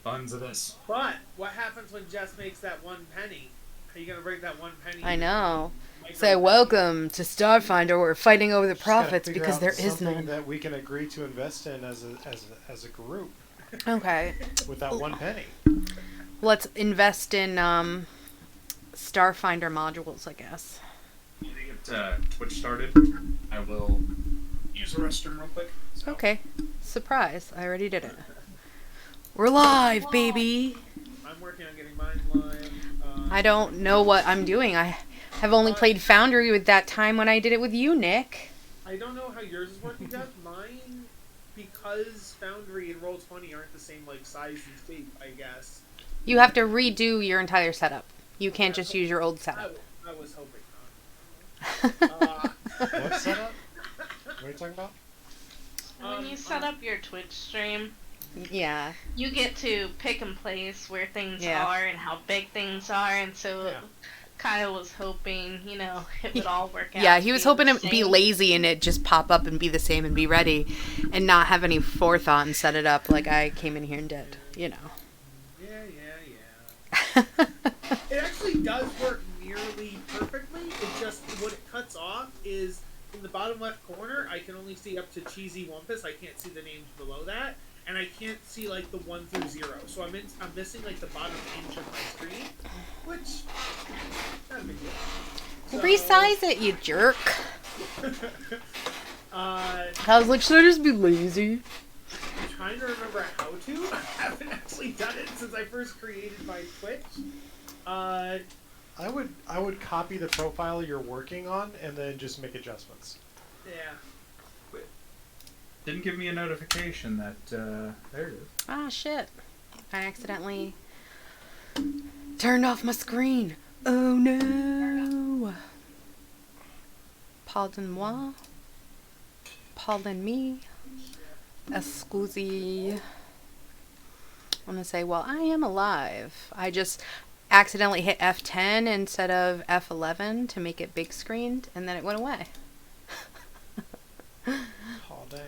funds of this. But what happens when Jess makes that 1 penny? Are you gonna break that 1 penny? I know. Say, welcome to Starfinder. We're fighting over the profits because there is something none. that we can agree to invest in as a group Okay. with that 1 penny. Let's invest in Starfinder modules, I guess. You get Twitch started. I will use the restroom real quick. So. Okay. Surprise. I already did it. We're live, baby. I'm working on getting mine live. I don't know what I'm doing. I have only played Foundry with that time when I did it with you, Nick. I don't know how yours is working, Jeff. Mine, because Foundry and Roll20 aren't the same like size and shape, I guess. You have to redo your entire setup. You can't just use your old setup. I was hoping not. What setup? What are you talking about? When you set up your Twitch stream, Yeah. you get to pick and place where things Yeah. are and how big things are, and so Yeah. Kyle was hoping, it would all work out. Yeah, he was hoping the to be same. lazy and it just pop up and be the same and be ready and not have any forethought and set it up like I came in here and did, Yeah. It actually does work nearly perfectly. It just, what it cuts off is in the bottom left corner, I can only see up to Cheesy Wumpus. I can't see the names below that. And I can't see like the 1 through 0. So I'm missing like the bottom inch of my screen, which not a big deal. So, Resize it, you jerk. I I was like, should I just be lazy? I'm trying to remember how to. I haven't actually done it since I first created my Twitch. I would copy the profile you're working on and then just make adjustments. Yeah. Didn't give me a notification that there it is. Ah, shit. I accidentally turned off my screen. Oh no. Pardon-moi. Pardon me. Excusez. I'm gonna say, well, I am alive. I just accidentally hit F10 instead of F11 to make it big screened, and then it went away. All day.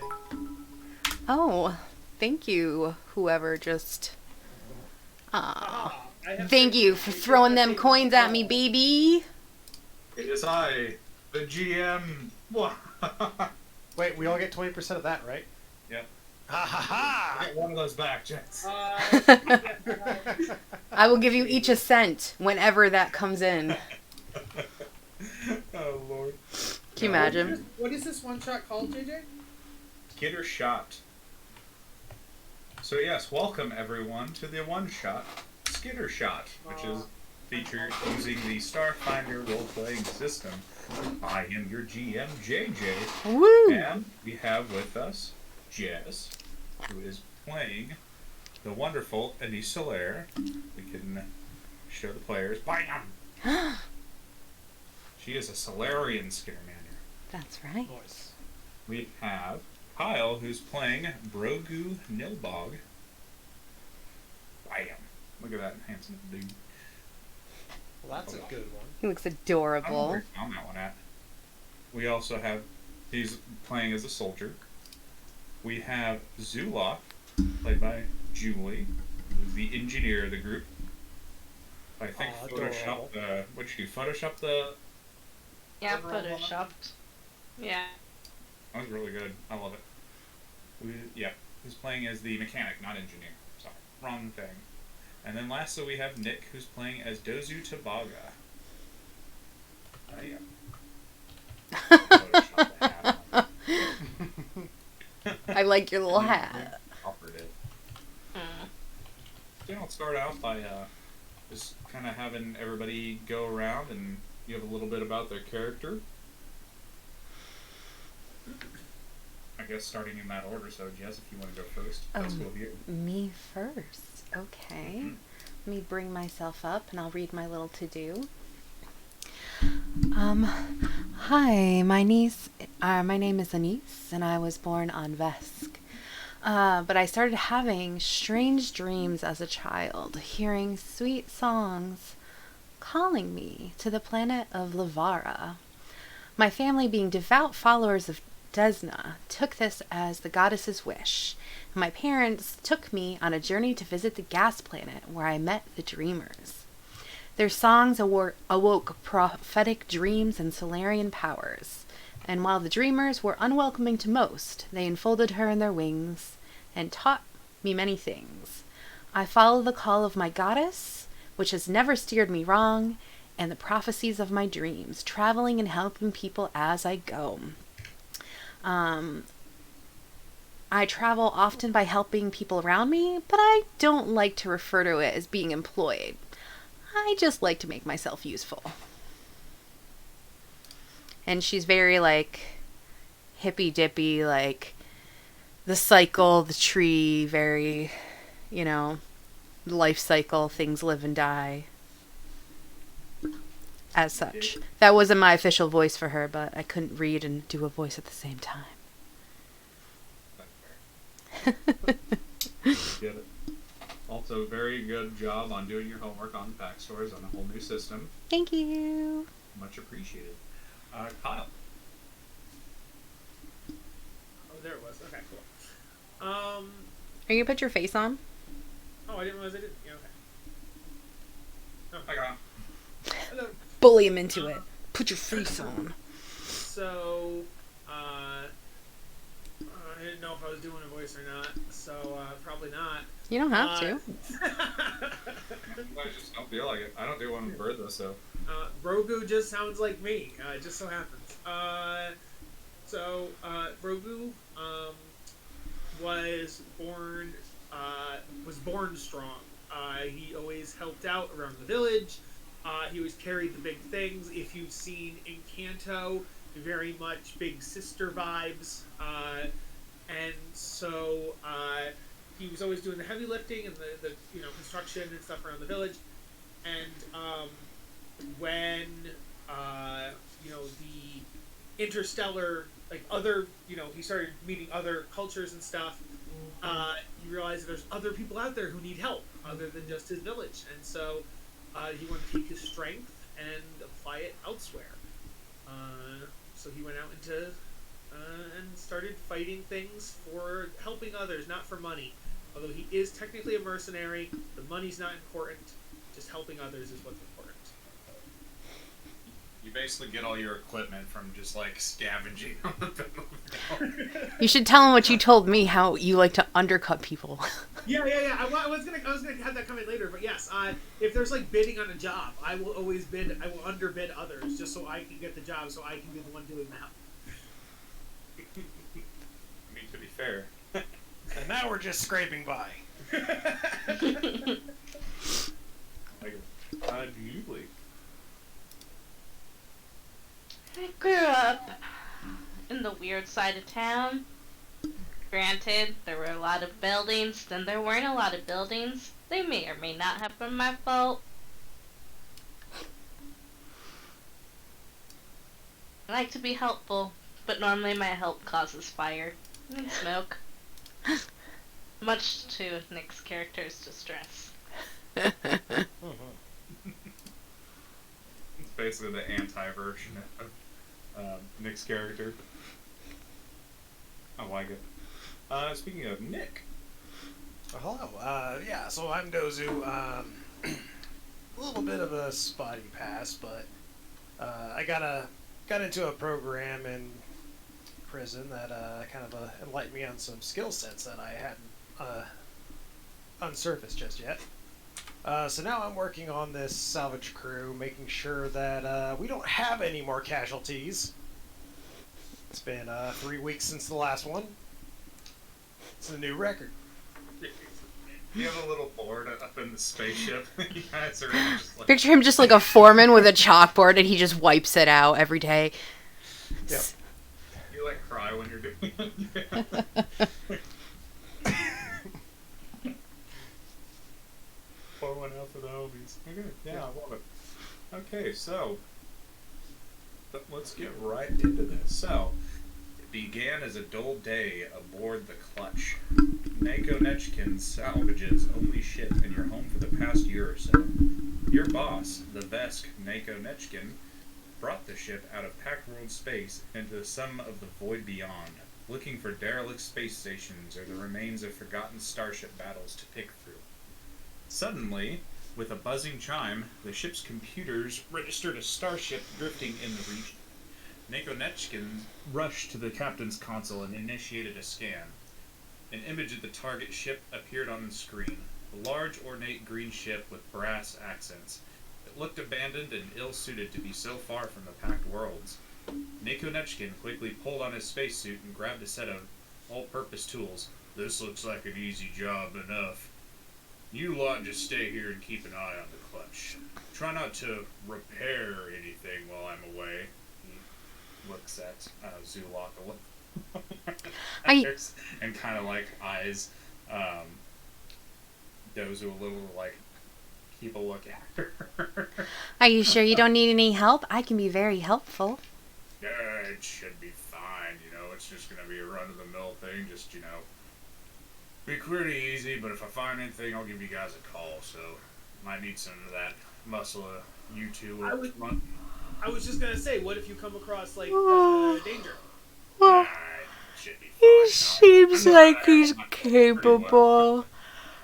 Oh, thank you, whoever just... I have Thank to- you for throwing them coins at me, baby. It is I, the GM. Wait, we all get 20% of that, right? Yep. Ha ha ha! Get one of those back, Jets. I will give you each a cent whenever that comes in. Oh Lord. Can you imagine? What is this one shot called, JJ? Skitter Shot. So yes, welcome everyone to the One Shot Skitter Shot, which is featured using the Starfinder role-playing system. I am your GM, JJ, Woo! and we have with us Jess, who is playing the wonderful Eddie Solaire. We can show the players. Bam! She is a Solarian Scaremander. That's right. Nice. We have Kyle, who's playing Brogu Nilbog. Bam! Look at that handsome dude. Well, that's a good one. He looks I don't know adorable. where I found that one at. We also have, he's playing as a soldier. We have Zula, played by Julie, who's the engineer of the group. I think Photoshop the, what'd you do? Photoshop the, Yeah, Overall model. photoshopped. Yeah. that was really good. I love it. Yeah, he's playing as the mechanic, not engineer. Sorry, wrong thing. And then lastly we have Nick, who's playing as Dozu Tabaga. Yeah. Photoshop the hat on. I like your little hat. Operative. Mm. Yeah, I'll start out by just kind of having everybody go around and give a little bit about their character. I guess starting in that order, so Jess, if you want to go first, that's cool with you. Me first. Okay. Let me bring myself up and I'll read my little to-do. Hi, my name is Anise, and I was born on Vesk. But I started having strange dreams as a child, hearing sweet songs calling me to the planet of Lavara. My family being devout followers of Desna, took this as the goddess's wish. My parents took me on a journey to visit the gas planet where I met the Dreamers. Their songs awoke prophetic dreams and Solarian powers, and while the Dreamers were unwelcoming to most, they enfolded her in their wings and taught me many things. I follow the call of my goddess, which has never steered me wrong, and the prophecies of my dreams, traveling and helping people as I go. I travel often by helping people around me, but I don't like to refer to it as being employed. I just like to make myself useful. And she's very, like, hippy-dippy, like, the cycle, the tree, very, you know, life cycle, things live and die. As such. That wasn't my official voice for her, but I couldn't read and do a voice at the same time. Get it. Also, very good job on doing your homework on pack stores on a whole new system. Thank you. Much appreciated. Kyle. Oh, there it was. Okay, cool. Are you gonna put your face on? Oh, I didn't realize I didn't. Yeah, okay. I got him. Hello. Bully him into it. Put your face on. So, I didn't know if I was doing a voice or not, so probably not. You don't have to. I just don't feel like it. I don't do one with bird though, so. Rogu just sounds like me. It just so happens. Rogu was born strong. He always helped out around the village. He always carried the big things. If you've seen Encanto, very much big sister vibes. And so he was always doing the heavy lifting and the construction and stuff around the village. And when the interstellar, like other, he started meeting other cultures and stuff, you realize that there's other people out there who need help other than just his village. And so he wanted to take his strength and apply it elsewhere. So he went out into and started fighting things for helping others, not for money. Although he is technically a mercenary, the money's not important. Just helping others is what's important. You basically get all your equipment from just like scavenging on the battlefield. You should tell him what you told me, how you like to undercut people. Yeah. I was gonna have that come in later, but yes, if there's like bidding on a job, I will underbid others just so I can get the job, so I can be the one doing the help. I mean, to be fair. And now we're just scraping by. Usually. I grew up in the weird side of town. Granted, there were a lot of buildings, then there weren't a lot of buildings. They may or may not have been my fault. I like to be helpful, but normally my help causes fire and smoke. Much to Nick's character's distress. It's basically the anti-version of Nick's character. I like it. Speaking of Nick. Hello. Yeah, so I'm Dozu. A little bit of a spotty past, but I got into a program in prison that kind of enlightened me on some skill sets that I hadn't unsurfaced just yet. So now I'm working on this salvage crew, making sure that we don't have any more casualties. It's been 3 weeks since the last one. It's a new record. You have a little board up in the spaceship. You guys are just like... Picture him just like a foreman with a chalkboard and he just wipes it out every day. Yep. You like cry when you're doing it. Pour one out for the homies. Okay, yeah, I love it. Okay, so let's get right into this. So, it began as a dull day aboard the Clutch. Nako Nechkin salvages only ship in your home for the past year or so. Your boss, the Vesk Nako Nechkin, brought the ship out of packed world space into some of the void beyond, looking for derelict space stations or the remains of forgotten starship battles to pick through. Suddenly, with a buzzing chime, the ship's computers registered a starship drifting in the region. Nekonechkin rushed to the captain's console and initiated a scan. An image of the target ship appeared on the screen. A large, ornate green ship with brass accents. It looked abandoned and ill-suited to be so far from the packed worlds. Nekonechkin quickly pulled on his spacesuit and grabbed a set of all-purpose tools. "This looks like an easy job enough. You lot just stay here and keep an eye on the clutch. Try not to repair anything while I'm away." He looks at Zulok a little and kind of like eyes Dozu a little, like, keep a look at her. Are you sure you don't need any help? I can be very helpful. Yeah, it should be fine, it's just gonna be a run-of-the-mill thing, just, be pretty easy, but if I find anything, I'll give you guys a call, so might need some of that muscle you two will run. I was just gonna say, what if you come across, like, danger? It should be fine. He seems like he's capable.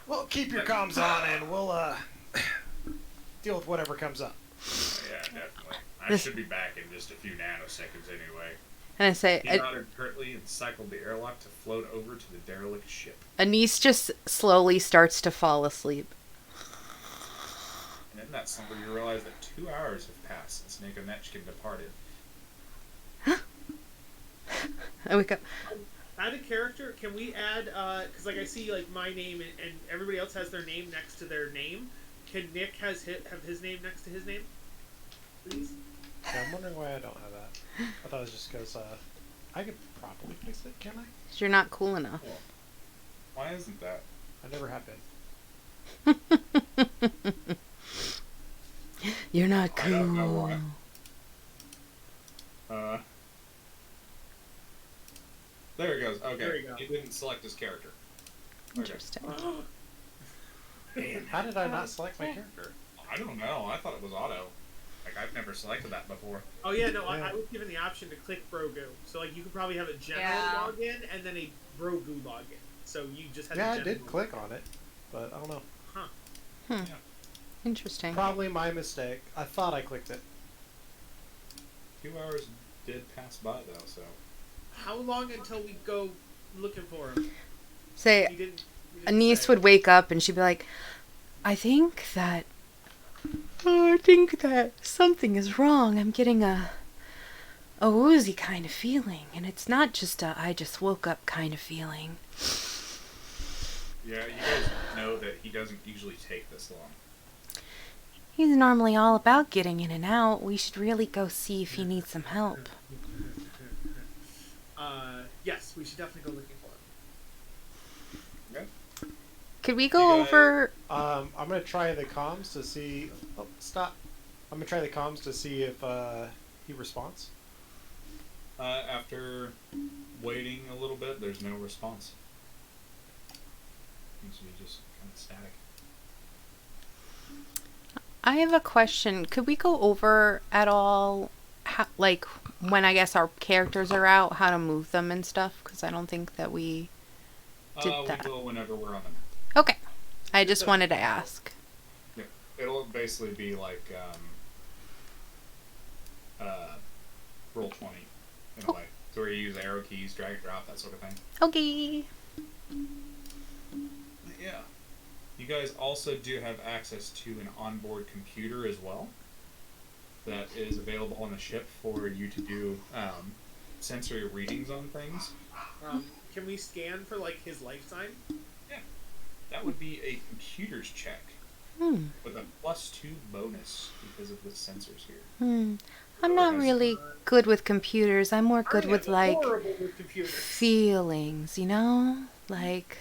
Well, keep your comms on and we'll deal with whatever comes up. Yeah, definitely. I should be back in just a few nanoseconds anyway. And I say, He nodded curtly and cycled the airlock to float over to the derelict ship. Anise just slowly starts to fall asleep. And in that slumber, you realize that 2 hours have passed since Nekonechkin departed. I wake up. Add a character. Can we add? Because like I see like my name and everybody else has their name next to their name. Can Nick have his name next to his name, please? Yeah, I'm wondering why I don't have that. I thought it was just because I could probably fix it. Can I? 'Cause you're not cool enough. Well, why isn't that? I never have been. You're not I don't know cool. why. There he goes. Okay. There you go. He didn't select his character. Interesting. Man, How did I not select my character? I don't know. I thought it was auto. Like, I've never selected that before. Oh yeah, no, Yeah. I was given the option to click Brogu. So like you could probably have a general Yeah. login and then a Brogu login. So you just had Yeah, the I did general click on it, but I don't know. Interesting. Probably my mistake. I thought I clicked it. 2 hours did pass by, though, so... How long until we go looking for him? Say, You didn't Anise say. would wake up and she'd be like, I think that something is wrong. I'm getting a woozy kind of feeling. And it's not just a I just woke up kind of feeling. Yeah, you guys know that he doesn't usually take this long. He's normally all about getting in and out. We should really go see if he needs some help. Yes, we should definitely go looking for him. Okay. Could we go You guys- over... I'm gonna try the comms to see. Oh, stop! I'm gonna try the comms to see if he responds. After waiting a little bit, there's no response. Seems to be just kind of static. I have a question. Could we go over at all, how, like, when I guess our characters are out, how to move them and stuff? Because I don't think that we did that. We will whenever we're on the map. Okay. I just wanted to ask. Yeah. It'll basically be like, roll 20, in a way. So where you use arrow keys, drag and drop, that sort of thing. Okay. Yeah. You guys also do have access to an onboard computer as well that is available on the ship for you to do sensory readings on things. Can we scan for like his lifetime? Yeah. That would be a computer's check with a +2 bonus because of the sensors here. I'm not really good with computers. I'm more good I with, am like, horrible with computers. feelings, you know? Like,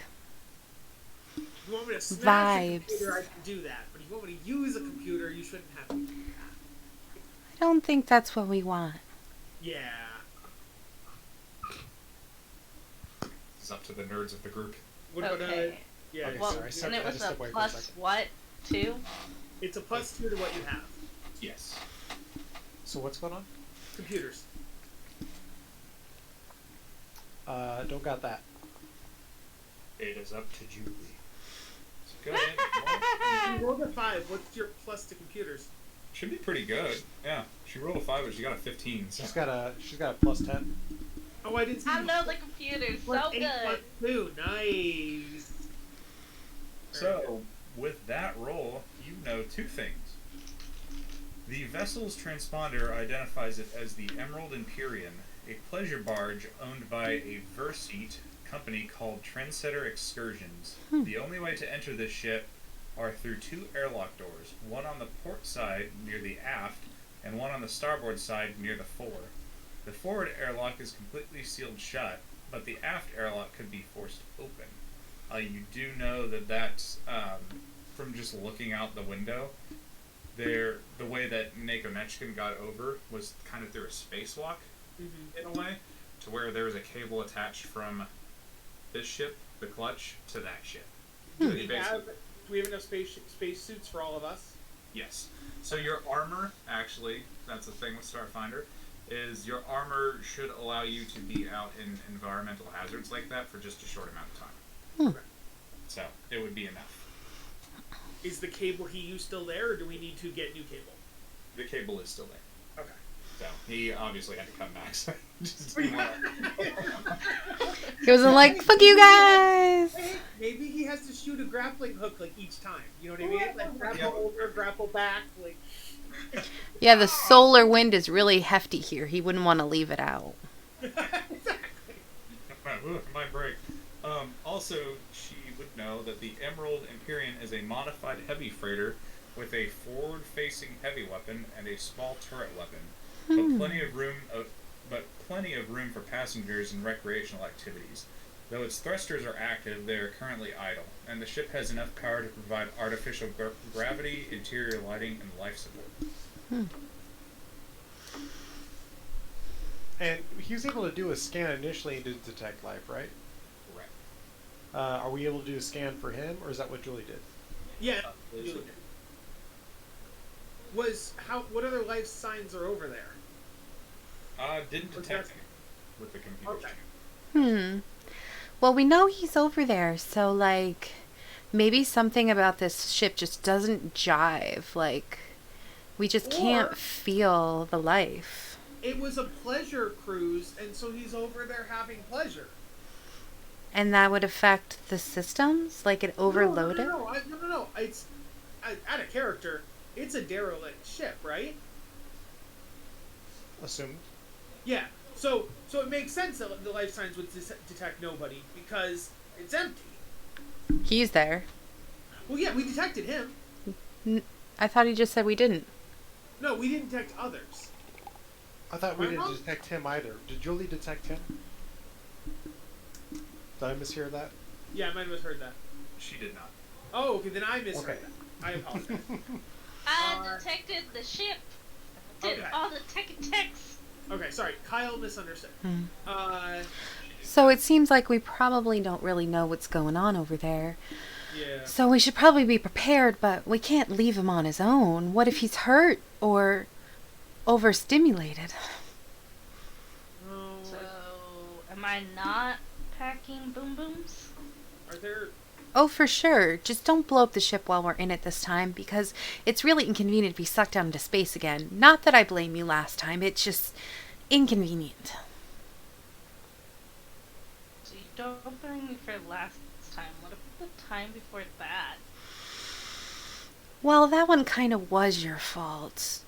If you want me to smash a vibes. computer, I can do that. But if you want me to use a computer, you shouldn't have to do that. I don't think that's what we want. Yeah. It's up to the nerds of the group. What about Okay. yeah. Okay, Well, sorry, I and it I was just a stepped away for a plus second. what? 2? It's a +2 to what you have. Yes. So what's going on? Computers. Don't got that. It is up to Julie. So go ahead. Roll a 5. What's your plus to computers? Should be pretty good. Yeah, she rolled a 5, but she got a 15. So. She's got a +10. Oh, I didn't see. I know the computer's so Plus 8 good. plus 2. Nice. So, with that roll, you know 2 things. The vessel's transponder identifies it as the Emerald Empyrean, a pleasure barge owned by a Verseat company called Trendsetter Excursions. The only way to enter this ship are through 2 airlock doors, one on the port side near the aft, and one on the starboard side near the fore. The forward airlock is completely sealed shut, but the aft airlock could be forced open. You do know that that's, from just looking out the window, the way that Nakonechkin got over was kind of through a spacewalk, in a way, to where there was a cable attached from this ship, the clutch, to that ship. So Do you we have enough space suits for all of us? Yes. So your armor, actually, that's the thing with Starfinder, is your armor should allow you to be out in environmental hazards like that for just a short amount of time. So it would be enough. Is the cable he used still there, or do we need to get new cable? The cable is still there. Okay. So he obviously had to come back. So just didn't wanna- He wasn't like, fuck you guys! Hey, maybe he has to shoot a grappling hook like each time. You know what I mean? Like grapple over, grapple back, like. Yeah, the solar wind is really hefty here. He wouldn't want to leave it out. My break. Also, she would know that the Emerald Empyrean is a modified heavy freighter with a forward-facing heavy weapon and a small turret weapon, but plenty of room for passengers and recreational activities. Though its thrusters are active, they are currently idle, and the ship has enough power to provide artificial gravity, interior lighting, and life support. And he was able to do a scan initially and didn't detect life, right? Correct. Are we able to do a scan for him, or is that what Julie did? Yeah. What other life signs are over there? Didn't detect any with the computer. Okay. Well, we know he's over there, so, like, maybe something about this ship just doesn't jive. Like, we just can't feel the life. It was a pleasure cruise, and so he's over there having pleasure. And that would affect the systems? Like, it overloaded? No. It's out of character. It's a derelict ship, right? Assumed. Yeah. So it makes sense that the life signs would detect nobody because it's empty. He's there. Well, yeah, we detected him. I thought he just said we didn't. No, we didn't detect others. I thought we Am I didn't wrong? detect him either. Did Julie detect him? Did I mishear that? Yeah, I might have misheard that. She did not. Oh, okay, then I misheard Okay. that. I apologize. I detected the ship. Did Okay. all the techs. Okay, sorry. Kyle misunderstood. So it seems like we probably don't really know what's going on over there. Yeah. So we should probably be prepared, but we can't leave him on his own. What if he's hurt or overstimulated? Oh, So, am I not packing boom booms? are there... Oh, for sure. Just don't blow up the ship while we're in it this time, because it's really inconvenient to be sucked down into space again. Not that I blame you last time, it's just inconvenient. So you don't blame me for last time. What about the time before that? Well, that one kind of was your fault.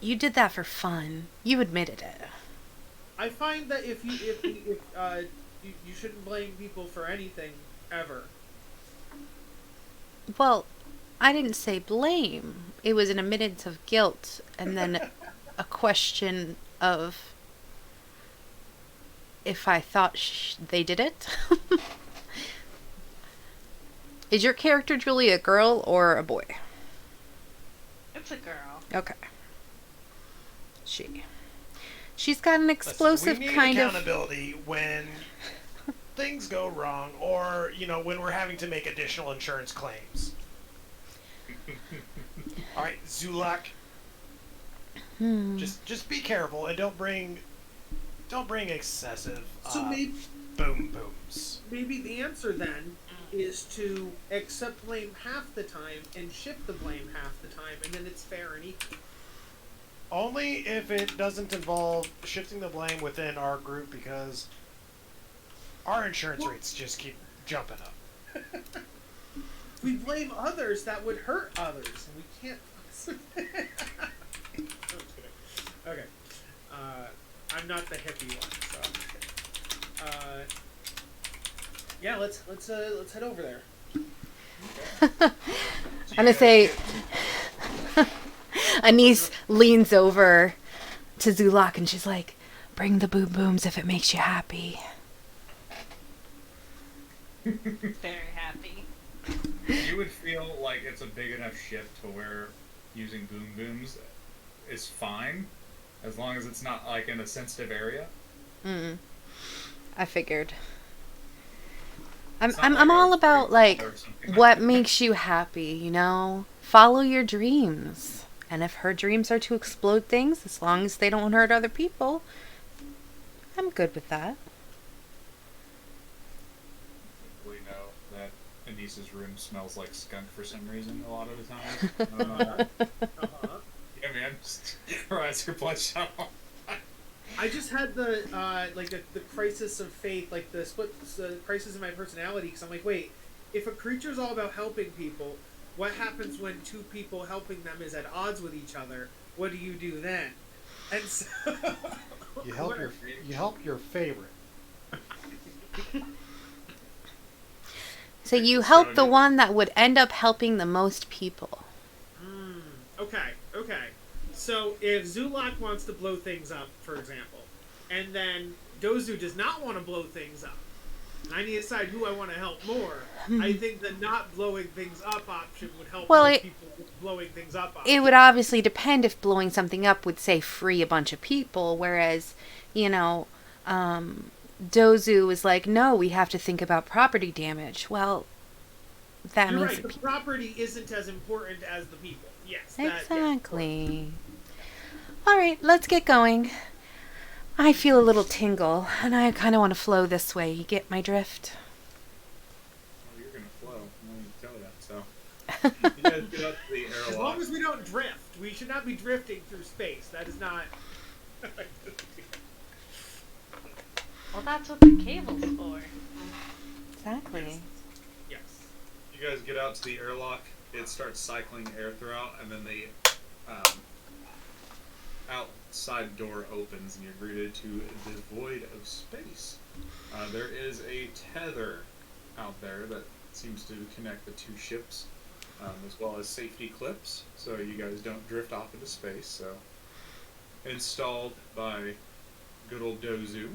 You did that for fun. You admitted it. I find that if you shouldn't blame people for anything ever. Well, I didn't say blame. It was an admittance of guilt, and then a question of if I thought they did it. Is your character Julie a girl or a boy? It's a girl. Okay. She's got an explosive Listen, we need kind of... accountability when things go wrong, or when we're having to make additional insurance claims. All right, Zulak. Just be careful and don't bring excessive So maybe boom booms. maybe the answer then is to accept blame half the time and shift the blame half the time, and then it's fair and equal. Only if it doesn't involve shifting the blame within our group, because our insurance rates just keep jumping up. If we blame others, that would hurt others, and we can't. I'm just kidding. Okay, I'm not the hippie one, so. Yeah, let's head over there. I'm gonna say, Anise leans over to Zulak and she's like, "Bring the boom booms if it makes you happy." Very happy. You would feel like it's a big enough ship to where using boom booms is fine, as long as it's not like in a sensitive area. I figured. It's not I'm like all a about great like or something what like that. makes you happy, you know? Follow your dreams. And if her dreams are to explode things, as long as they don't hurt other people, I'm good with that. We know that Anise's room smells like skunk for some reason a lot of the time. Yeah, man, just rise your bloodshot. I just had the the crisis of faith, like the crisis in my personality, because I'm like, wait, if a creature's all about helping people, what happens when two people helping them is at odds with each other? What do you do then? And so You help your favorite. So you help the one that would end up helping the most people. Okay. So if Zulak wants to blow things up, for example, and then Dozu does not want to blow things up, and I need to decide who I want to help more, I think the not blowing things up option would help Well, more people with blowing things up option. It would obviously depend if blowing something up would, say, free a bunch of people, whereas, Dozu is like, no, we have to think about property damage. Well, that You're means right, the property isn't as important as the people. Yes. exactly. All right, let's get going. I feel a little tingle, and I kind of want to flow this way. You get my drift? Well, you're gonna flow. I want you to tell that. So you guys get up to the airlock. As long as we don't drift. We should not be drifting through space. That is not... Well, that's what the cable's for. Exactly. Yes. You guys get out to the airlock. It starts cycling air throughout, and then the outside door opens, and you're greeted to the void of space. There is a tether out there that seems to connect the two ships, as well as safety clips, so you guys don't drift off into space. So, installed by good old Dozu.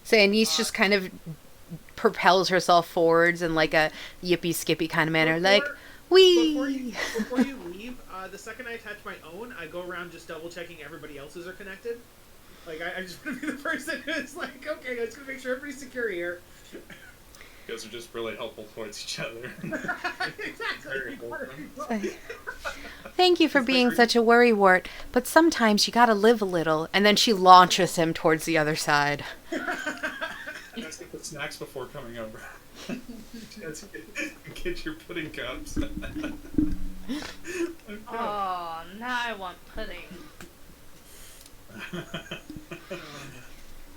So Anise just kind of propels herself forwards in like a yippee skippy kind of manner, Before you leave, the second I attach my own, I go around just double checking everybody else's are connected. Like, I just want to be the person who's like, okay, I'm just going to make sure everybody's secure here. You guys are just really helpful towards each other. Exactly. Thank you for being such a worrywart, but sometimes you gotta live a little. And then she launches him towards the other side. You guys get the snacks before coming over. You guys get your pudding cups. Okay. Oh, now I want pudding.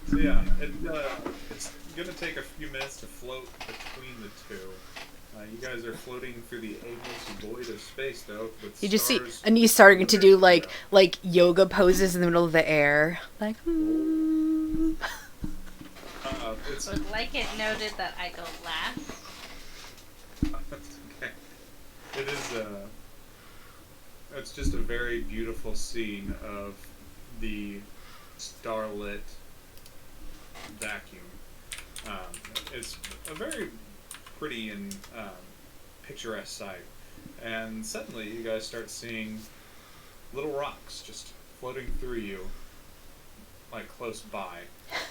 So yeah, it's gonna take a few minutes to float between the two. You guys are floating through the aimless void of space, though. With You just see stars Anise starting to do everywhere. like yoga poses in the middle of the air. Like, It's Would like it noted that I go last. okay. It is it's just a very beautiful scene of the starlit vacuum. It's a very pretty and picturesque sight. And suddenly you guys start seeing little rocks just floating through you, like close by.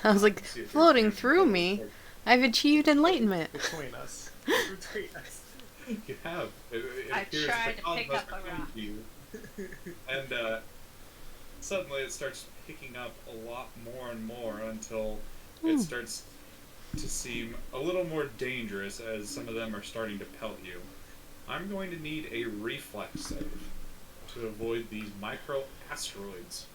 I was like, See if floating there's through me. I've achieved enlightenment. Between us. You have. It I appears tried the to pick cosmos up a are coming rock. to you. And suddenly it starts picking up a lot more and more until it starts to seem a little more dangerous as some of them are starting to pelt you. I'm going to need a reflex save to avoid these micro asteroids.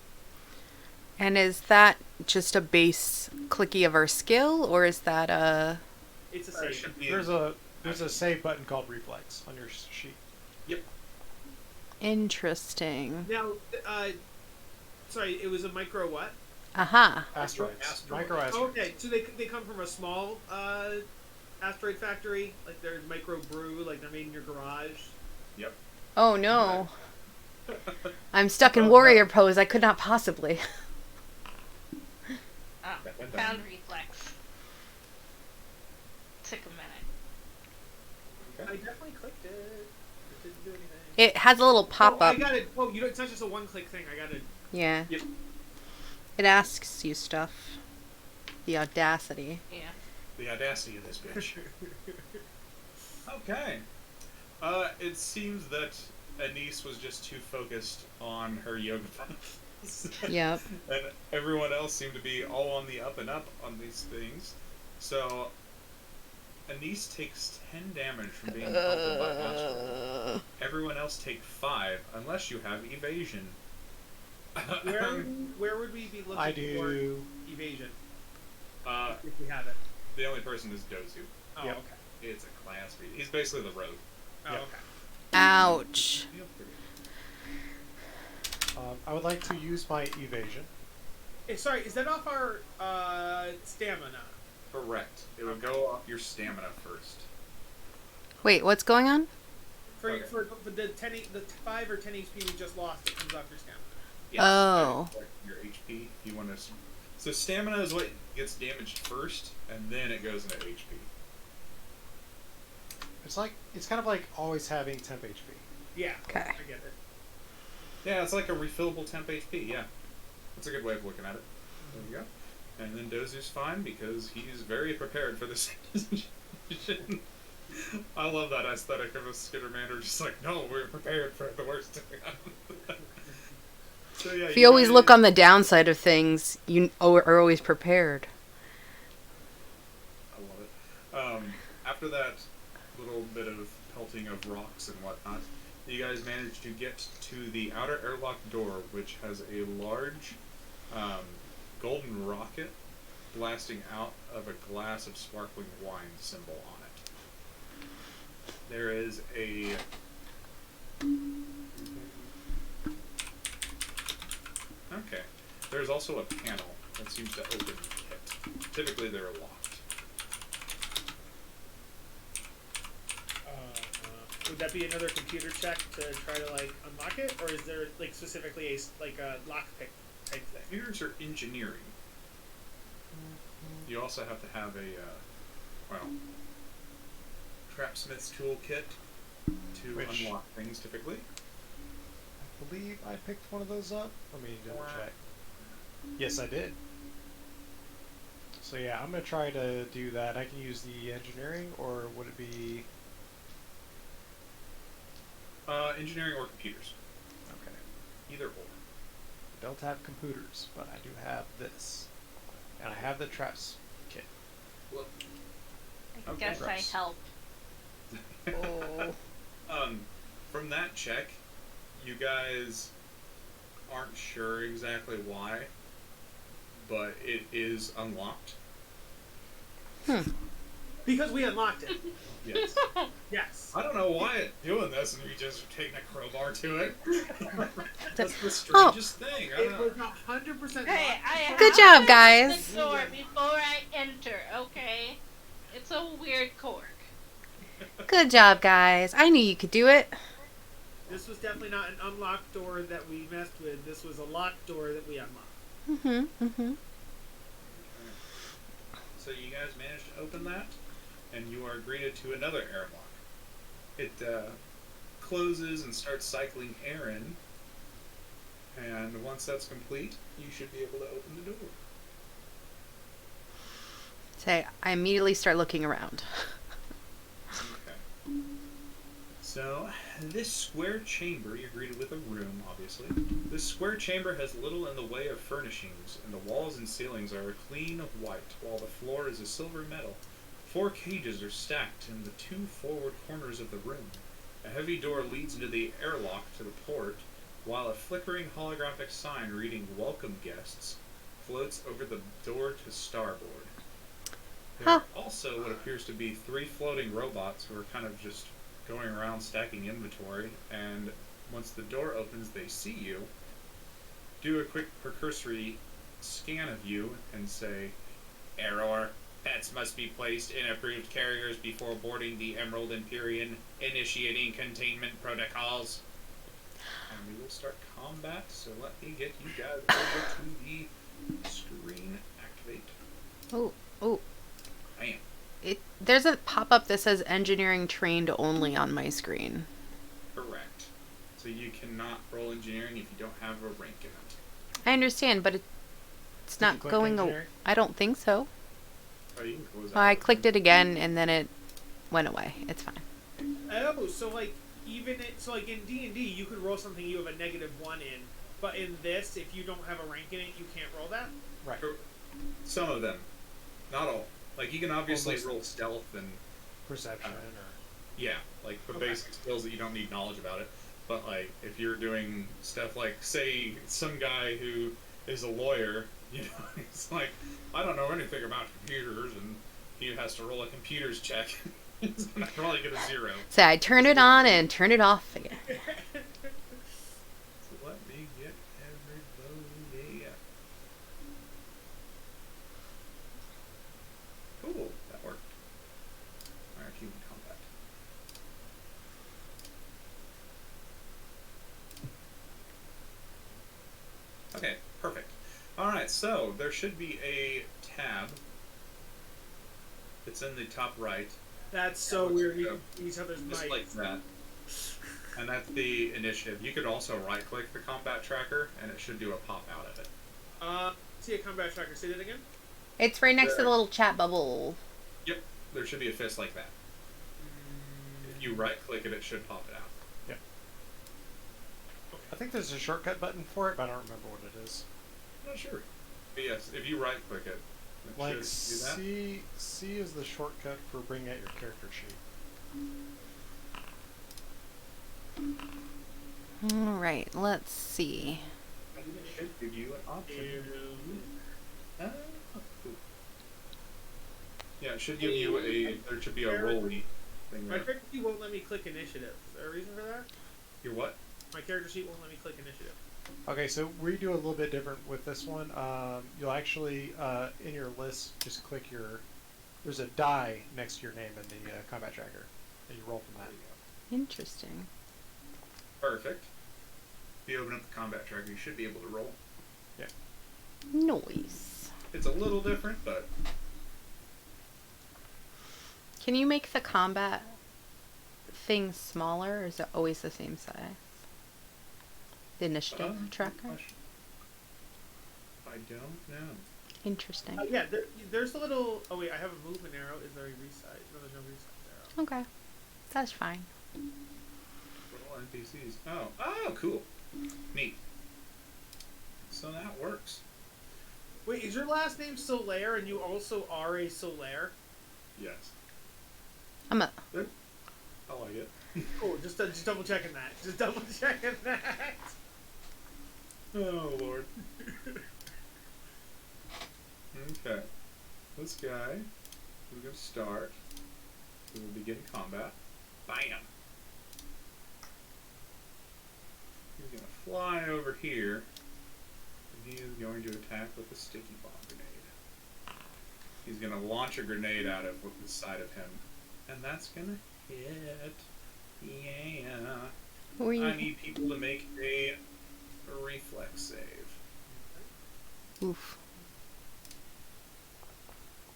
And is that just a base clicky of our skill, or is that a... It's a There save. should be There's a save button called reflex on your sheet. Yep. Interesting. Now, sorry, it was a micro what? Aha. Asteroids. Asteroid. Micro asteroids. Okay, so they come from a small asteroid factory, like they're micro brew, like they're made in your garage. Yep. Oh no. I'm stuck in warrior pose. I could not possibly. Oh, That went down. found reflex. Took a minute. I definitely clicked it. It didn't do anything. It has a little Oh, pop I up. got it. Oh, you know, it's not just a one-click thing. I got it. Yeah. Yep. It asks you stuff. The audacity. Yeah. The audacity of this bitch. Okay. It seems that Anise was just too focused on her yoga pose. Yep. And everyone else seemed to be all on the up and up on these things. So, Anise takes 10 damage from being pelted by asteroid. Everyone else take 5, unless you have evasion. Where would we be looking I for do. evasion Uh, if we have it? the only person is Dozu. Oh, Yep. okay. It's a class read. He's basically the rogue. Oh, Yep. okay. Ouch. I would like to use my evasion. Sorry, is that off our stamina? Correct. It would go off your stamina first. Wait, what's going on? For Okay. for the 5 or 10 HP we just lost, it comes off your stamina. Yes. Oh. Like your HP. If you want to. So stamina is what gets damaged first, and then it goes into HP. It's kind of like always having temp HP. Yeah. Okay. I get it. Yeah, it's like a refillable temp HP. Yeah, that's a good way of looking at it. There you go. And then Dozu's fine because he's very prepared for this situation. I love that aesthetic of a Skitter Mander, just like, no, we're prepared for the worst to happen. So yeah, If you always look on the downside of things, you are always prepared. I love it. After that little bit of pelting of rocks and whatnot, you guys managed to get to the outer airlock door, which has a large golden rocket blasting out of a glass of sparkling wine symbol on it. There is a okay. There's also a panel that seems to open the kit. Typically, they're locked. Would that be another computer check to try to like unlock it, or is there like specifically a lockpick type thing? Computers are engineering. You also have to have a Trapsmith's toolkit to Which- unlock things typically. I believe I picked one of those up. Let me double check. Yes, I did. So yeah, I'm gonna try to do that. I can use the engineering, or would it be? Engineering or computers. Okay. Either or. I don't have computers, but I do have this, and I have the traps kit. Well, I Okay. guess Gross. I help. Oh. From that check, you guys aren't sure exactly why, but it is unlocked. Because we unlocked it. Yes. Yes. I don't know why it's doing this and we just taking a crowbar to it. That's the Oh. strangest thing. I It don't was know. 100% Hey, locked. I Good have job, to guys. lock the door before I enter, okay? It's a weird cork. Good job, guys. I knew you could do it. This was definitely not an unlocked door that we messed with. This was a locked door that we unlocked. Mm-hmm. Mm-hmm. So you guys managed to open that, and you are greeted to another airlock. It closes and starts cycling air in, and once that's complete, you should be able to open the door. Say, I immediately start looking around. Okay. So, this square chamber, you're greeted with a room, obviously. This square chamber has little in the way of furnishings, and the walls and ceilings are clean white, while the floor is a silver metal. 4 cages are stacked in the 2 forward corners of the room. A heavy door leads into the airlock to the port, while a flickering holographic sign reading "Welcome Guests" floats over the door to starboard. There Huh. are also what appears to be 3 floating robots who are kind of just going around stacking inventory, and once the door opens, they see you, do a quick precursory scan of you, and say, "Error. Pets must be placed in approved carriers before boarding the Emerald Empyrean, initiating containment protocols." And we will start combat, so let me get you guys over to the screen. Activate. Oh, oh. Bam. There's a pop-up that says engineering trained only on my screen. Correct. So you cannot roll engineering if you don't have a rank in it. I understand, but it's Did you not click going. engineering? I don't think so. Oh, you can close Well, I out. clicked it again and then it went away. It's fine. Oh, so like so like in D&D you could roll something you have a -1 in, but in this, if you don't have a rank in it, you can't roll that. Right. Some of them, not all. Like you can obviously Almost. roll stealth and Perception or yeah, like the Okay. basic skills that you don't need knowledge about it. But like if you're doing stuff like say some guy who is a lawyer, you know, it's like I don't know anything about computers, and he has to roll a computers check. He's gonna probably get a 0. So I turn it on and turn it off again. So let me get everybody. Cool, that worked. Alright, human combat. Okay, perfect. Alright, so there should be a tab. It's in the top right. That's so Yeah, weird. We yeah. can each other's Just mics. like that. And that's the initiative. You could also right click the combat tracker and it should do a pop out of it. See a combat tracker. Say that again. It's right next to the little chat bubble. Yep, there should be a fist like that. If you right click it, it should pop it out. I think there's a shortcut button for it, but I don't remember what it is. I'm not sure. But yes, if you right click it, it Like should do that. C is the shortcut for bringing out your character sheet. Alright, let's see. It should give you an option. Cool. Yeah, it should give you a. There should be a rolly thing My there. character sheet won't let me click initiative. Is there a reason for that? Your what? My character sheet won't let me click initiative. Okay, so we do a little bit different with this one. You'll actually, in your list, just click there's a die next to your name in the combat tracker, and you roll from that. Interesting. Perfect. If you open up the combat tracker, you should be able to roll. Noise. It's a little different, but Can you make the combat thing smaller, or is it always the same size? The initiative tracker? question. I don't know. Interesting. Yeah, there's a little. Oh wait, I have a movement arrow. Is there a resize? No, there's no resize arrow. Okay. That's fine. Roll NPCs. Oh, cool. Neat. So that works. Wait, is your last name Solaire and you also are a Solaire? Yes. I'm a. I like it. Cool. Just double checking that. Just double checking that. Oh lord. Okay. This guy, we're gonna start. We will begin combat. Bam! He's gonna fly over here, and he is going to attack with a sticky bomb grenade. He's gonna launch a grenade out of the side of him, and that's gonna hit. Yeah. Who are I you? need people to make a reflex save. Oof.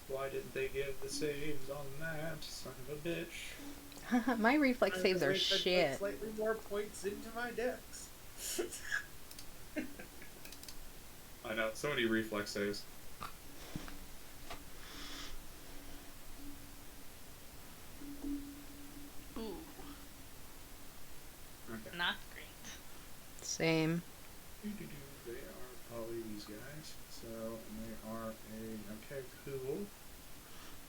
Why didn't they give the saves on that? Son of a bitch. My reflex saves are I put shit. Slightly more points into my dex. I know, so many reflex saves. Ooh. Same. They are probably these guys. So, and they are okay, cool.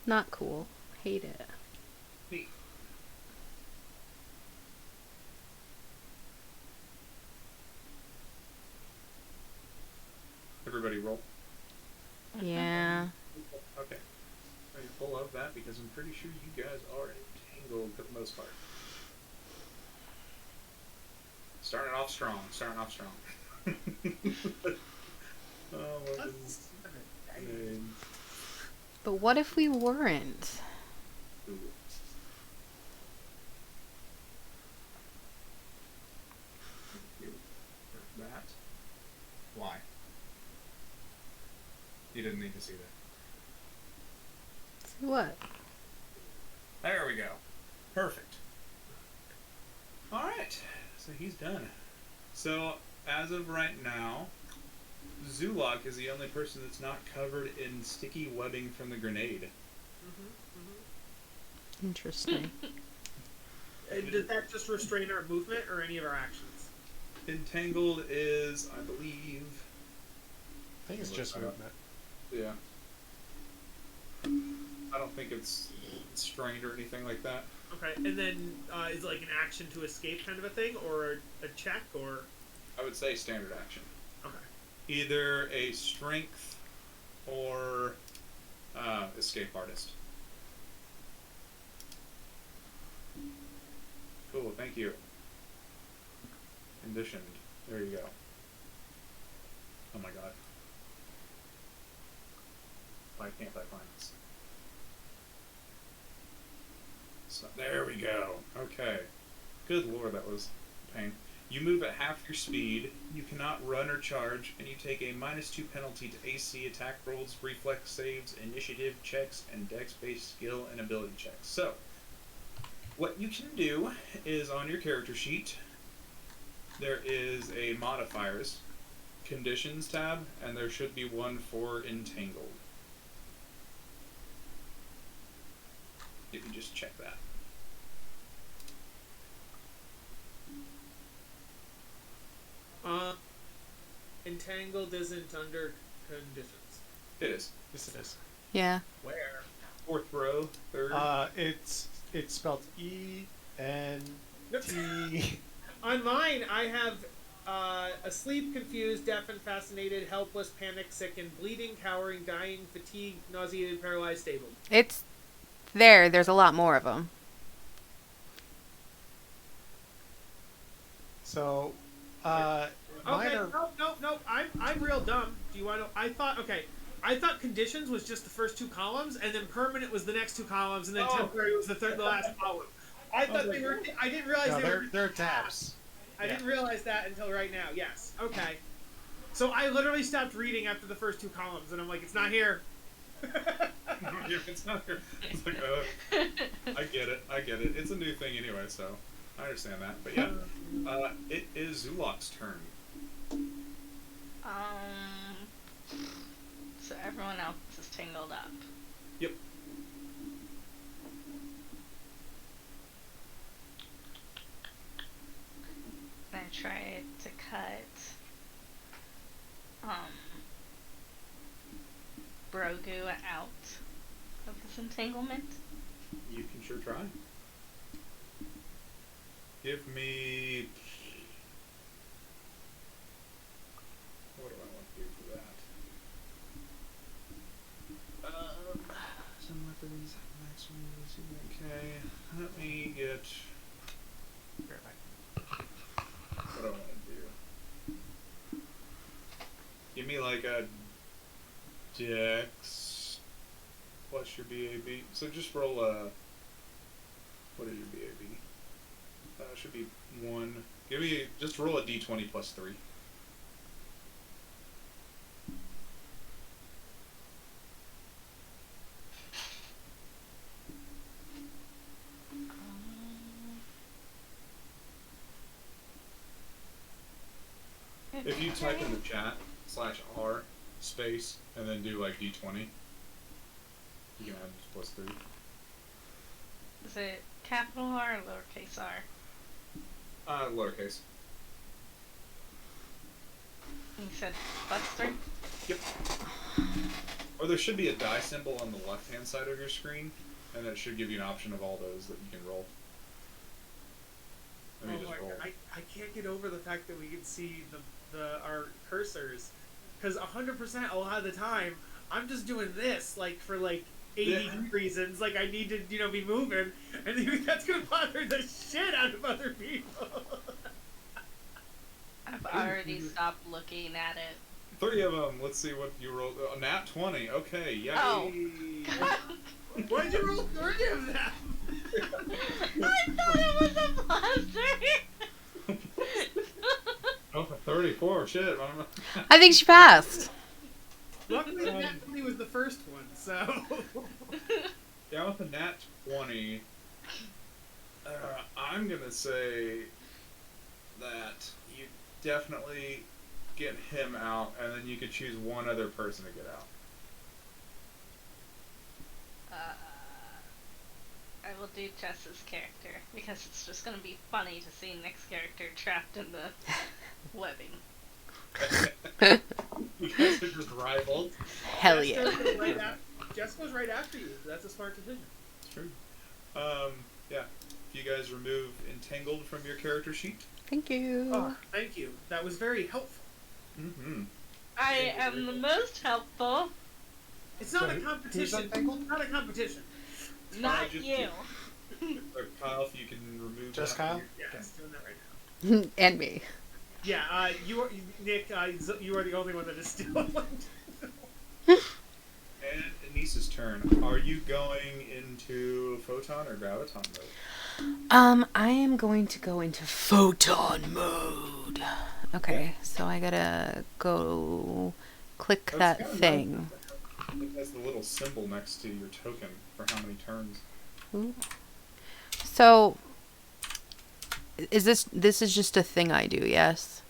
Not cool. Hate it. Neat. Everybody roll. Yeah. Okay. Are you full of that? Because I'm pretty sure you guys are entangled for the most part. Starting off strong. Oh, weapons. Name. But what if we weren't? Ooh. Thank you for that. Why? You didn't need to see that. What? There we go. Perfect. Alright. So he's done. So, as of right now, Zulok is the only person that's not covered in sticky webbing from the grenade. Interesting. And does that just restrain our movement or any of our actions? Entangled is, I believe... I think it's just movement. Yeah. I don't think it's strained or anything like that. Okay, and then is it like an action to escape kind of a thing, or a check, or? I would say standard action. Okay. Either a strength or escape artist. Cool, thank you. Conditioned. There you go. Oh my god. Why can't I find this? So, there we go. Okay. Good lord, that was a pain. You move at half your speed, you cannot run or charge, and you take a -2 penalty to AC attack rolls, reflex saves, initiative checks, and dex-based skill and ability checks. So, what you can do is on your character sheet, there is a modifiers, conditions tab, and there should be one for entangled. You can just check that. Entangled isn't under conditions. It is. Yes, it is. Yeah. Where? Fourth row, third. It's spelled E-N-T. On mine, I have asleep, confused, deaf and fascinated, helpless, panicked, sickened, bleeding, cowering, dying, fatigued, nauseated, paralyzed, stable. It's there. There's a lot more of them. So, Okay, no, I'm real dumb. Do you want to? I thought conditions was just the first two columns, and then permanent was the next two columns, and then temporary was the last column. I thought they were. I didn't realize no, they were. they're tabs. I didn't realize that until right now. Yes. Okay. So I literally stopped reading after the first two columns, and I'm like, it's not here. Yeah, it's not here. It's like, I get it. It's a new thing anyway, so I understand that. But yeah, it is Zulok's turn. So everyone else is tangled up. Yep. I try to cut Brogu out of this entanglement. You can sure try. Give me. What do I want to do for that? Some weapons, maximum. Okay, let me get. What do I want to do? Give me like a Dex plus your BAB. So just roll a. What is your BAB? Should be 1. Give me just roll a D20 plus 3. If you type in the chat /R space and then do like D20, you can add plus 3. Is it capital R or lowercase r? Lowercase. You said Buster? Yep. Or there should be a die symbol on the left-hand side of your screen, and that should give you an option of all those that you can roll. Let me Oh just my roll. God. I can't get over the fact that we can see our cursors, because 100% a lot of the time I'm just doing this like for like 80 reasons, like I need to be moving, and maybe that's gonna bother the shit out of other people. I've already stopped looking at it. 3 of them. Let's see what you rolled. A nat 20. Okay, yeah. Oh. Why'd you roll 30 of them? I thought it was a Buster! Oh, 34. Shit. I don't know. I think she passed. Luckily, Nat 20 was the first one, so. Yeah, with a nat 20, I'm gonna say that you definitely get him out, and then you could choose one other person to get out. I will do Jess's character, because it's just gonna be funny to see Nick's character trapped in the webbing. You guys are just rivals. Hell yeah. Jess goes right after you. That's a smart decision. It's true. Yeah. If you guys remove Entangled from your character sheet. Thank you. Oh, thank you. That was very helpful. Mm-hmm. I am the most helpful. It's not So a who's competition. untangled? Not a competition. Not just you. Kyle, if you can remove Just that. Kyle? Yeah, Okay. it's doing that right now. And me. Yeah, you are Nick. You are the only one that is still. And Anissa's turn. Are you going into photon or graviton mode? I am going to go into photon mode. Okay, so I gotta go click That's that kinda thing. nice. It has the little symbol next to your token for how many turns. Ooh. So, is this is just a thing I do? Yes.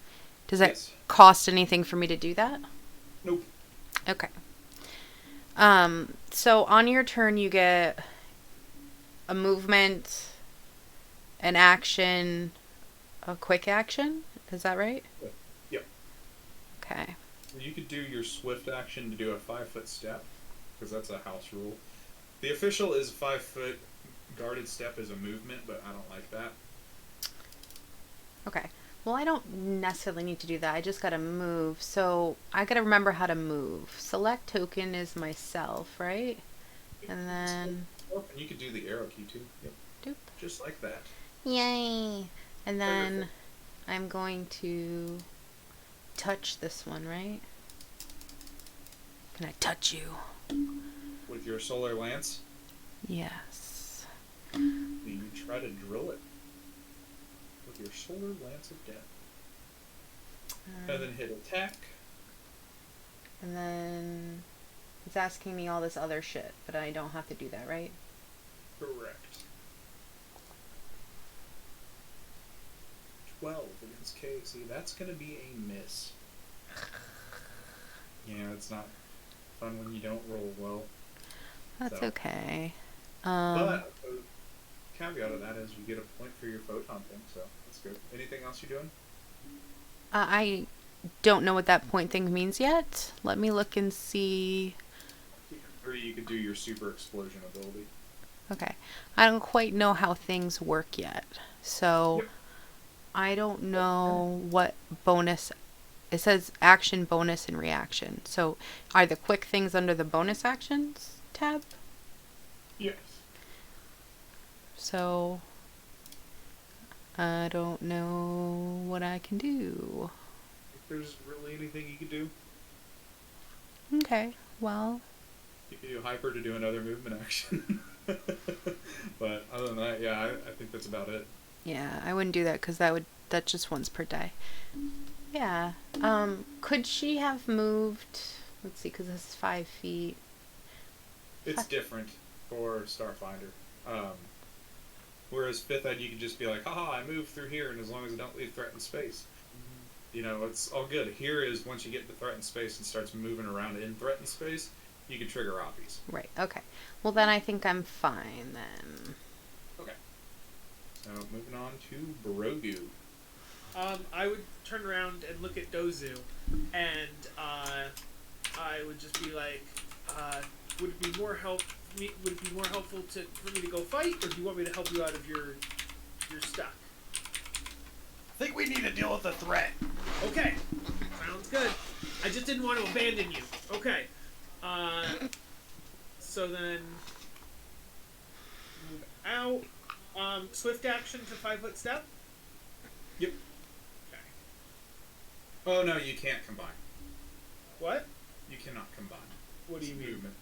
Does it Yes. cost anything for me to do that? Nope. Okay. So on your turn you get a movement, an action, a quick action. Is that right? Yep. Okay. You could do your swift action to do a 5-foot step, because that's a house rule. The official is 5-foot. Guarded step is a movement, but I don't like that. Okay. Well, I don't necessarily need to do that. I just gotta move. So I gotta remember how to move. Select token is myself, right? And then Oh, and you could do the arrow key too. Yep. doop. Just like that. Yay. And then Wonderful. I'm going to touch this one, right? Can I touch you? With your solar lance, Yes. you try to drill it with your solar lance of death. And then hit attack. And then it's asking me all this other shit, but I don't have to do that, right? Correct. 12 against Casey. That's going to be a miss. Yeah, it's not fun when you don't roll well. That's So. okay. But the caveat of that is you get a point for your photon thing, so that's good. Anything else you're doing? I don't know what that point thing means yet. Let me look and see. Or you could do your super explosion ability. Okay. I don't quite know how things work yet. So Yep. I don't know what bonus. It says action, bonus, and reaction. So are the quick things under the bonus actions tab? Yes. So I don't know what I can do. If there's really anything you could do, Okay. Well, you could do hyper to do another movement action. But other than that, yeah, I think that's about it. yeah, I wouldn't do that because that's just once per die. Yeah. Could she have moved? Let's see, because this is 5 feet. It's different for Starfinder. Whereas 5th Ed, you could just be like, haha, I moved through here, and as long as I don't leave threatened space, you know, it's all good. Here is once you get the threatened space and starts moving around in threatened space, you can trigger oppies. Right. Okay. Well, then I think I'm fine then. Okay. So moving on to Barogu. I would turn around and look at Dozu, and I would just be like, would it be more Would it be more helpful for me to go fight, or do you want me to help you out of your stuck? I think we need to deal with the threat. Okay, sounds good. I just didn't want to abandon you. Okay. So then move out. Swift action to 5-foot step. Yep. Okay. Oh no, you can't combine. What? You cannot combine. What do you It's mean? movement.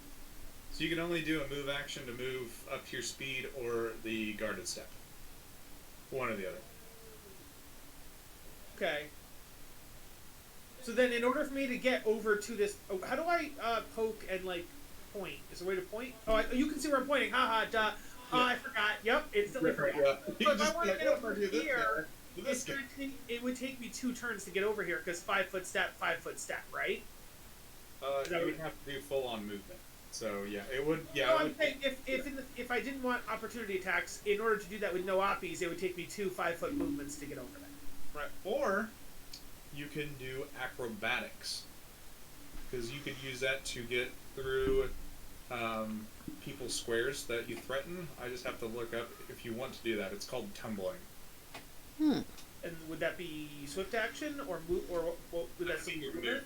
So you can only do a move action to move up to your speed or the guarded step. One or the other. Okay. So then, in order for me to get over to this, how do I poke and like point? Is there a way to point? Oh, you can see where I'm pointing. Haha, duh. Oh, Yeah. I forgot. Yep, instantly forgot. Yeah. But if I want to get over do this here, guy. Do this guy. it would take me 2 turns to get over here because 5-foot step, 5-foot step, right? Is that You what would have to do full on movement. So yeah, it would. Yeah. No, it I'm would- saying if I didn't want opportunity attacks, in order to do that with no oppies, it would take me 2 5-foot movements to get over that. Right. Or you can do acrobatics, because you could use that to get through people's squares that you threaten. I just have to look up if you want to do that. It's called tumbling. And would that be swift action or move or what would that be? Movement?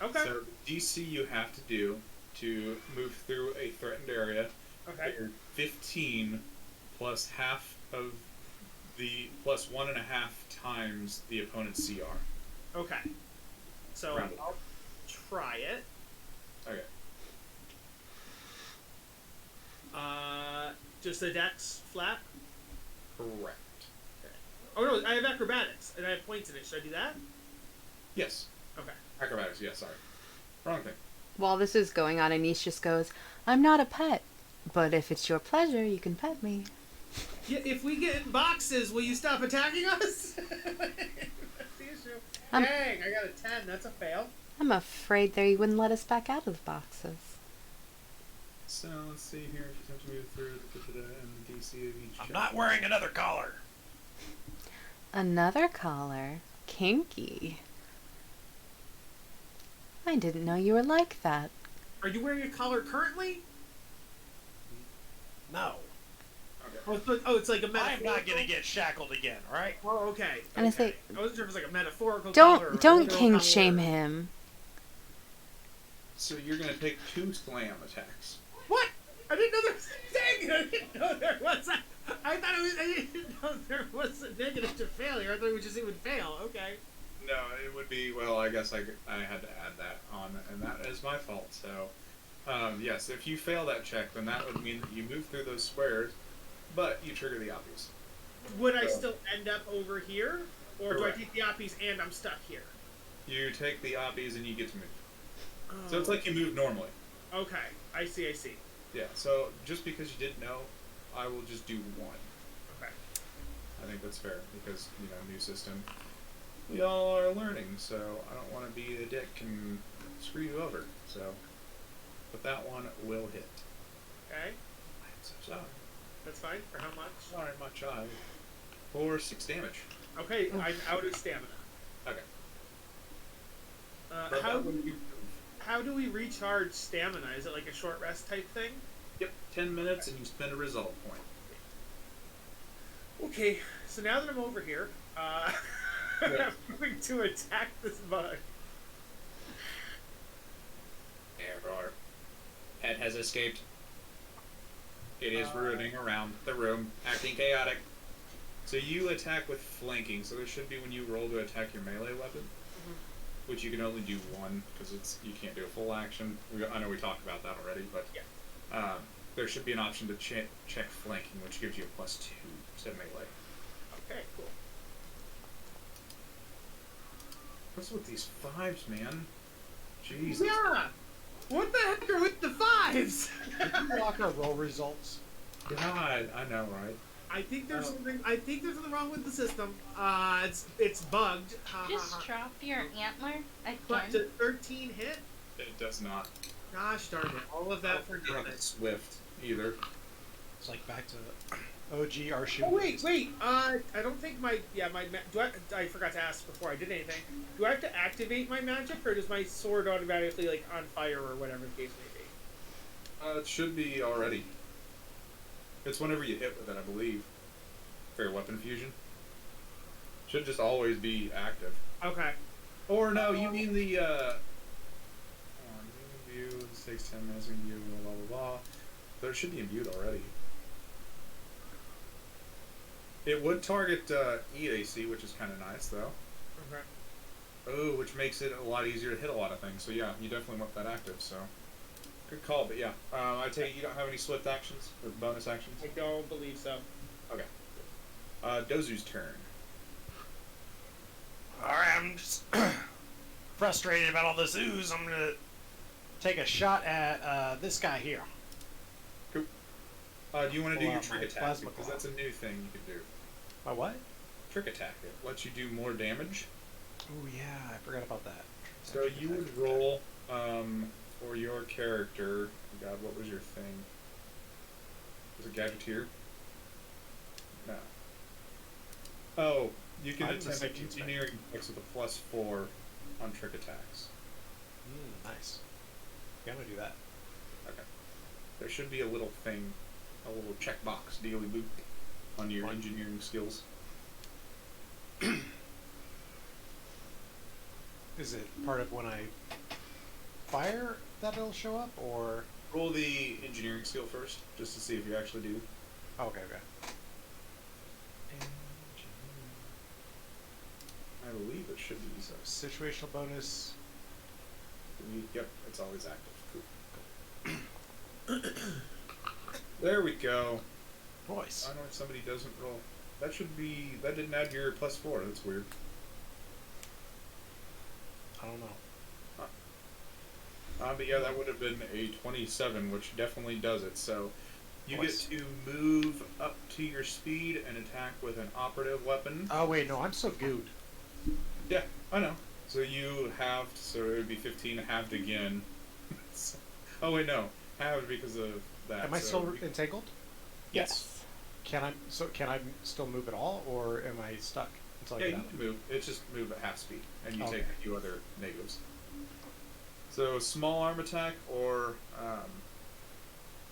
Okay. So DC you have to do to move through a threatened area. Okay. You're 15 plus half of the plus 1.5 times the opponent's CR. Okay. So Round it. I'll try it. Okay. Just the dex flat. Correct. Oh no, I have acrobatics and I have points in it. Should I do that? Yes. Okay. Acrobatics. Yeah. Sorry. Wrong thing. While this is going on, Anise just goes, I'm not a pet, but if it's your pleasure, you can pet me. Yeah, if we get in boxes, will you stop attacking us? That's the issue. Um, Dang, I got a 10. That's a fail. I'm afraid they wouldn't let us back out of the boxes. So let's see here. If you have to move through the and the DC of each. I'm check. not wearing another collar. Another collar. Kinky. I didn't know you were like that. Are you wearing a collar currently? No. It's like a metaphor. I'm not gonna get shackled again, alright? Oh, okay. And I okay. say, I wasn't sure if it was like a metaphorical collar. Or don't a literal king collar. shame him. So you're gonna take 2 slam attacks. What? I didn't know there was a thing. I didn't know there was a. I didn't know there was a negative to failure. I thought it would fail. Okay. No, it would be, well, I guess I had to add that on, and that is my fault. So, yes, if you fail that check, then that would mean that you move through those squares, but you trigger the obvious. Would I still end up over here, or Correct. do I take the oppies and I'm stuck here? You take the obbies and you get to move. Oh. So it's like you move normally. Okay, I see. Yeah, so just because you didn't know, I will just do 1. Okay. I think that's fair, because, new system. We all are learning, so I don't want to be a dick and screw you over. So, but that one will hit. Okay, I'm so sorry. that's fine. For how much? Sorry, my child. For 6 damage. Okay, I'm out of stamina. Okay. But How that would be- how do we recharge stamina? Is it like a short rest type thing? Yep, 10 minutes and you spend a resolve point. Okay, so now that I'm over here, Yeah. I'm going to attack this bug. Error. Pet has escaped. It is ruining around the room, acting chaotic. So you attack with flanking, so there should be when you roll to attack your melee weapon, which you can only do 1, because you can't do a full action. I know we talked about that already, but Yeah. there should be an option to check flanking, which gives you a +2 to melee. Okay, cool. What's with these 5s, man? Jesus. Yeah! What the heck are with the 5s? Did you lock our roll results? God, I know, right? I think there's something. I think there's something wrong with the system. It's bugged. Ha, Just ha, ha. drop your antler But again. does 13 hit? It does not. Gosh darn it! All of that for Not damage. Swift either. It's like back to OG our shoot. Oh wait. I don't think I forgot to ask before I did anything. Do I have to activate my magic, or does my sword automatically like on fire or whatever the case may be? It should be already. It's whenever you hit with it, I believe. Fair weapon fusion. Should just always be active. Okay. Or no, you mean the view, this takes 10 minutes to view, blah blah blah. So it should be imbued already. It would target EAC, which is kind of nice though. Okay. Oh, which makes it a lot easier to hit a lot of things. So yeah, you definitely want that active. So good call, but yeah, I take it you don't have any swift actions or bonus actions. I don't believe so. Okay. Dozu's turn. Alright, I'm just frustrated about all this ooze. I'm gonna take a shot at this guy here. Cool. Do you want to do your My trick attack? plasma Because claw. that's a new thing you can do. My what? Trick attack. It lets you do more damage. Oh yeah, I forgot about that. So you would roll for your character. God, what was your thing? Was it Gadgeteer? No. Oh, you can I'm the attempt 16th engineering checks with a +4 on trick attacks. Nice. Yeah, I'm gonna do that. Okay. There should be a little thing, a little checkbox dealy boop on your Fine. engineering skills. Is it part of when I fire that it'll show up, or? Roll the engineering skill first, just to see if you actually do. Oh, okay. I believe it should be so. Situational bonus. Yep, it's always active. Cool. There we go. Voice. I don't know if somebody doesn't roll. That should be. That didn't add your +4. That's weird. I don't know. But yeah, that would have been a 27, which definitely does it. So you Nice. get to move up to your speed and attack with an operative weapon. Oh wait, no, I'm so gooed. Yeah, I know. So you halved, so it would be 15 halved again. Oh wait, no, halved because of that. Am I so still you- entangled? Yes. Can I still move at all, or am I stuck until Yeah, I you get out? can move. It's just move at half speed, and you Okay. take a few other negatives. So small arm attack or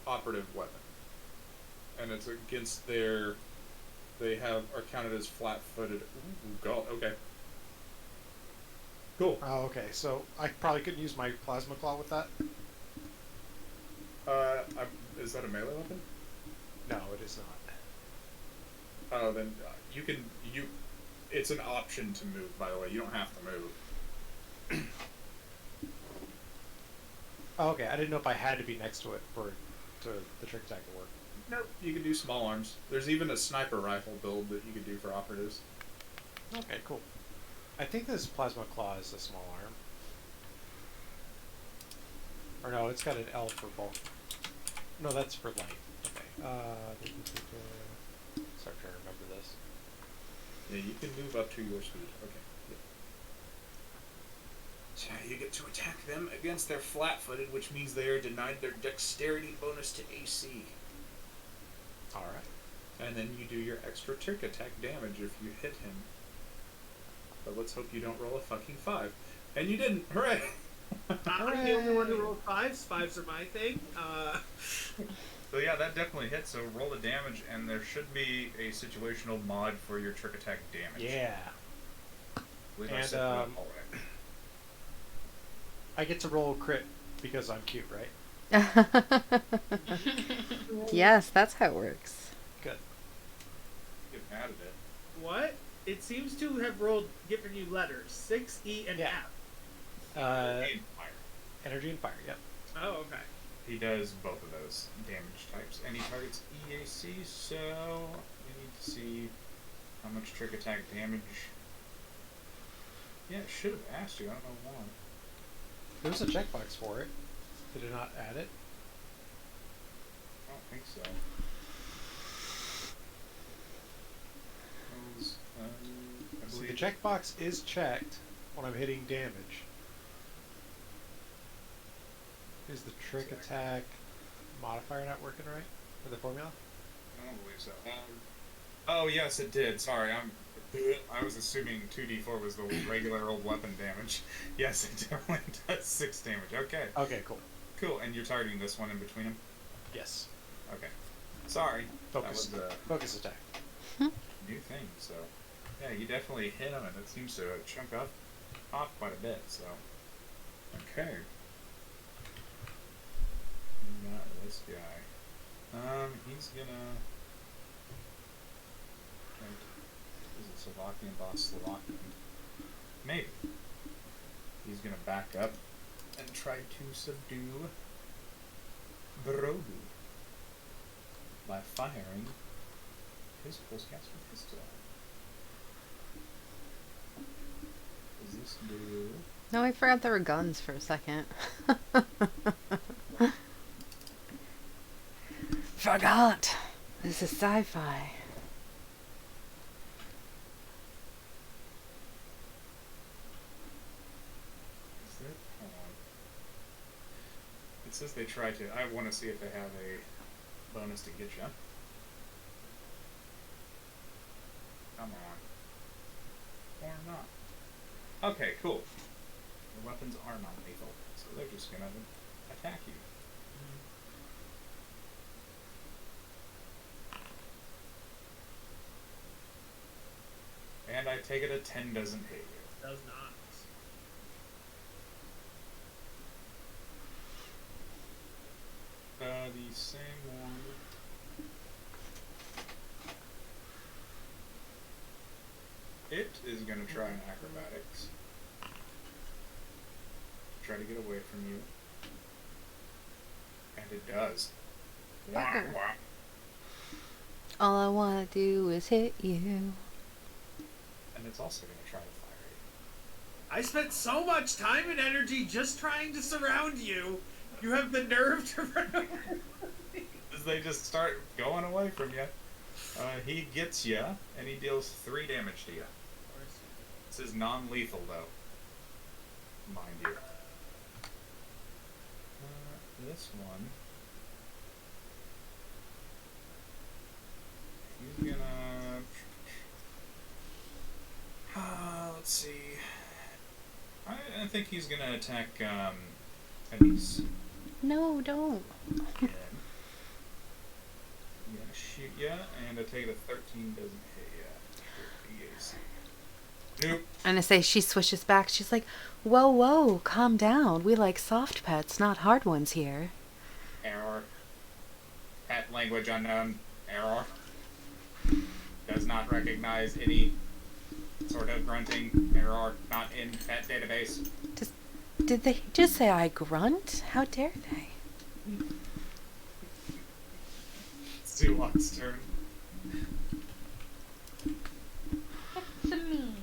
operative weapon, and it's against their. They are counted as flat-footed. Ooh, God. Okay. Cool. Oh, okay. So I probably couldn't use my plasma claw with that. Is that a melee weapon? No, it is not. Oh, then you can. It's an option to move. By the way, you don't have to move. Oh, okay. I didn't know if I had to be next to it for the trick attack to work. Nope. You can do small arms. There's even a sniper rifle build that you could do for operatives. Okay, cool. I think this plasma claw is a small arm. Or no, it's got an L for bulk. No, that's for light. Okay. Start trying to remember this. Yeah, you can move up to your speed. Okay. Yeah. So you get to attack them against their flat-footed, which means they are denied their dexterity bonus to AC. All right. And then you do your extra trick attack damage if you hit him. But let's hope you don't roll a fucking 5. And you didn't. Hooray! I'm the only one who rolled 5s. 5s are my thing. So yeah, that definitely hits. So roll the damage, and there should be a situational mod for your trick attack damage. Yeah. I believe I And, set that up all right. I get to roll crit because I'm cute, right? Yes, that's how it works. Good. Get mad at it. What? It seems to have given you letters 6, E, and Yeah. F. And fire. Energy and fire. Yep. Oh, okay. He does both of those damage types, and he targets EAC. So we need to see how much trick attack damage. Yeah, it should have asked you. I don't know why. There was a checkbox for it. Did it not add it? I don't think so. I See, believe the checkbox is checked when I'm hitting damage. Is the trick attack modifier not working right? For the formula? I don't believe so. Oh, yes, it did. Sorry, I was assuming 2d4 was the regular old weapon damage. Yes, it definitely does 6 damage. Okay. Okay, cool. Cool, and you're targeting this one in between them? Yes. Okay. Sorry. Focus. That was Focus attack. a new thing, so... Yeah, you definitely hit him, and it seems to chunk off quite a bit, so... Okay. Not this guy. He's gonna... Is it Slovakian boss Slovakian? Maybe. He's gonna back up and try to subdue Brodu by firing his pulsecaster pistol. Does this do? No, I forgot there were guns for a second. Forgot. This is sci-fi. Is it? Hold on. It says they try to. I want to see if they have a bonus to get you. Come on. Or not. Okay, cool. The weapons are non-lethal, so they're just gonna attack you. And I take it a 10 doesn't hit you. Does not. The same one. It is gonna try an acrobatics. Try to get away from you. And it does. Wah, Bugger. wah. All I want to do is hit you. And it's also gonna try to fire I spent so much time and energy just trying to surround you. You have the nerve to run over me. as they just start going away from you. He gets you, and he deals 3 damage to you. This is non-lethal, though. Mind you. This one... He's gonna... let's see... I think he's gonna attack, Anise. No, don't. Again. I'm gonna shoot ya, and I take it a 13 doesn't hit ya. Yes. Nope. And I say she swishes back. She's like, whoa, whoa, calm down. We like soft pets, not hard ones here. Error. Pet language unknown. Error. Does not recognize any sort of grunting. Error. Not in pet database. Did they just say I grunt? How dare they? Zulok's turn. It's me.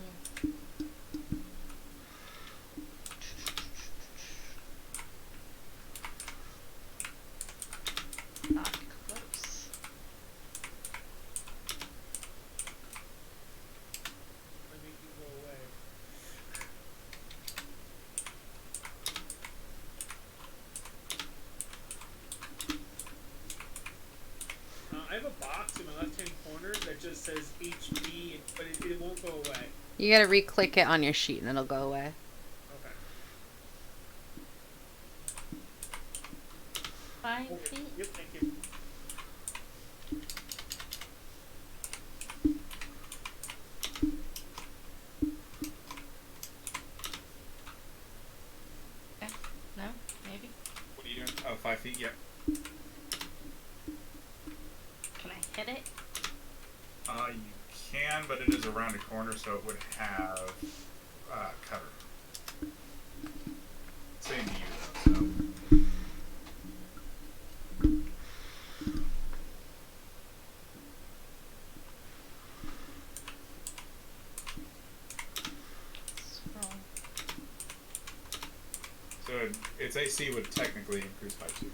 Not close. I make you go away. I have a box in my left-hand corner that just says HP, but it won't go away. You gotta re-click it on your sheet and it'll go away. Okay. 5 Okay. feet. Yep, thank you. No, maybe. What are you doing? Oh, 5 feet? Yep. Can I hit it? You can, but it is around a corner, so it would have cover. Same to you, though, so. Scroll. So its AC would technically increase by 2.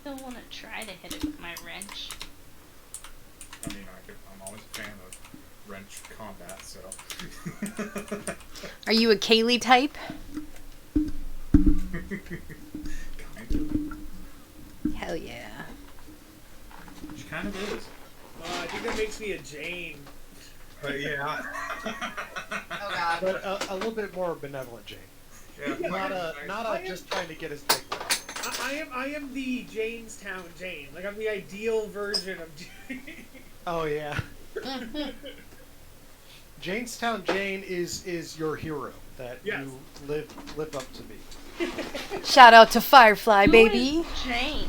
Still want to try to hit it with my wrench. I mean, I'm always a fan of wrench combat, so. Are you a Kaylee type? Kind of. Yes. Hell yeah. She kind of is. I think that makes me a Jane. Yeah. Oh god. But a little bit more benevolent Jane. Yeah. Not just trying to get his dick wet. I am the Janestown Jane. Like, I'm the ideal version of Jane. Oh yeah. Janestown Jane is your hero that Yes. you live up to be. Shout out to Firefly, Who baby. is Jane?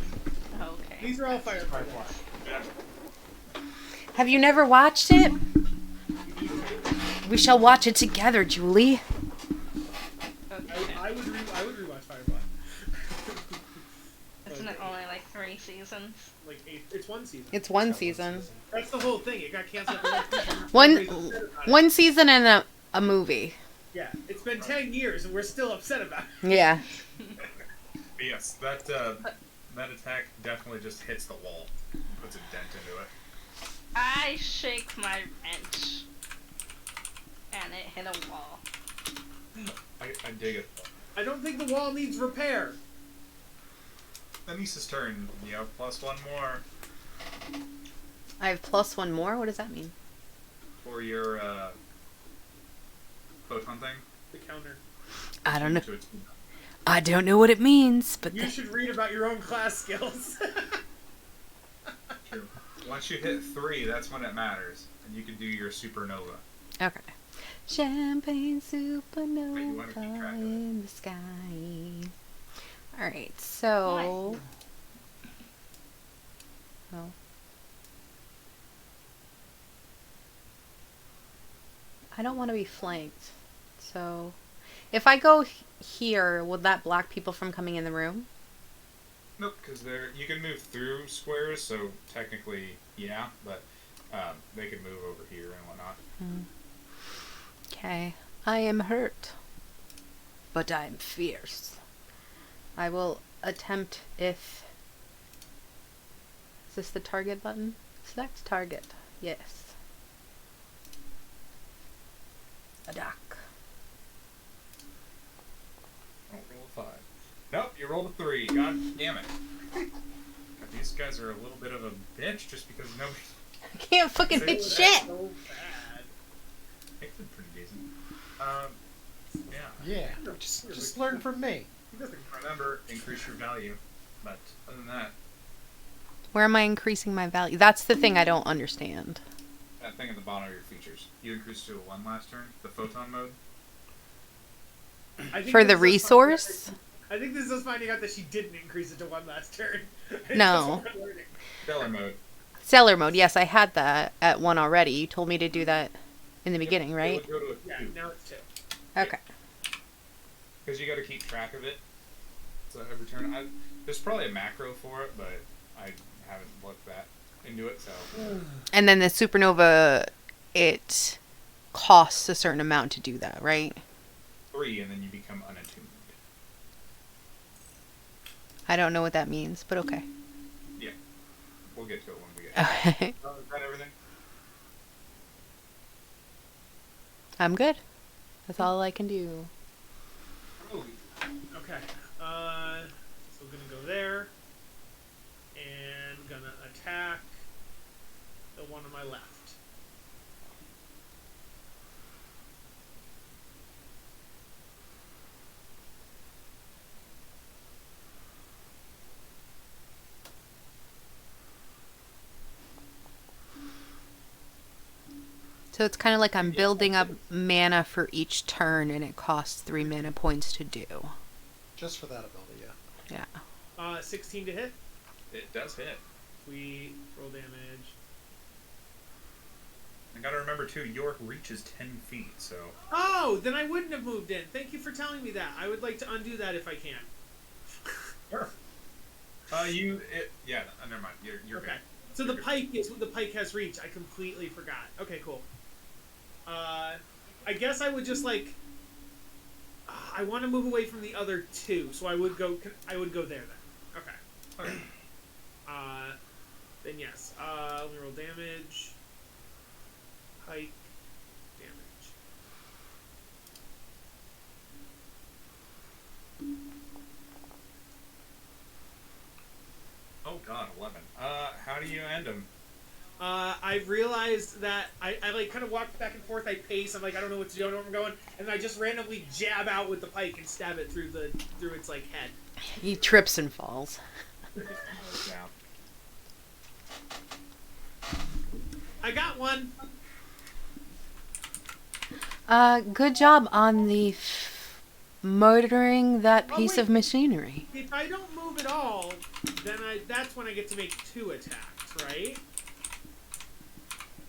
Okay. These are all fireflies. Firefly. Have you never watched it? We shall watch it together, Julie. Okay. I would rewatch Firefly. Isn't it only like 3 seasons? Like 8. It's one season. It's one season. That's the whole thing. It got canceled. For next season. One Everybody's upset about it. one season and a movie. Yeah, it's been 10 years and we're still upset about it. Yeah. But yes, that attack definitely just hits the wall, puts a dent into it. I shake my wrench. And it hit a wall. I dig it. I don't think the wall needs repair. Anissa's turn. You have +1 more I have +1 more? What does that mean? for your photon thing. The counter. I don't know. To its- I don't know what it means, but You should read about your own class skills. True. Once you hit 3, that's when it matters, and you can do your supernova. okay. Champagne Wait, you wanna keep supernova track of it? in the sky. All right, so. Oh. I don't want to be flanked, so if I go here, will that block people from coming in the room? Nope, because you can move through squares, so technically, yeah, but they can move over here and whatnot. Okay. I am hurt, but I'm fierce. I will attempt if... Is this the target button? Select target. Yes. Attack. Oh, roll a 5. Nope, you rolled a 3. God damn it. God, these guys are a little bit of a bitch just because nobody... I can't fucking Say hit that. shit! So bad. They did pretty decent. Yeah. Yeah. Just learn from me. He doesn't Remember, increase your value. But other than that, Where am I increasing my value? That's the thing I don't understand. that thing at the bottom of your features. You increased to a 1 last turn, the photon mode. I think For this the is us finding out resource? that- I think this is us finding out that she didn't increase it to 1 last turn. No. That's what we're learning. Stellar mode. Stellar mode. Yes, I had that at 1 already. You told me to do that in the beginning, It right? would go to a Yeah, 2. now it's 2. Okay. Because you got to keep track of it. So every turn, there's probably a macro for it, but I haven't looked that into it. So And then the supernova, it costs a certain amount to do that, right? 3, and then you become unattuned. I don't know what that means, but okay. Yeah, we'll get to it when we get. Okay. Oh, is that everything? I'm good. That's all I can do. Oh, Okay. So gonna go there. And gonna attack the one on my left. So it's kind of like I'm building up mana for each turn, and it costs 3 mana points to do. Just for that ability, yeah. Yeah. 16 to hit. it does hit. We roll damage. I gotta remember too, York reaches 10 feet, so Oh, then I wouldn't have moved in. Thank you for telling me that. I would like to undo that if I can. yeah, never mind. You're Okay. good. So the pike has reach. I completely forgot. Okay, cool. I guess I would just like. I want to move away from the other 2, so I would go there then. Okay. Okay. Then yes. Let me roll damage. Pike. Damage. Oh, I realized that I like kind of walk back and forth. I pace. I'm like, I don't know what to do. I don't know where I'm going. And I just randomly jab out with the pike and stab it through its like head. He trips and falls. Down. I got one. Good job on the murdering that piece of machinery. If I don't move at all, then that's when I get to make 2 attacks, right?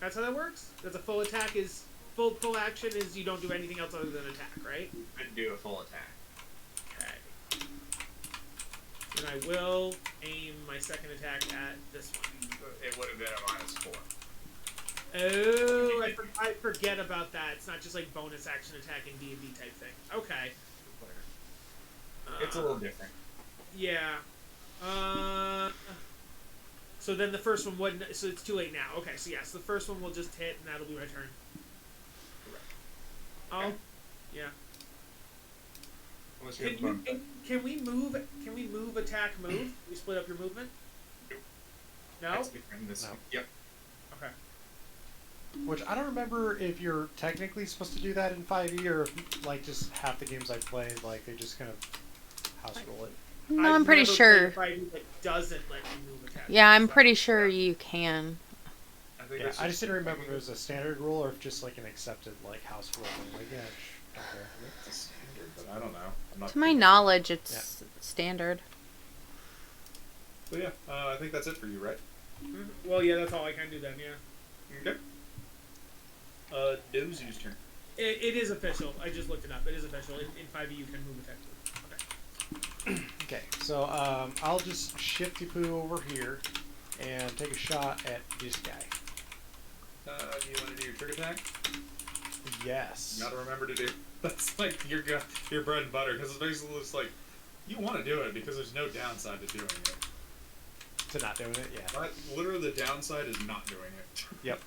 That's how that works? That's a full attack is... Full action is you don't do anything else other than attack, right? And do a full attack. Okay. And I will aim my second attack at this one. It would have been a -4. Oh, I forget about that. It's not just like bonus action attack in D&D type thing. Okay. It's a little different. Yeah. So then the first one wouldn't... So it's too late now. Okay, so yes, the first one will just hit, and that'll be my turn. Correct. Oh, Okay. yeah. Unless you have bone. Can we move? Can we move? Attack, move? We split up your movement. No. That's different. This No. Yep. Okay. Which I don't remember if you're technically supposed to do that in 5e or if, like, just half the games I've played, like, they just kind of house rule it. No, I've I'm pretty never sure. played a fighting that doesn't let you move attack. Yeah, I'm So- pretd sure you can. I think Yeah, that's I just didn't remember if it was a standard rule or if just, like, an accepted, like, house rule thing. Like, yeah, don't care. It's a standard, but I don't know. I'm not To my knowledge, it's standard. So yeah, I think that's it for you, right? Mhm. Well, yeah, that's all I can do then. Yeah. Okay. Dozu's turn. It is official. I just looked it up. It is official. In 5e, you can move attack. Okay. Okay, so I'll just shift Poo over here and take a shot at this guy. Do you want to do your trick attack? Yes. You gotta remember to do. That's like your bread and butter, because it's basically just like you want to do it because there's no downside to doing it. To not doing it, yeah. But literally, the downside is not doing it. Yep.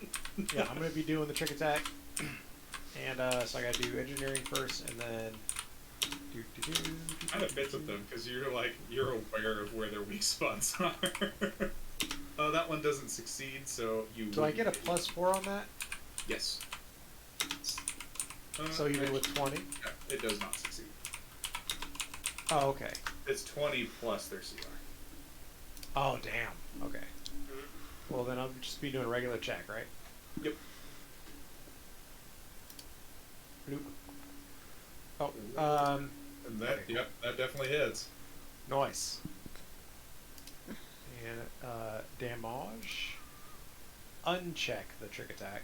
Yeah, I'm gonna be doing the trick attack, and so I gotta do engineering first, and then Kind of fits with them because you're aware of where their weak spots are. That one doesn't succeed, so you. Do I get a +4 on that? Yes. So even with 20? Yeah, it does not succeed. Oh, okay. It's 20 plus their CR. Oh, damn. Okay. Well, then I'll just be doing a regular check, right? Yep. Bloop. Oh, And that, yep, that definitely hits. nice. And, damage. Uncheck the trick attack.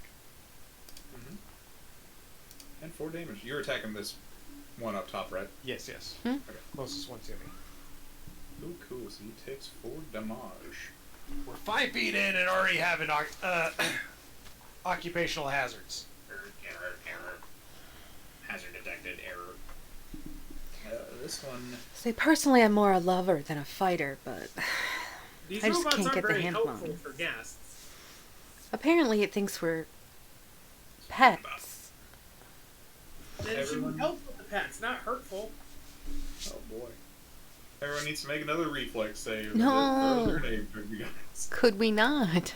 Mm-hmm. And 4 damage. You're attacking this one up top, right? Yes, yes. Hmm? Okay. Closest one to me. Ooh, cool. So he takes 4 damage. We're 5 feet in and already having occupational hazards. Error. Hazard detected. Error. This one. See, personally, I'm more a lover than a fighter, but These I just robots can't aren't get the very handle helpful on it. for guests. Apparently it thinks we're pets. And it should Everyone- be helpful to pets, not hurtful. Oh boy. Everyone needs to make another reflex save. No. Throw their name for you guys. Could we not?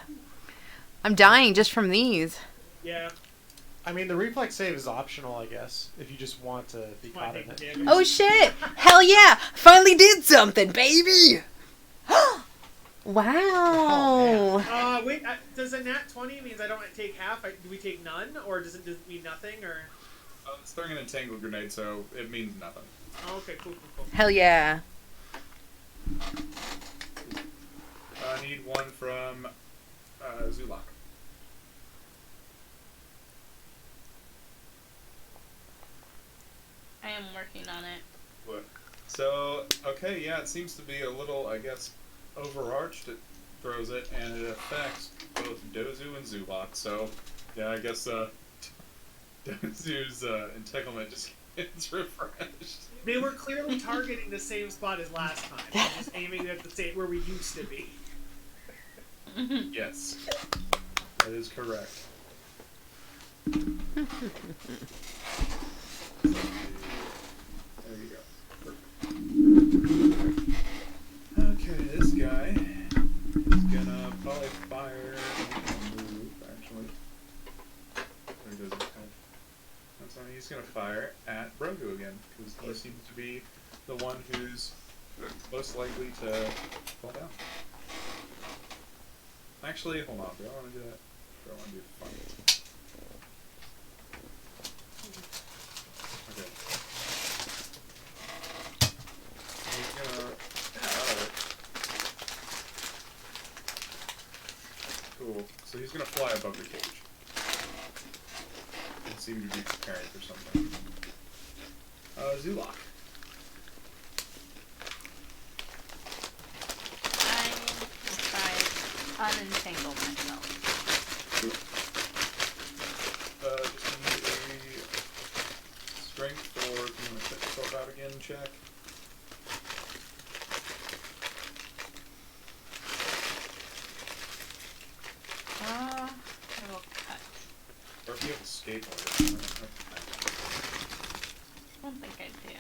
I'm dying just from these. Yeah. I mean, the reflex save is optional, I guess, if you just want to be Might caught in take it. damage. Oh shit! Hell yeah! Finally did something, baby! Wow! Wait, does a nat 20 means I don't take half? Do we take none? Or does it mean nothing? Or It's throwing an entangled grenade, so it means nothing. oh, okay, cool. Hell yeah. I need one from Zulak. I am working on it. What? So, okay, yeah, it seems to be a little, I guess, overarched. It throws it, and it affects both Dozu and Zulak. So, yeah, I guess Dozu's entanglement just gets refreshed. They were clearly targeting the same spot as last time. They're just aiming at the same where we used to be. Yes, that is correct. There you go. Perfect. Okay, this guy is gonna probably fire and move. he doesn't have. That's why he's gonna fire at Brogu again, because he seems to be the one who's most likely to fall down. Actually, hold on. Do I want to do that? Do I want to do fun? Okay. He's gonna. Yeah, that'll work. Cool. So he's gonna fly above the cage. And seem to be preparing for something. Zulok. I will try to unentangle myself. Just need a strength, or if you want to check yourself out again, check. I will cut. Or if you have a skateboard. I don't think I do. I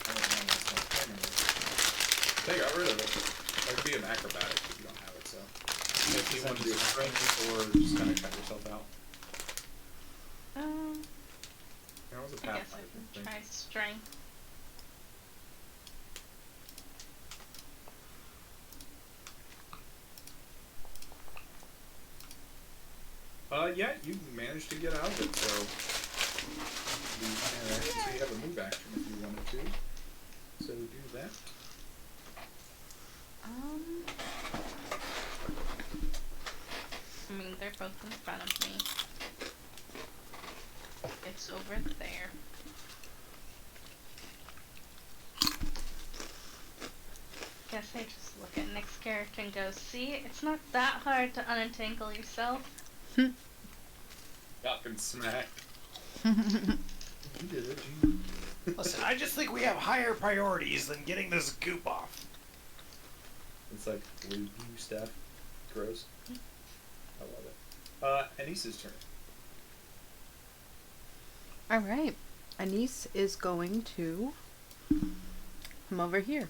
don't know what's not playing with. They got rid of it. It would be an acrobatic if you don't have it, so. If you want to do a strength, or just kind of cut yourself out. That was a I guess I pathfinder can thing. try strength. Yeah, you managed to get out of it, so. You can, so you have a move action if you wanted to. So do that. I mean, they're both in front of me. It's over there. Guess I just look at Nick's character and go, see, it's not that hard to unentangle yourself. Fucking smack. You did it, Gene. Listen, I just think we have higher priorities than getting this goop off. It's like review stuff. Gross. I love it. Anis's turn. Alright. Anise is going to come over here.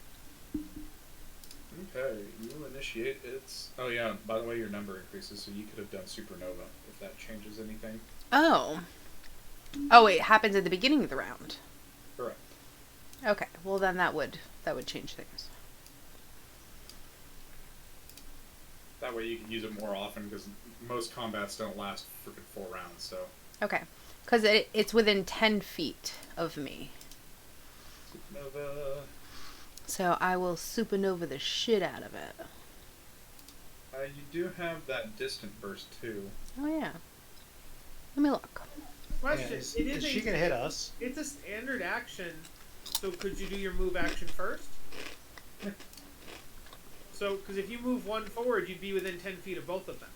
Okay, you will initiate its. Oh yeah, by the way, your number increases, so you could have done Supernova if that changes anything. Oh. Oh, it happens at the beginning of the round. Correct. Okay, well then that would change things. That way you can use it more often, because most combats don't last freaking 4 rounds, so. Okay, because it's within 10 feet of me. Supernova. So I will supernova the shit out of it. You do have that distant burst too. Oh yeah. Let me look. Question: Yeah, is she a, gonna hit us? It's a standard action, so could you do your move action first? So, because if you move one forward, you'd be within 10 feet of both of them.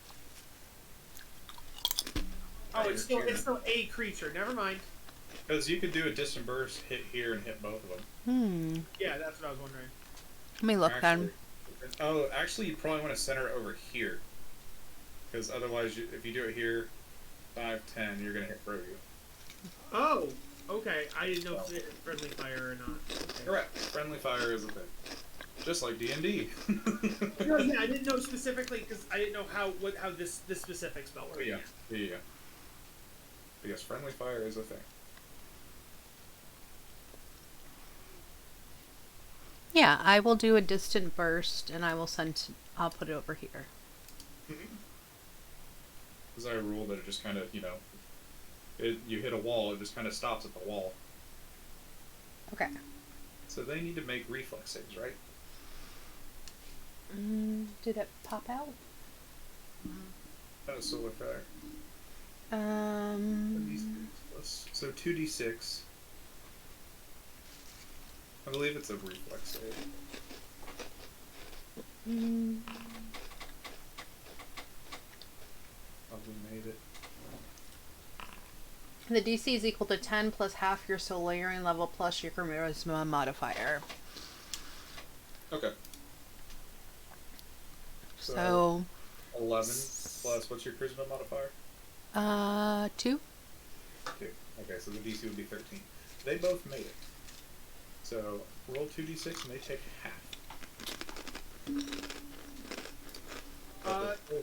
Oh, it's still a creature. Never mind. Because you could do a distant burst, hit here, and hit both of them. Yeah, that's what I was wondering. Let me look then. Oh, actually, you probably want to center it over here. Because otherwise, if you do it here, 5, 10, you're going to hit Brogu. Oh, okay. I didn't know if it hit friendly fire or not. Okay. Correct. Friendly fire is a thing. Just like D&D. No, yeah, I didn't know specifically because I didn't know how this specific spell worked. Yeah. But yes, friendly fire is a thing. Yeah, I will do a distant burst and I'll put it over here. Because I rule that it just kind of, you hit a wall, it just kind of stops at the wall. Okay. So they need to make reflex saves, right? Did it pop out? Oh, solar fire. So 2d6. I believe it's a reflex save. Probably made it. The DC is equal to 10 plus half your Solarian level plus your Charisma modifier. Okay. So 11 plus, what's your Charisma modifier? 2. 2. Okay, so the DC would be 13. They both made it. So roll 2d6 and they take half.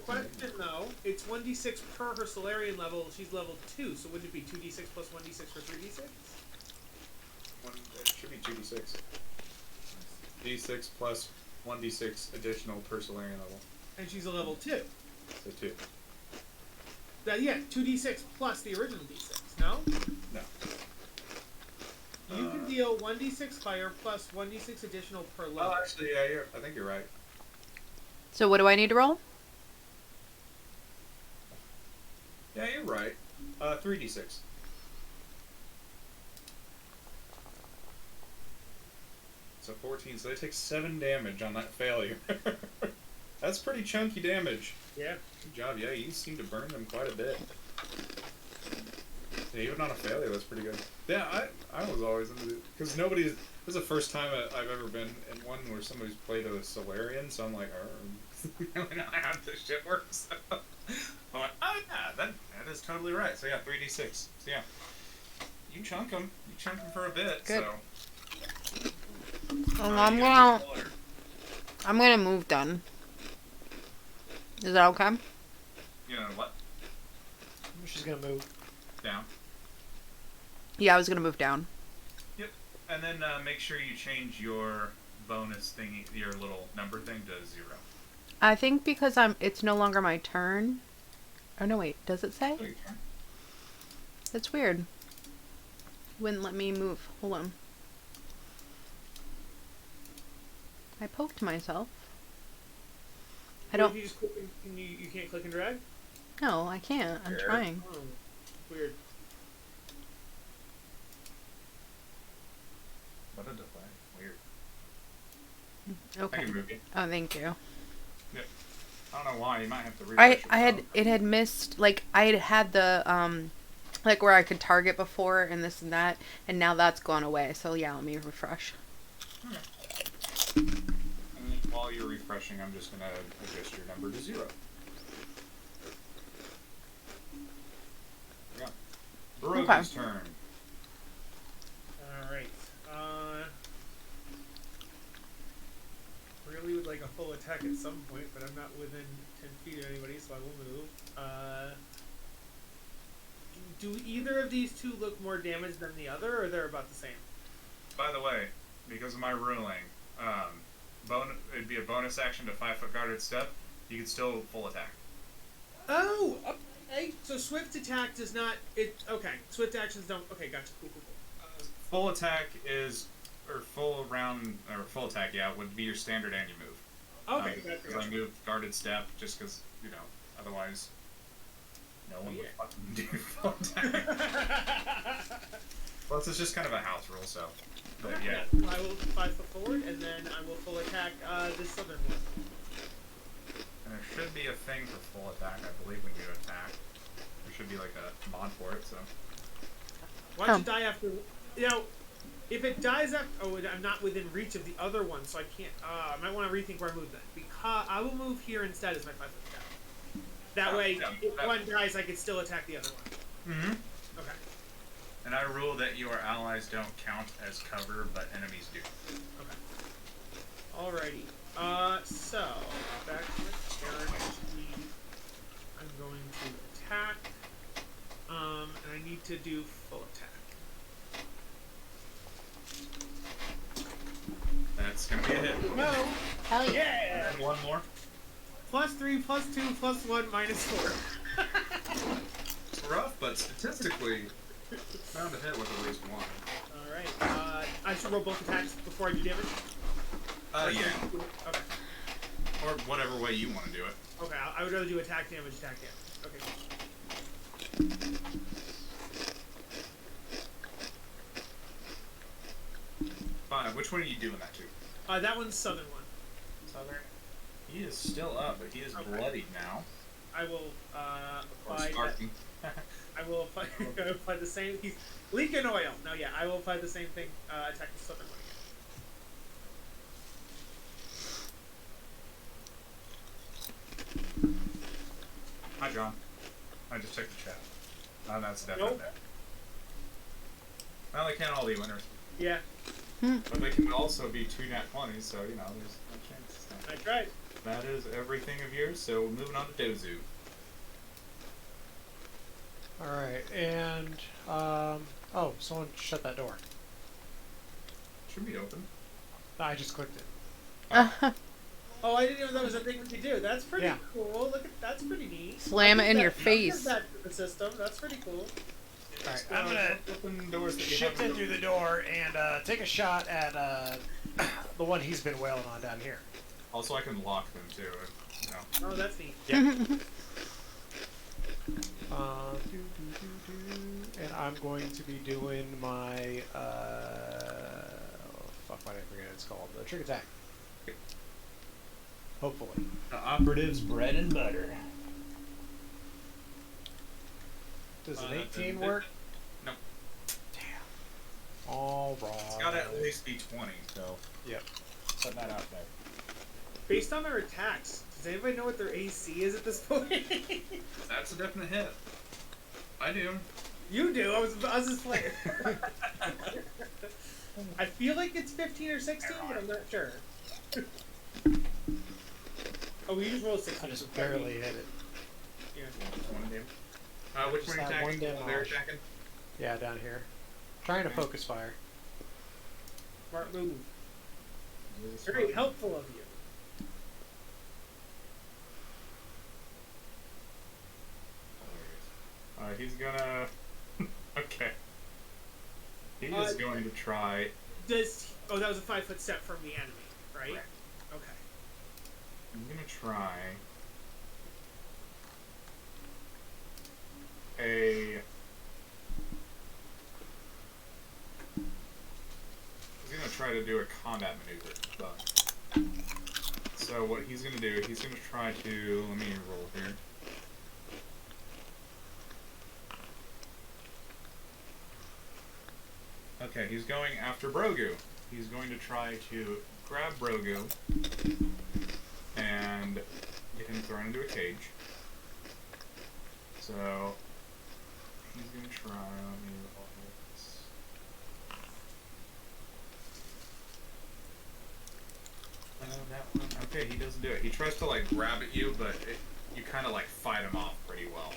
Question though, it's 1d6 per her Solarian level. She's level 2, so wouldn't it be 2d6 plus 1d6 for 3d6? It should be 2d6. D6 plus 1d6 additional per Solarian level. And she's a level 2. So 2. Yeah, 2d6 plus the original d6, no? No. You can deal 1d6 fire plus 1d6 additional per level. Oh, actually, yeah, I think you're right. So what do I need to roll? Yeah, you're right. 3d6. So 14, so they take 7 damage on that failure. That's pretty chunky damage. Yeah. Good job. Yeah, you seem to burn them quite a bit. Yeah, even on a failure, that's pretty good. Yeah, I was always into it. Because nobody's... This is the first time I've ever been in one where somebody's played a Solarian, so I'm like, we don't know how this shit works. I'm like, oh yeah, that is totally right. So yeah, 3d6. So yeah, you chunk them. You chunk them for a bit, Good. so... I'm gonna move then. Is that okay? You know what? She's gonna move. Down. Yeah, I was gonna move down. Yep. And then make sure you change your bonus thingy, your little number thing, to 0. I think because it's no longer my turn. Oh no, wait. Does it say? That's weird. Wouldn't let me move. Hold on. I poked myself. I don't. If you just click you can't click and drag? No, I can't. I'm Sure. trying. Oh, weird. What a delay. Weird. I Okay. can move you. Oh, thank you. Yep. I don't know why. You might have to refresh It had missed, like I had the like where I could target before and this and that, and now that's gone away. So yeah, let me refresh. Okay. And then while you're refreshing, I'm just gonna adjust your number to 0. Yeah. Barogi's turn. Alright. Really would like a full attack at some point, but I'm not within 10 feet of anybody, so I will move. Do either of these two look more damaged than the other, or they're about the same? By the way, because of my ruling, it'd be a bonus action to 5-foot guarded step. You can still full attack. Oh! Okay. So swift attack does not... Okay. Swift actions don't... Okay, gotcha. Cool. Full attack is... Or full round... Or full attack, yeah, would be your standard and you move. Okay, Because I moved guarded step just because, otherwise... No one would fucking do full attack. Plus, it's just kind of a house rule, so... But yeah. I will 5 foot forward, and then I will full attack this southern one. And there should be a thing for full attack, I believe, when you attack. There should be like a mod for it, so... Watch it die after... If it dies after... Oh, I'm not within reach of the other one, so I can't... I might want to rethink where I move then. Because I will move here instead as my 5 foot attack. That way, if one dies, I can still attack the other one. Mm-hmm. Okay. And I rule that your allies don't count as cover, but enemies do. Okay. Alrighty. So, back to the character sheet. I'm going to attack. And I need to do full attack. That's gonna be a hit. No! Hell And then one more. +3, +2, +1, -4. It's rough, but statistically, found a hit with at least one. Alright. I should roll both attacks before I do damage? Yeah. Okay. Or whatever way you want to do it. Okay, I would rather do attack damage. Okay. 5. Which one are you doing that to? That one's southern one. Southern. He is still up, but he is bloodied now. I will Or apply. sparking. I will apply, apply the same. He's leaking oil. No, yeah, I will apply the same thing. Attack the southern one again. Hi, John. I just checked the chat. Oh, that's definitely Nope. there. Well, they can't all be winners. Yeah, But they can also be 2 nat 20s, so, there's no chance. I tried. that is everything of yours. So moving on to Dozu. Alright, and, oh, someone shut that door. Should be open. I just clicked it. Oh, I didn't know that was a thing we could do. That's pretty Yeah. cool. Look at that's pretty neat. Slam it in your I'll give face. that to the system. That's pretty cool. Alright, I'm gonna Open doors that you shift in haven't. through the door and take a shot at the one he's been wailing on down here. Also, I can lock them too. You know. Oh, that's neat. And I'm going to be doing my fuck, why did I forget what it's called? The trick attack. Hopefully. The operative's bread and butter. Does an That's 18 it. work? No. Damn. All wrong. It's gotta at least be 20. So Yep. put that out there. Based on their attacks, does anybody know what their AC is at this point? That's a definite hit. I do. You do. I was just playing. I feel like it's 15 or 16, but I'm not sure. Oh, we just rolled 16. I just barely hit it. Yeah. One damage. Which Just one are you that one attacking? damage. They're attacking. Yeah, down here. Trying to focus fire. Smart move. Very helpful of you. He's gonna. Okay. He is going to try. Oh, that was a 5-foot step from the enemy, right? Correct. Okay. I'm gonna try a. He's gonna try to do a combat maneuver, but. So what he's gonna do? He's gonna try to. Let me roll here. Okay, he's going after Brogu. He's going to try to grab Brogu and get him thrown into a cage. So he's gonna try. Let me roll this. That one. Okay, he doesn't do it. He tries to like grab at you, but you kind of like fight him off pretty well.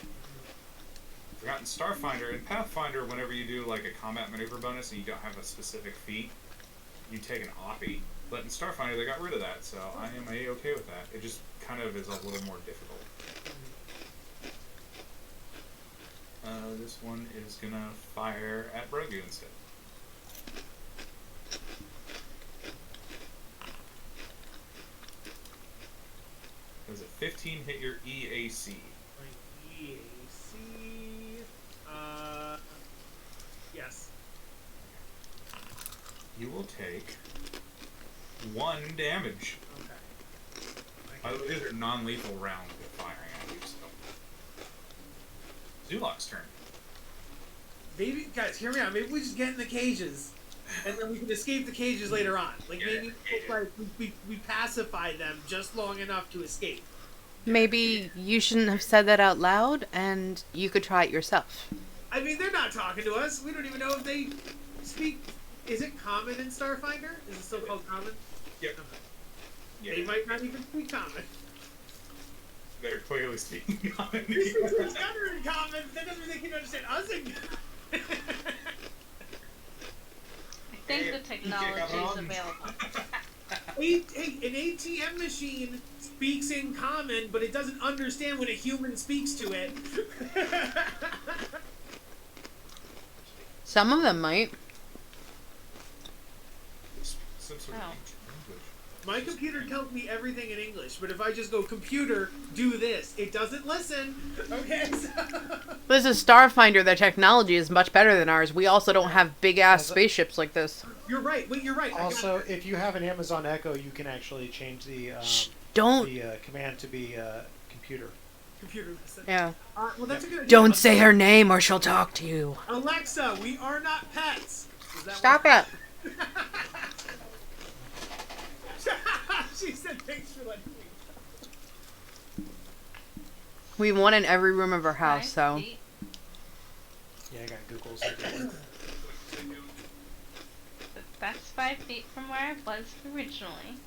Forgot in Starfinder, in Pathfinder, whenever you do like a combat maneuver bonus and you don't have a specific feat, you take an oppie. But in Starfinder, they got rid of that, so I am A-okay with that. It just kind of is a little more difficult. This one is gonna fire at Brogu instead. Does a 15 hit your EAC? My EAC. Yes. You will take 1 damage. Okay. By the way, these are non-lethal rounds with firing at you, so. Zulok's turn. Maybe, guys, hear me out. Maybe we just get in the cages, and then we can escape the cages later on. Like Yeah, maybe yeah. like we pacify them just long enough to escape. Maybe you shouldn't have said that out loud, and you could try it yourself. I mean, they're not talking to us. We don't even know if they speak. Is it common in Starfinder? Is it still called common? Yep. Okay. Yeah, They might not even speak common. they're clearly speaking common. This is better in common. That doesn't mean they can understand us in I think the technology is available. An ATM machine speaks in common, but it doesn't understand when a human speaks to it. Some of them might. Some sort of Oh. ancient language. My computer tells me everything in English, but if I just go, computer, do this, it doesn't listen. Okay, so... This is Starfinder. Their technology is much better than ours. We also don't have big-ass Also- spaceships like this. You're right. Wait, you're right. Also, if you have an Amazon Echo, you can actually change the Don't. command to be computer. computer listen. Yeah. Well, that's a good idea. Don't say her name or she'll talk to you. Alexa, we are not pets. Does that Stop work? it. She said thanks for letting me. We want in every room of our house, 5 so. feet. Yeah, I got Google's everywhere. That's 5 feet from where I was originally.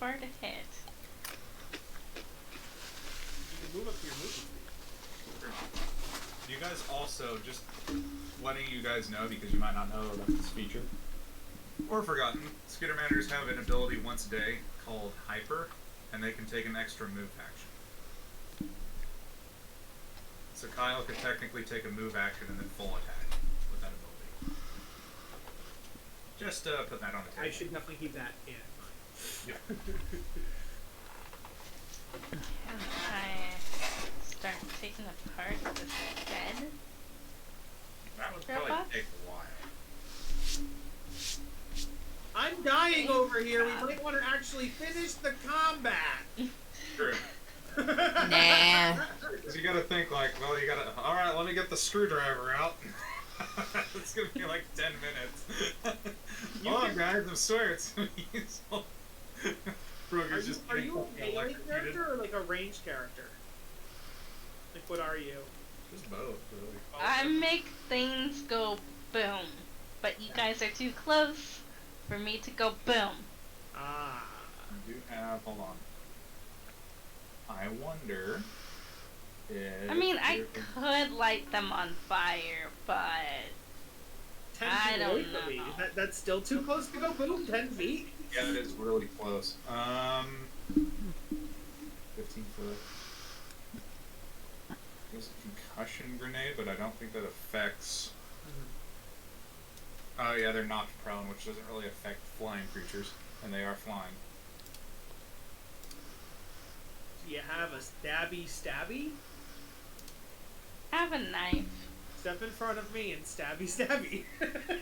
far to hit. You can move up to your movement speed. You guys also, just letting you guys know, because you might not know about this feature, or forgotten, Skittermanders have an ability once a day called Hyper, and they can take an extra move action. So Kyle could technically take a move action and then full attack with that ability. Just put that on the table. I should definitely keep that in mind. Yeah. Can I start taking apart this bed? That would probably Robot? take a while. I'm dying over here. We might want to actually finish the combat. True. Nah. Because you gotta think like, well, you gotta, alright, let me get the screwdriver out. It's gonna be like 10 minutes. Hold on, guys, I swear it's useful. Broger's just Are you a getting melee electrocuted. character or like a ranged character? Like, what are you? Just both, really. I make things go boom, but you guys are too close for me to go boom. Ah. You do have, hold on. I wonder if... I mean, I could light them on fire, but 10 I feet don't away from me. know. That's still too close to go boom. 10 feet. Yeah, it is really close. 15 foot. There's a concussion grenade, but I don't think that affects... Oh yeah, they're knocked prone, which doesn't really affect flying creatures, and they are flying. Do you have a stabby? I have a knife. Step in front of me and stabby.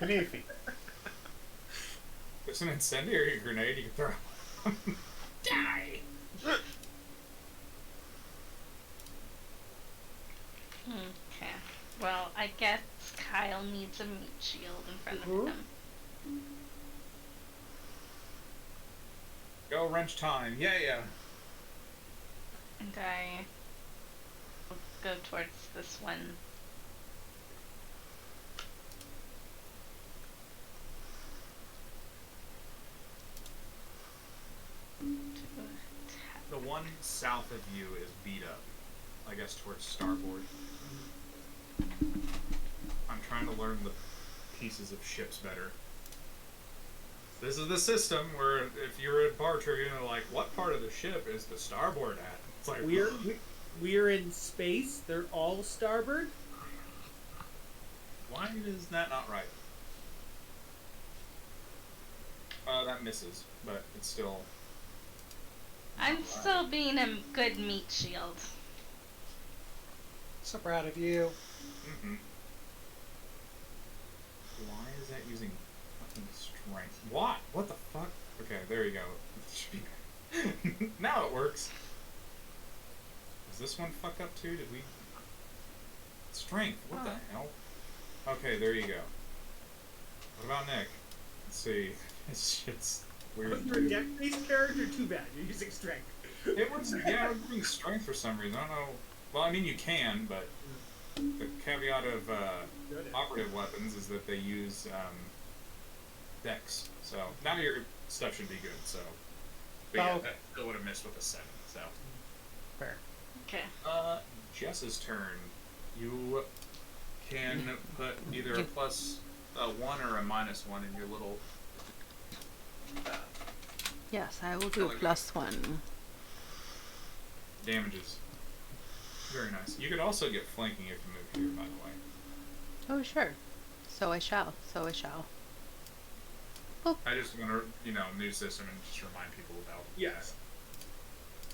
Kniffy. There's an incendiary grenade you can throw. Die! Okay. Well, I guess Kyle needs a meat shield in front Mhm. of him. Go wrench time, yeah. And I will go towards this one. To attack. The one south of you is beat up. I guess towards starboard. I'm trying to learn the pieces of ships better. This is the system where if you're a bar trivia, you're like, what part of the ship is the starboard at? It's like, We're in space. They're all starboard. why is that not right? That misses, but it's still... I'm still being a good meat shield. So proud of you. Mm-hmm. Why is that using fucking strength? What? What the fuck? Okay, there you go. Now it works. Is this one fuck up too? Did we... Strength, what the hell? Okay, there you go. What about Nick? Let's see. This shit's weird. You're a deck-based character. Too bad. You're using strength. It was, yeah, I was using strength for some reason. I don't know. Well, I mean, you can, but the caveat of operative weapons is that they use dex. So now your stuff should be good. So, but yeah, Oh. that still would have missed with a 7. So, Fair. Okay. Jess's turn. You can put either a plus 1 or a minus 1 in your little. Yes, I will do +1. Damages. Very nice. You could also get flanking if you move here, by the way. Oh, sure. So I shall. I just want to, new system and just remind people about Yes.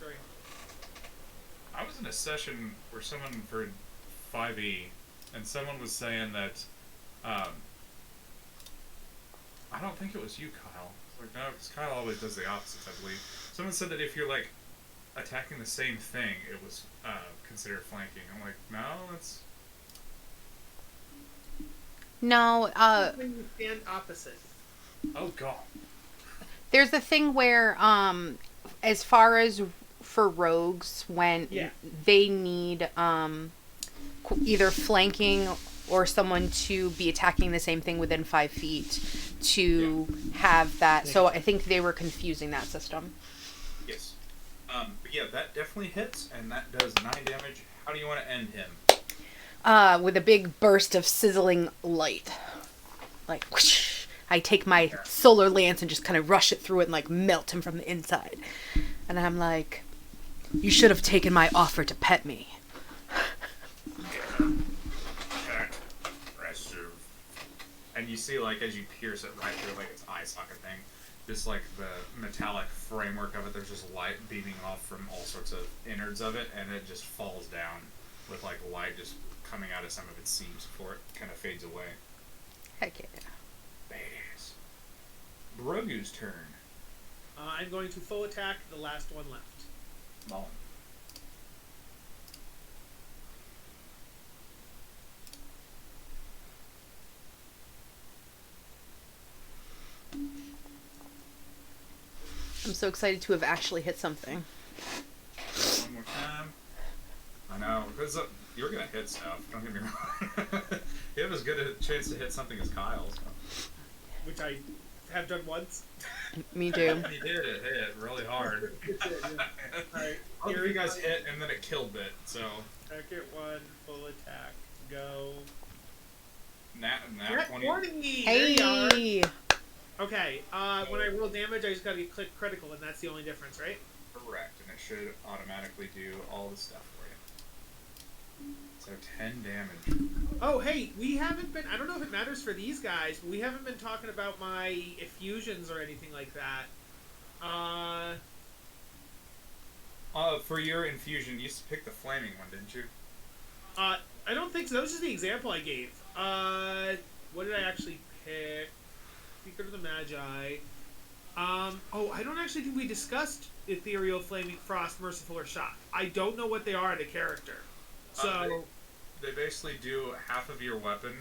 Very. I was in a session where someone for 5e, and someone was saying that, I don't think it was you, Kyle. It's like, no, because Kyle always does the opposites, I believe. Someone said that if you're, like, attacking the same thing, it was, considered flanking. I'm like, no, it's... No, When you stand opposite. Oh, God. there's a thing where, as far as for rogues, when Yeah. they need either flanking or someone to be attacking the same thing within 5 feet to have that. So I think they were confusing that system. Yes. But yeah, that definitely hits, and that does 9 damage. How do you want to end him? With a big burst of sizzling light. Like, whoosh, I take my solar lance and just kind of rush it through it and, like, melt him from the inside. And I'm like, you should have taken my offer to pet me. And you see, like, as you pierce it right through, like, its eye socket thing, just, like, the metallic framework of it, there's just light beaming off from all sorts of innards of it, and it just falls down with, like, light just coming out of some of its seams before it kind of fades away. Heck yeah. Badass. Brogu's turn. I'm going to full attack the last one left. Mullen. I'm so excited to have actually hit something. One more time. I know, because you're going to hit stuff, don't get me wrong. You have as good a chance to hit something as Kyle. So. Which I have done once. Me too. He did hit really hard. Alright, Both of you guys hit, and then it killed it, so... Second one, full attack, go. Nat Nat 20. 20! There you are. Hey! Okay, when I roll damage, I just gotta click critical, and that's the only difference, right? Correct, and it should automatically do all the stuff for you. So 10 damage. Oh, hey, we haven't been, I don't know if it matters for these guys, but we haven't been talking about my effusions or anything like that. For your infusion, you used to pick the flaming one, didn't you? I don't think so. That was just the example I gave. What did I actually pick? Secret of the Magi. Oh, I don't actually think we discussed Ethereal, Flaming Frost, Merciful, or Shock. I don't know what they are in a character. So... They basically do half of your weapon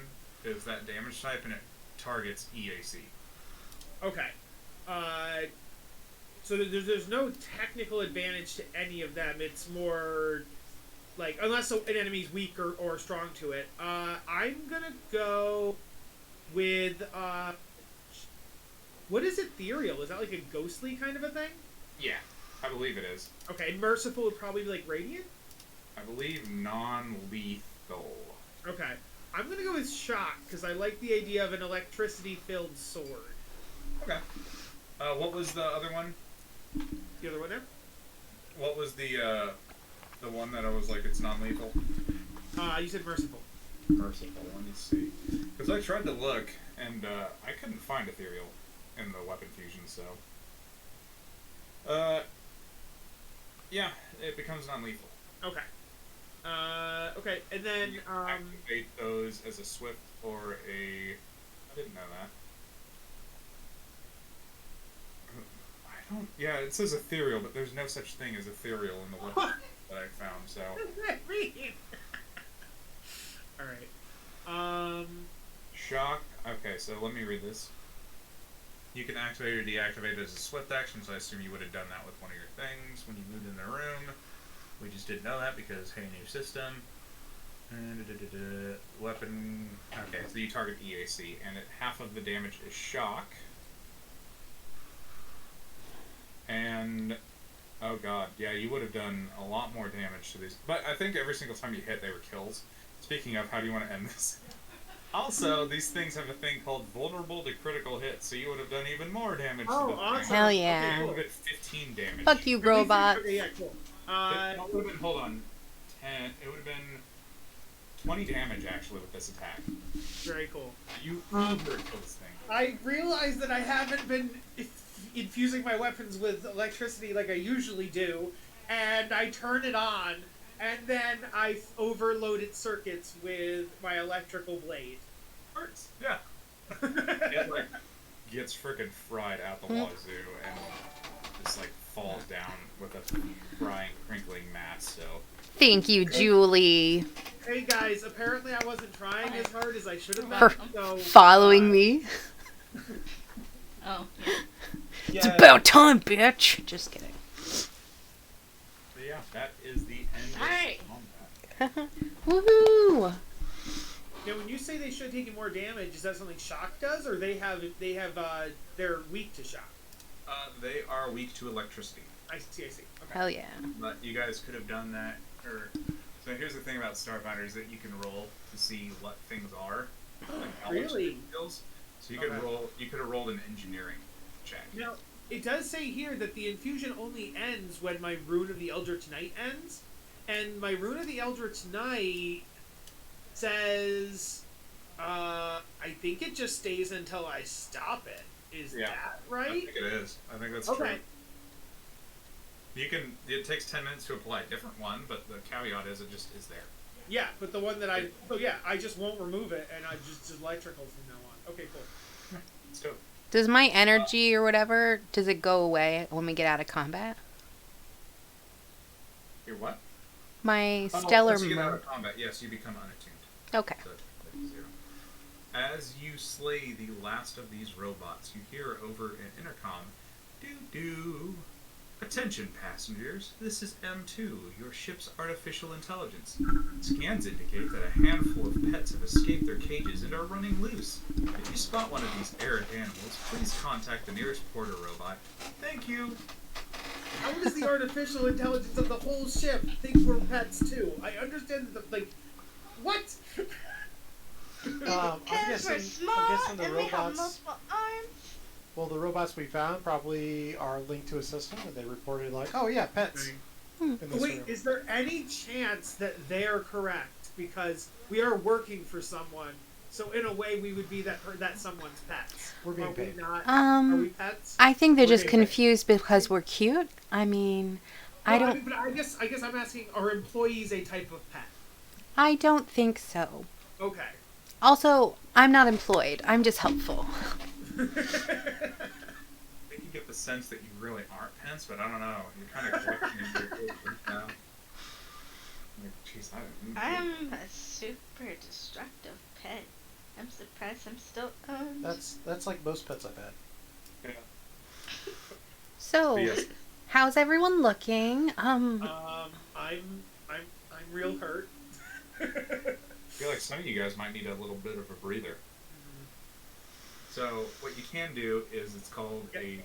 is that damage type, and it targets EAC. Okay. So there's no technical advantage to any of them. It's more like, unless an enemy's weak or strong to it. I'm gonna go with what is ethereal? Is that like a ghostly kind of a thing? Yeah, I believe it is. Okay, and merciful would probably be like radiant. I believe non-lethal. Okay, I'm gonna go with shock because I like the idea of an electricity-filled sword. Okay. What was the other one? The other one there? What was the one that I was like, it's non-lethal? You said merciful. Merciful. Let me see. Because I tried to look, and I couldn't find ethereal in the weapon fusion. So, yeah, it becomes non-lethal. Okay. Okay, and then You can activate those as a swift or a. I didn't know that. I don't. Yeah, it says ethereal, but there's no such thing as ethereal in the weapon that I found. So. What does that mean? All right. Shock. Okay, so let me read this. You can activate or deactivate it as a swift action, so I assume you would have done that with one of your things when you moved in the room. We just didn't know that because, hey, new system. Weapon. Okay, so you target EAC, and half of the damage is shock. And, oh god, yeah, you would have done a lot more damage to these. But I think every single time you hit, they were kills. Speaking of, how do you want to end this? Also, these things have a thing called vulnerable to critical hits, so you would have done even more damage to the awesome. thing. Hell You yeah. would have hit 15 damage. Fuck you, robots. Okay, yeah, cool. It would have been, hold on, 10, it would have been 20 damage, actually, with this attack. Very cool. You uber kill this thing. I realize that I haven't been infusing my weapons with electricity like I usually do, and I turn it on, and then I overloaded circuits with my electrical blade. Hurts. Yeah. It, like, gets frickin' fried out the wazoo, and just, like, falls down with a frying, crinkling mass, so... Thank you, Julie, Hey guys, apparently I wasn't trying as hard as I should have for been, so... following me. Oh. It's about time, bitch. Just kidding. So yeah, that is the end Sorry. of combat. Woohoo! Now, when you say they should take more damage, is that something shock does, or they're weak to shock? They are weak to electricity. I see. Okay. Hell yeah. But you guys could have done that, so here's the thing about Starfinder is that you can roll to see what things are, like knowledge Really? skills. So you could roll. You could have rolled an engineering check. Now, it does say here that the infusion only ends when my Rune of the Eldritch Night ends, and my Rune of the Eldritch Night says, I think it just stays until I stop it. Is that right? I think it is. I think that's Okay. true. You can. It takes 10 minutes to apply a different one, but the caveat is it just is there. Yeah, but the one that I just won't remove it, and I just electrical from now on. Okay, cool. So Does my energy or whatever, does it go away when we get out of combat? your what? My stellar Once you get out mode. of combat, yes, you become unattuned. Okay. So it's 0. As you slay the last of these robots, you hear over an intercom, "Doo-doo. Attention passengers, this is M2, your ship's artificial intelligence. Scans indicate that a handful of pets have escaped their cages and are running loose. If you spot one of these errant animals, please contact the nearest porter robot. Thank you." How does the artificial intelligence of the whole ship think we're pets too? I understand what? I'm Pets are guessing small the and they have robots. multiple arms. Well, the robots we found probably are linked to a system, and they reported like, "Oh yeah, pets." In this Wait, room. is there any chance that they're correct? Because we are working for someone, so in a way we would be that someone's pets. We're being are paid. We not? Are we pets? I think they're We're just being paid. confused because we're cute. I mean, I No, don't. but I guess I'm asking: are employees a type of pet? I don't think so. Okay. Also, I'm not employed. I'm just helpful. I think you get the sense that you really aren't pets, but I don't know. You're kind of questioning your character now. Like, jeez, I'm a super destructive pet. I'm surprised I'm still owned. That's like most pets I've had. Yeah. So, Yes. how's everyone looking? I'm real hurt. I feel like some of you guys might need a little bit of a breather. So what you can do is it's called a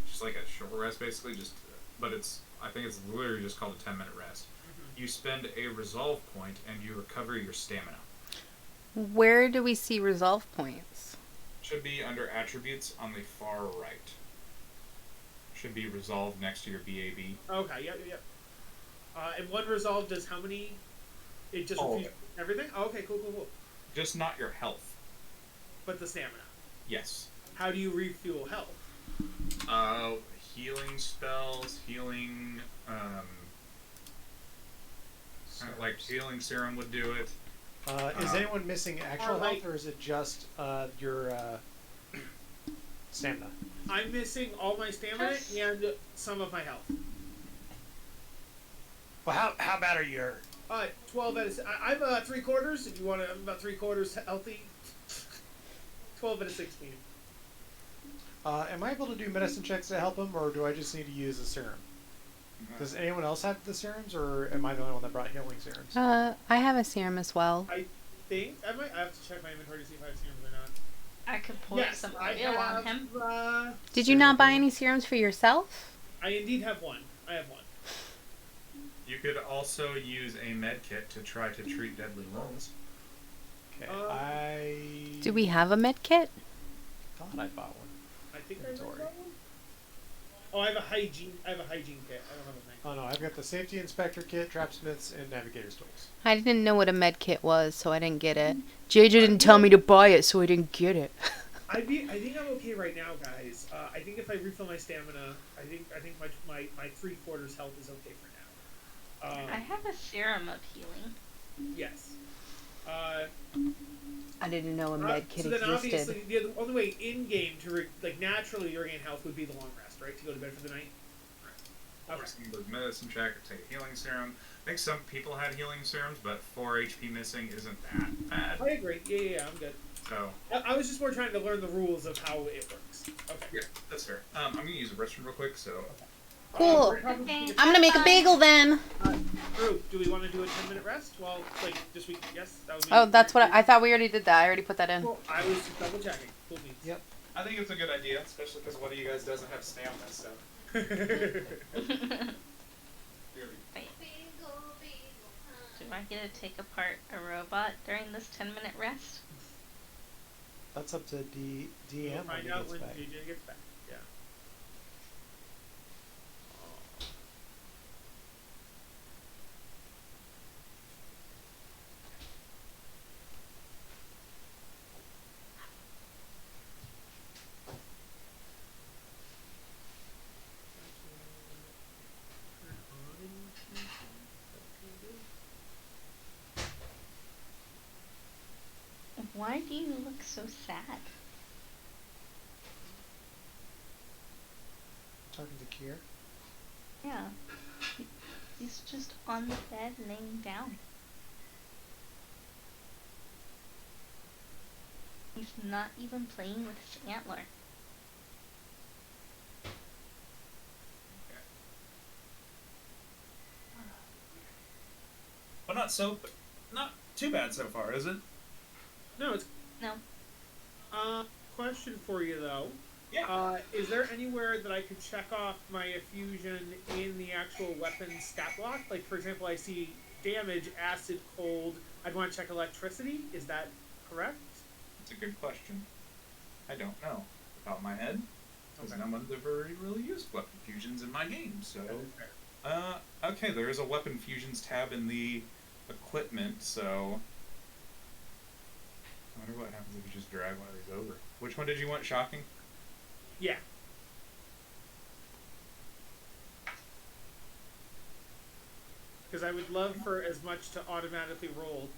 just like a short rest, basically. But I think it's literally just called a 10-minute rest. You spend a resolve point and you recover your stamina. Where do we see resolve points? Should be under attributes on the far right. Should be resolved next to your BAB. Okay. Yep. And one resolve does how many? It just All of refuses everything. Oh, okay. Cool. Just not your health. But the stamina. Yes. How do you refuel health? Healing spells, healing, like healing serum would do it. Is anyone missing actual like- health, or is it just your stamina? I'm missing all my stamina Yes. and some of my health. Well, how bad are you hurt? 12 out of I'm 3/4. If you want to, I'm about 3/4 healthy. 12 out of 16. Am I able to do medicine checks to help him, or do I just need to use a serum? Does anyone else have the serums, or am I the only one that brought healing serums? I have a serum as well. I have to check my inventory to see if I have serums or not. I could pour Yes, some I oil on have. him. Did you not buy any serums for yourself? I indeed have one. I have one. You could also use a med kit to try to treat deadly wounds. Okay, Do we have a med kit? thought I bought one. I think I Inventory. have one. Oh, I have a hygiene kit. I don't have a thing. Oh no, I've got the safety inspector kit, trapsmiths, and navigator's tools. I didn't know what a med kit was, so I didn't get it. JJ didn't tell me to buy it, so I didn't get it. I think I'm okay right now, guys. I think if I refill my stamina, I think my 3/4 health is okay for now. I have a serum of healing. Yes. I didn't know a med kit so then existed. obviously the only way in game to naturally regain health would be the long rest, right? To go to bed for the night. Okay. With medicine check or take a healing serum. I think some people had healing serums, but 4 HP missing isn't that bad. I agree. Yeah, I'm good. So, I was just more trying to learn the rules of how it works. Okay. yeah, that's fair. I'm gonna use the restroom real quick, so. Cool. we're probably- I'm gonna make a bagel then. Drew, do we want to do a 10-minute rest? Well, like this week, yes, that would be. Oh, that's what I thought we already did that. I already put that in. Well, I was just double checking. Cool beans. Yep. I think it's a good idea, especially because one of you guys doesn't have stamina, so. Wait, do I get to take apart a robot during this 10-minute rest? That's up to DM We'll when find he out gets when back. JJ gets back. Yeah. Why do you look so sad? Talking to Kier. Yeah. He's just on the bed laying down. He's not even playing with his antler. But not too bad so far, is it? No, it's No. question for you though. Yeah. Is there anywhere that I could check off my effusion in the actual weapon stat block? Like, for example, I see damage, acid, cold. I'd want to check electricity. Is that correct? That's a good question. I don't know. Off the top of my head. Because Okay. no one's ever really used weapon fusions in my game, so... That is fair. Okay, there is a weapon fusions tab in the equipment, so... I wonder what happens if you just drag one of these over. Which one did you want shocking? Yeah. Because I would love for as much to automatically roll.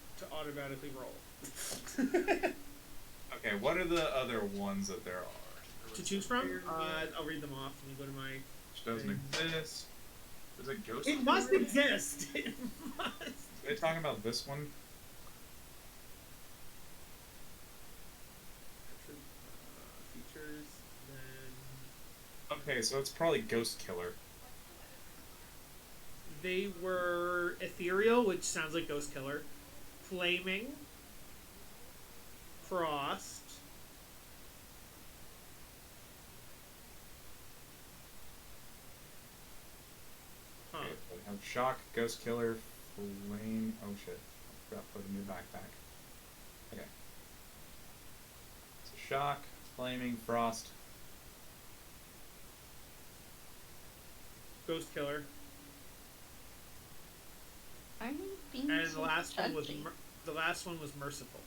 Okay, what are the other ones that there are? To choose from? I'll read them off. Let me go to my... Which doesn't exist. There's a ghost. It must exist! It must! Are they talking about this one? Features, then... Okay, so it's probably Ghost Killer. They were ethereal, which sounds like Ghost Killer. Flaming. Frost. Huh. Okay, so we have Shock, Ghost Killer, Flame... Oh shit. I forgot to put a new backpack. Okay. So Shock, Flaming, Frost. Ghost Killer. Are you being And so the last one was judgy? the last one was Merciful.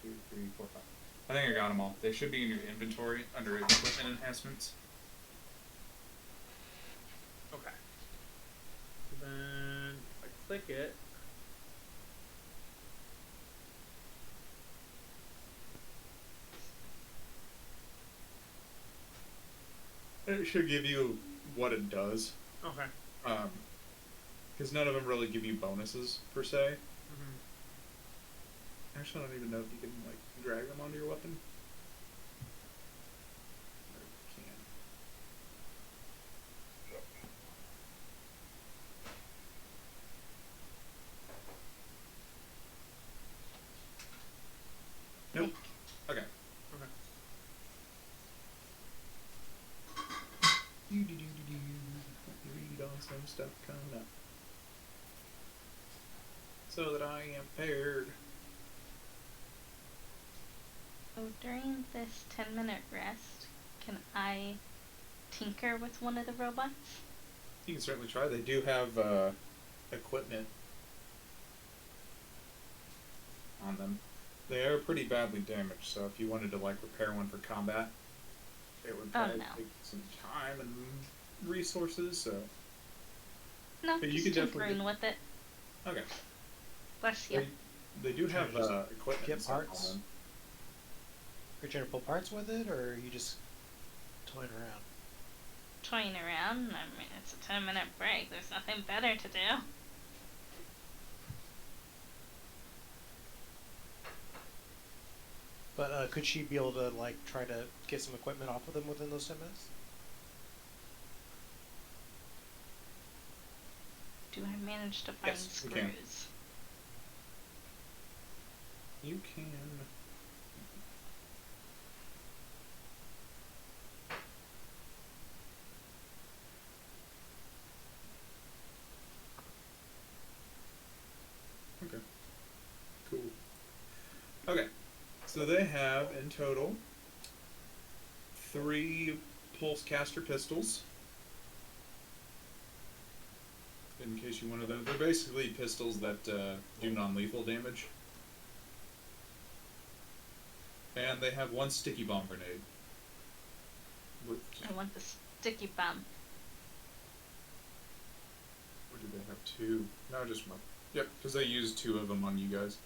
2, 3, 4, 5. I think I got them all. They should be in your inventory under equipment enhancements. Okay. So then if I click it, It should give you what it does. okay. Because none of them really give you bonuses, per se. Mm-hmm. Actually, I don't even know if you can, like, drag them onto your weapon. Or you can. Nope. Okay. Okay. Let me read on some stuff coming up. So that I am paired. So during this 10-minute rest, can I tinker with one of the robots? You can certainly try. They do have equipment on them. They are pretty badly damaged, so if you wanted to like repair one for combat, it would probably no. take some time and resources. So No, But you just could definitely tinkering get- with it. okay, Bless you. they do have Just equipment. get and stuff on parts? them. Are you trying to pull parts with it, or are you just toying around? Toying around. I mean, it's a 10-minute break. There's nothing better to do. But could she be able to like try to get some equipment off of them within those 10 minutes? Do I manage to find Yes, you can. screws? You can. So they have, in total, 3 pulse caster pistols. In case you wanted them. They're basically pistols that do non-lethal damage. And they have 1 sticky bomb grenade. I want the sticky bomb. Or do they have 2? No, just 1. Yep, because they used 2 of them on you guys.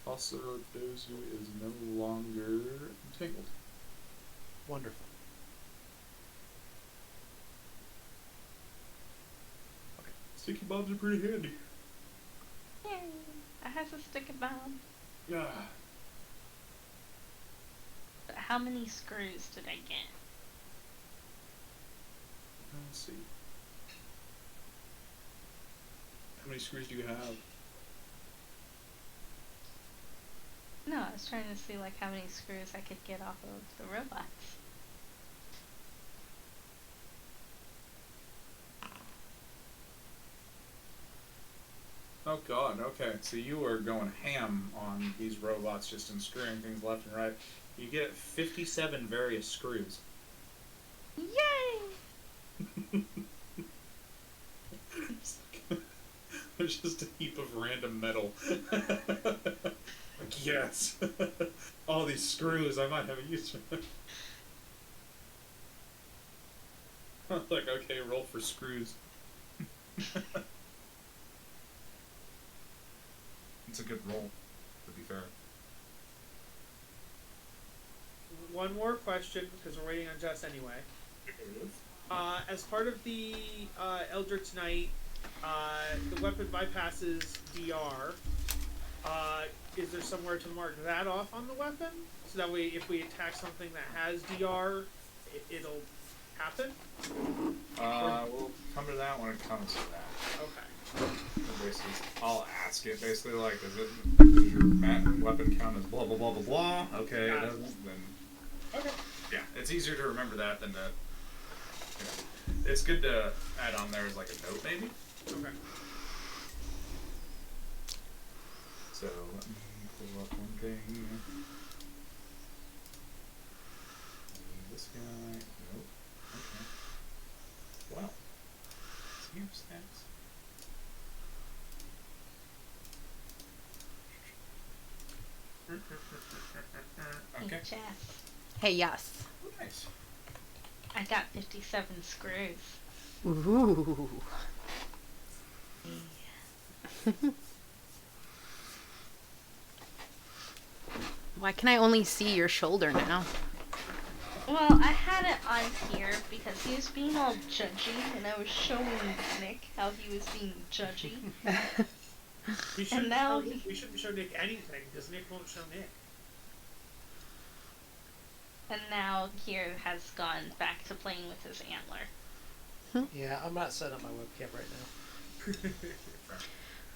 Also, Dozu is no longer entangled. Wonderful. Sticky bombs are pretty handy. Yay! I have a sticky bomb. Yeah. But how many screws did I get? Let's see. How many screws do you have? No, I was trying to see like how many screws I could get off of the robots. Oh god, okay. So you are going ham on these robots just in screwing things left and right. You get 57 various screws. Yay! There's just a heap of random metal. Like, yes! All these screws, I might have a use for them. Like, okay, roll for screws. It's a good roll, to be fair. One more question, because we're waiting on Jess anyway. As part of the Eldritch Knight, the weapon bypasses DR. Is there somewhere to mark that off on the weapon? So that way, if we attack something that has DR, it'll happen? We'll come to that when it comes to that. Okay. Basically, I'll ask it. Basically, like, does your weapon count as blah blah blah blah blah? Okay, it doesn't. Then Okay. yeah, it's easier to remember that than to. You know, it's good to add on there as like a note, maybe. Okay. So let me pull up one thing. This guy. Nope. Okay. Well, seems stats. Okay. Hey, Jess. Hey, yes. Nice. I got 57 screws. Ooh. Why can I only see your shoulder now? Well, I had it on here because he was being all judgy, and I was showing Nick how he was being judgy. We shouldn't, now we shouldn't show Nick anything, because Nick won't show Nick. And now here has gone back to playing with his antler. Yeah, I'm not setting up my webcam right now.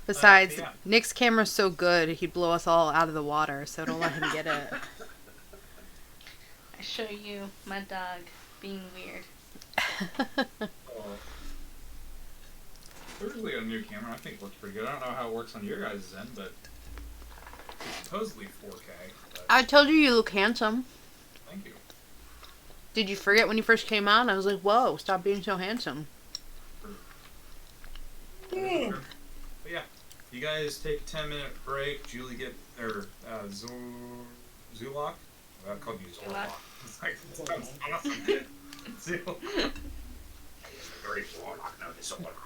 Besides, yeah. Nick's camera's so good, he'd blow us all out of the water, so don't let him get it. I show you my dog being weird. Originally a new camera, I think it works pretty good. I don't know how it works on your guys' end, but it's supposedly 4K. But I told you you look handsome. thank you. Did you forget when you first came out? I was like, whoa, stop being so handsome. Yeah. But yeah, you guys take a 10-minute break. Julie get Zulok. I called you Zorlok. It's like it sounds awesome. Zul. I am the great warlock known as Zorlok.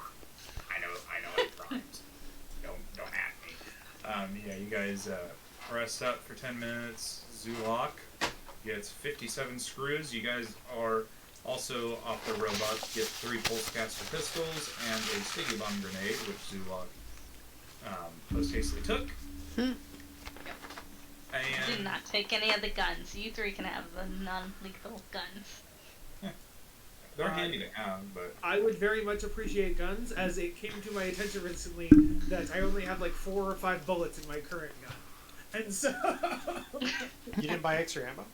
I know it rhymes. Don't at me. Yeah, you guys rest up for 10 minutes. Zulok gets 57 screws. You guys are also off the robot. Get 3 pulse caster pistols and a sticky bomb grenade, which Zulok post hastily took. And Do not take any of the guns. You 3 can have the non-lethal guns. they're handy to have, but I would very much appreciate guns, as it came to my attention recently that I only have like 4 or 5 bullets in my current gun. And so... You didn't buy extra ammo?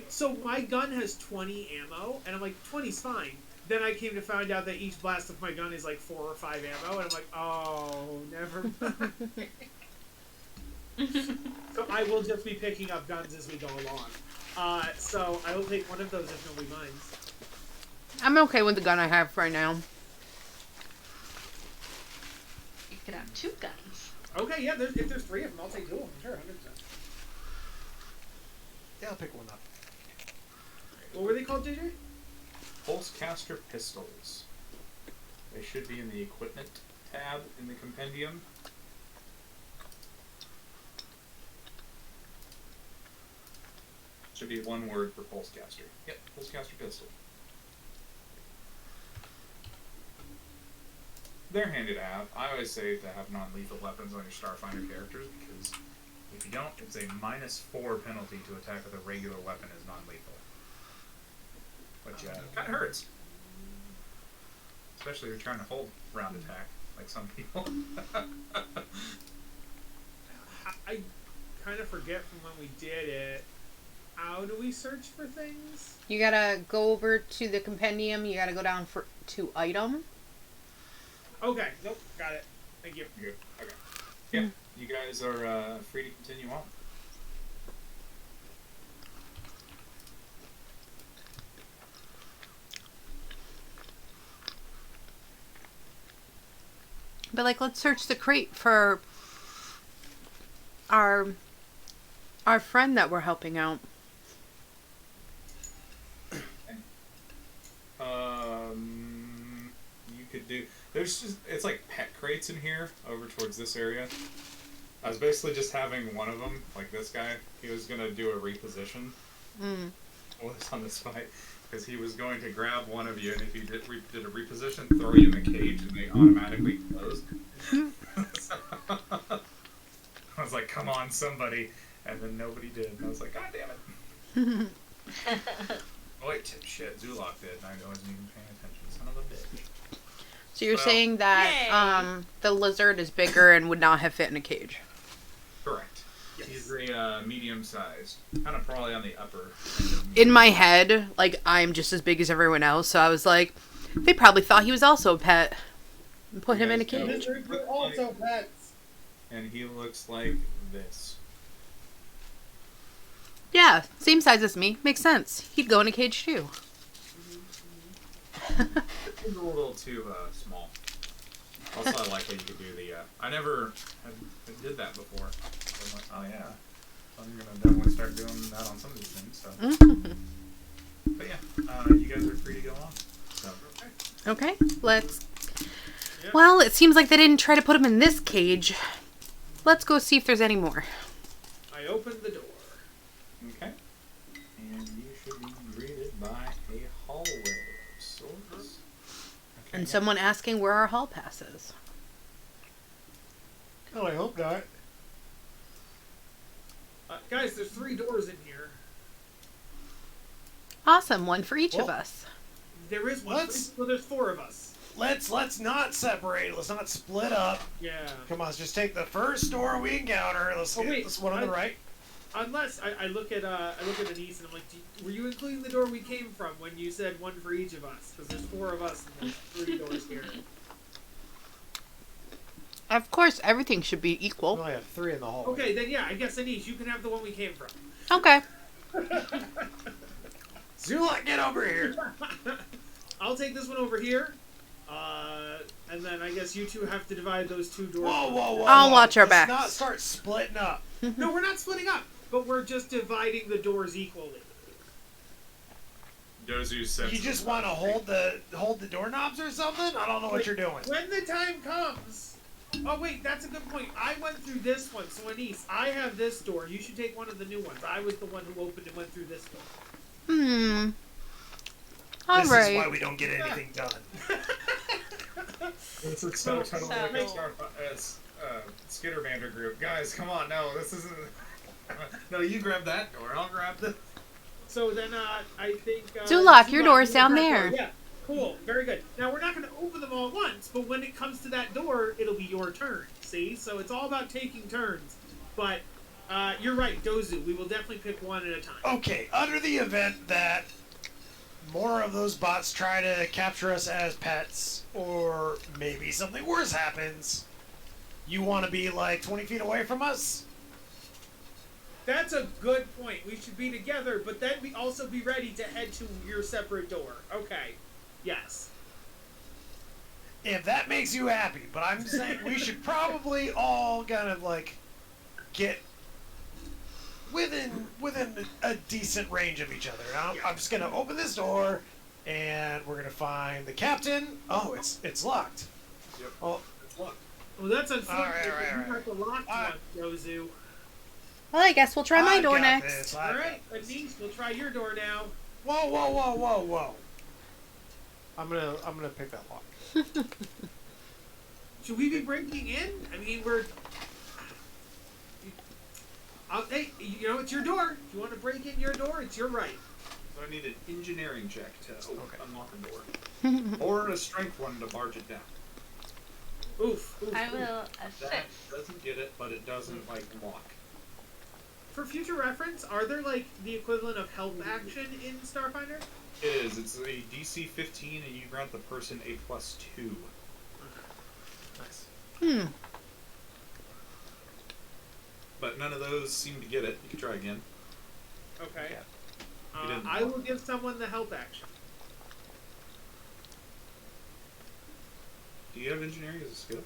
So my gun has 20 ammo, and I'm like, 20's fine. Then I came to find out that each blast of my gun is like 4 or 5 ammo, and I'm like, oh, never mind. So I will just be picking up guns as we go along. So I will take one of those if nobody minds. I'm okay with the gun I have right now. You could have 2 guns. Okay, yeah, if there's 3 of them, I'll take 2 of them. Sure, 100%. Yeah, I'll pick one up. What were they called, JJ? Pulsecaster pistols. They should be in the equipment tab in the compendium. Should be one word for pulsecaster. Yep, pulsecaster pistol. They're handy to have. I always say to have non-lethal weapons on your Starfinder characters because if you don't, it's a -4 penalty to attack with a regular weapon as non-lethal. Which kind of hurts. Especially if you're trying to hold round attack, like some people. I kind of forget from when we did it. How do we search for things? You gotta go over to the compendium. You gotta go down to item. Okay, nope, got it. Thank you. Good. Okay. Yeah, you guys are free to continue on. But like, let's search the crate for our friend that we're helping out. You could do. There's just it's like pet crates in here over towards this area. I was basically just having one of them, like this guy. He was gonna do a reposition. Was on this fight because he was going to grab one of you, and if you did a reposition, throw you in the cage, and they automatically closed. So, I was like, "Come on, somebody!" And then nobody did. And I was like, "God damn it!" Oh wait, shit, Zulok did, and I wasn't even paying attention. Son of a bitch. So you're Well, saying that the lizard is bigger and would not have fit in a cage? Correct. Yes. He's very medium-sized, kind of probably on the upper. In my head, like, I'm just as big as everyone else, so I was like, they probably thought he was also a pet. And put him in a guys know. cage. Lizards are also pets. And he looks like this. Yeah, same size as me. Makes sense. He'd go in a cage too. He's a little too small. Also, I like how you could do the. I never did that before. So I'm like, oh yeah, I'm gonna definitely start doing that on some of these things. So, but yeah, you guys are free to go on. So. Okay, let's... Yeah. Well, it seems like they didn't try to put him in this cage. Let's go see if there's any more. I opened the door. Okay. And you should be greeted by a hallway of sorts. Okay. And someone asking where our hall pass is. Oh, I hope not. Guys, there's 3 doors in here. Awesome, one for each of Well, us. There is one. Let's- So there's 4 of us. Let's not separate. Let's not split up. Yeah. Come on, let's just take the first door we encounter. Let's Oh, get wait, this one on the right. Unless I look at Anise and I'm like, were you including the door we came from when you said one for each of us? Because there's 4 of us and there's 3 doors here. Of course, everything should be We equal. only have 3 in the hallway. Okay, then yeah, I guess Anise, you can have the one we came from. Okay. Zulak, get over here. I'll take this one over here. And then I guess you 2 have to divide those 2 doors. Whoa. I'll watch our Let's backs. not start splitting up. No, we're not splitting up, but we're just dividing the doors equally. Dozu says. You just want to hold the doorknobs or something? I don't know what you're doing. When the time comes. Oh wait, that's a good point. I went through this one, so Anise, I have this door. You should take one of the new ones. I was the one who opened and went through this door. All This is why right. we don't get anything done. This is So- so totally like a Skittervander group. Guys, come on, no, this isn't. No, you grab that door. I'll grab the. So then, I think. Zulak, your Zulak, door's you down grab there. door. Yeah, cool, very good. Now we're not going to open them all at once, but when it comes to that door, it'll be your turn. See, so it's all about taking turns. But you're right, Dozu. We will definitely pick one at a time. Okay, under the event that more of those bots try to capture us as pets, or maybe something worse happens, you want to be like 20 feet away from us? That's a good point. We should be together, but then we also be ready to head to your separate door. Okay. Yes. If that makes you happy, but I'm saying we should probably all kind of like get within a decent range of each other. Now, I'm just gonna open this door, and we're gonna find the captain. Oh, it's locked. Yep. Oh, It's locked. Well, that's unfortunate. All right. You got the locked one, Yozu. Well, I guess we'll try my I door got next. this, All right, Anise, we'll try your door now. Whoa! I'm gonna pick that lock. Should we be breaking in? I mean, hey, you know, it's your door. If you want to break in your door, it's your right. So I need an engineering check to unlock a door. Hmm. Or a strength one to barge it down. Oof. I will assist. That doesn't get it, but it doesn't, like, lock. For future reference, are there, like, the equivalent of help action in Starfinder? It is. It's a DC 15, and you grant the person a +2. Nice. But none of those seem to get it. You can try again. Okay. Yeah. You didn't. I will give someone the help action. Do you have engineering as a skill?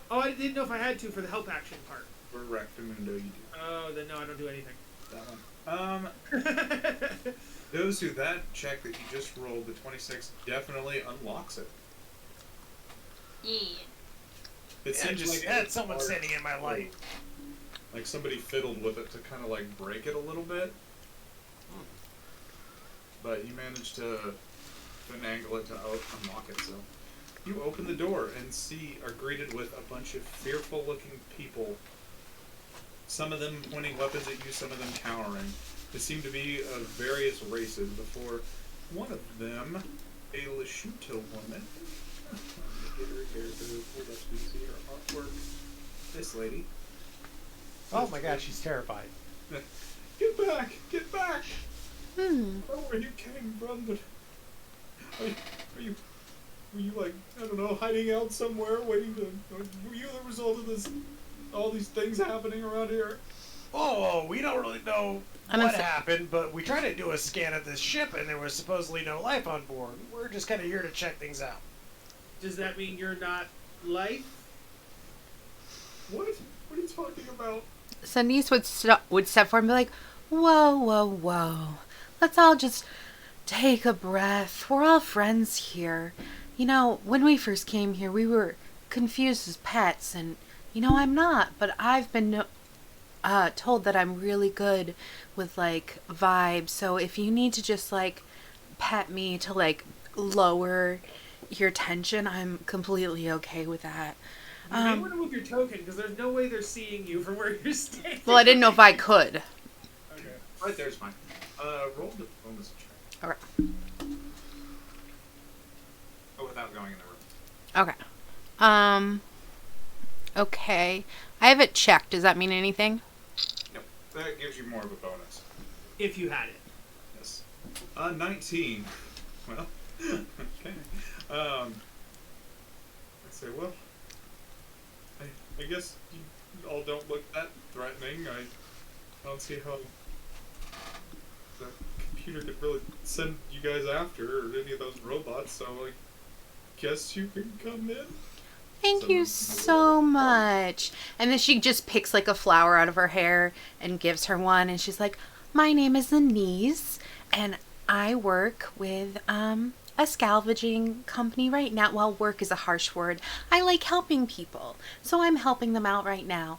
Oh, I didn't know if I had to for the help action part. For Rectamundo, you do. Oh, then no, I don't do anything. That one. Those who that check that you just rolled, the 26, definitely unlocks it. Yeah. It I seems just like had it's someone hard. standing in my light. Like somebody fiddled with it to kind of like break it a little bit. But you managed to finagle it to unlock it, so. You open the door and are greeted with a bunch of fearful looking people. Some of them pointing weapons at you, some of them cowering. They seem to be of various races before one of them, a Leshuto woman. Let me get her character pulled up so you see her artwork. This lady. Oh my god, she's terrified. Get back! Get back! Hmm. I don't know where you came from, but were you like, I don't know, hiding out somewhere, waiting to, were you the result of this, all these things happening around here? Oh, we don't really know I'm what gonna say- happened, but we tried to do a scan of this ship, and there was supposedly no life on board. We're just kind of here to check things out. Does that mean you're not life? What? What are you talking about? So Niece would step forward and be like, whoa. Let's all just take a breath. We're all friends here. You know, when we first came here, we were confused as pets, and, you know, I'm not, but I've been told that I'm really good with, like, vibes, so if you need to just, like, pet me to, like, lower your tension, I'm completely okay with that. You may want to move your token, because there's no way they're seeing you from where you're standing. Well, I didn't know if I could. Okay. Right there's fine. Roll the bonus check. Okay. Oh, without going in the room. Okay. Okay. I have it checked. Does that mean anything? Nope. That gives you more of a bonus. If you had it. Yes. 19. Well, okay. I'd say, well, I guess you all don't look that threatening. I don't see how the computer could really send you guys after, or any of those robots, so I guess you can come in. Thank you so much. And then she just picks like a flower out of her hair and gives her one. And she's like, my name is Anise, and I work with a salvaging company right now. Well, work is a harsh word. I like helping people, so I'm helping them out right now.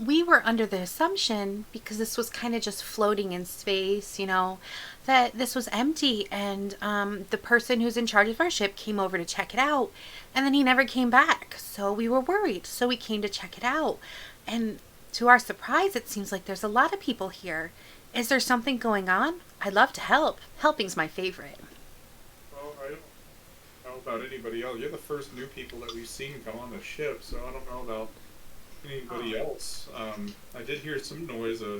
We were under the assumption, because this was kind of just floating in space, you know, that this was empty, and the person who's in charge of our ship came over to check it out, and then he never came back, so we were worried, so we came to check it out. And to our surprise, it seems like there's a lot of people here. Is there something going on? I'd love to help. Helping's my favorite. Well, I don't know about anybody else. You're the first new people that we've seen come on the ship, so I don't know about anybody else. I did hear some noise a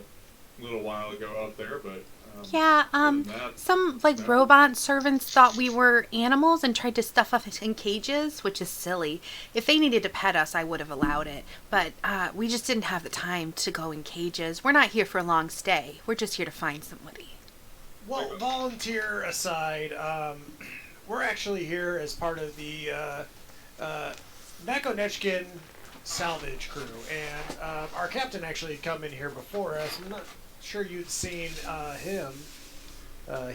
little while ago out there, but Yeah, other than that, some like no. robot servants thought we were animals and tried to stuff us in cages, which is silly. If they needed to pet us, I would have allowed it. But we just didn't have the time to go in cages. We're not here for a long stay. We're just here to find somebody. Well, volunteer aside, we're actually here as part of the Nakonechkin salvage crew, and our captain actually had come in here before us. I'm not sure you'd seen him.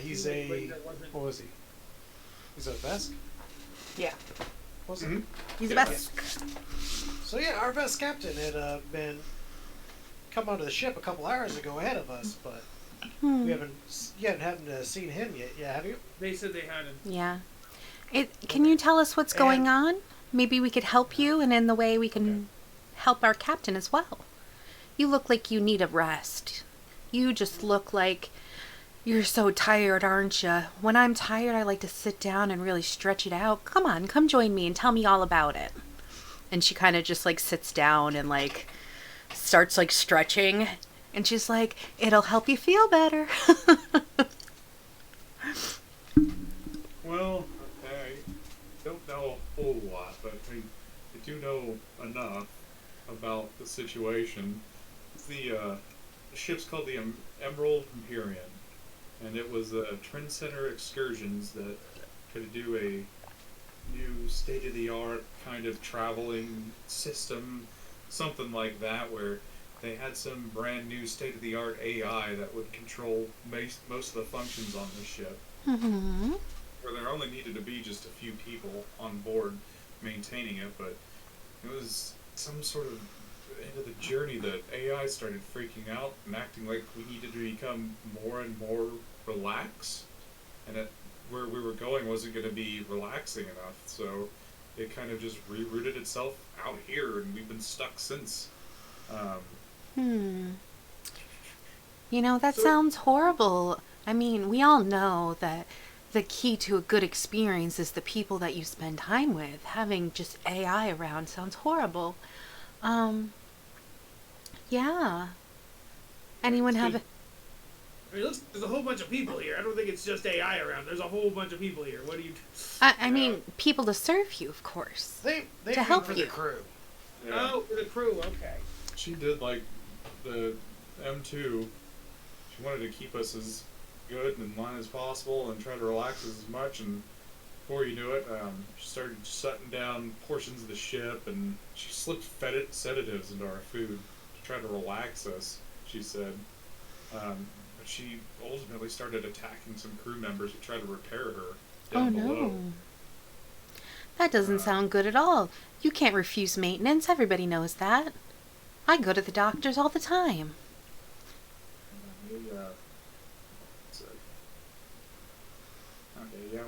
He's a... What was he? He's a Vesk? Yeah. Was he? Mhm. He's the Yeah. best. So yeah, our Vesk captain had been come onto the ship a couple hours ago ahead of us, but we haven't seen him yet. Yeah, have you? They said they hadn't. Yeah. Can you tell us what's going on? Maybe we could help you, and in the way we can help our captain as well. You look like you need a rest. You just look like you're so tired, aren't you? When I'm tired, I like to sit down and really stretch it out. Come on, come join me and tell me all about it. And she kind of just like sits down and like starts like stretching. And she's like, it'll help you feel better. Well, I don't know a whole lot, but I do know enough about the situation. The ship's called the Emerald Imperium, and it was a Trend Center Excursions that could do a new state-of-the-art kind of traveling system, something like that, where they had some brand new state-of-the-art AI that would control most of the functions on the ship. Mm-hmm. Where there only needed to be just a few people on board maintaining it, but it was some sort of end of the journey that AI started freaking out and acting like we needed to become more and more relaxed, and that where we were going wasn't going to be relaxing enough, so it kind of just rerouted itself out here, and we've been stuck since. You know, that sounds horrible. I mean, we all know that the key to a good experience is the people that you spend time with. Having just AI around sounds horrible. Yeah. Anyone have a... I mean, looks, there's a whole bunch of people here. I don't think it's just AI around. There's a whole bunch of people here. What do you... I mean, people to serve you, of course. They To help for you. the crew. Yeah. Oh, for the crew, okay. She did like the M2. She wanted to keep us as good and in line as possible and try to relax us as much, and before you knew it, she started shutting down portions of the ship, and she slipped sedatives into our food to try to relax us, she said. But she ultimately started attacking some crew members who tried to repair her down below. no. That doesn't sound good at all. You can't refuse maintenance. Everybody knows that. I go to the doctors all the time.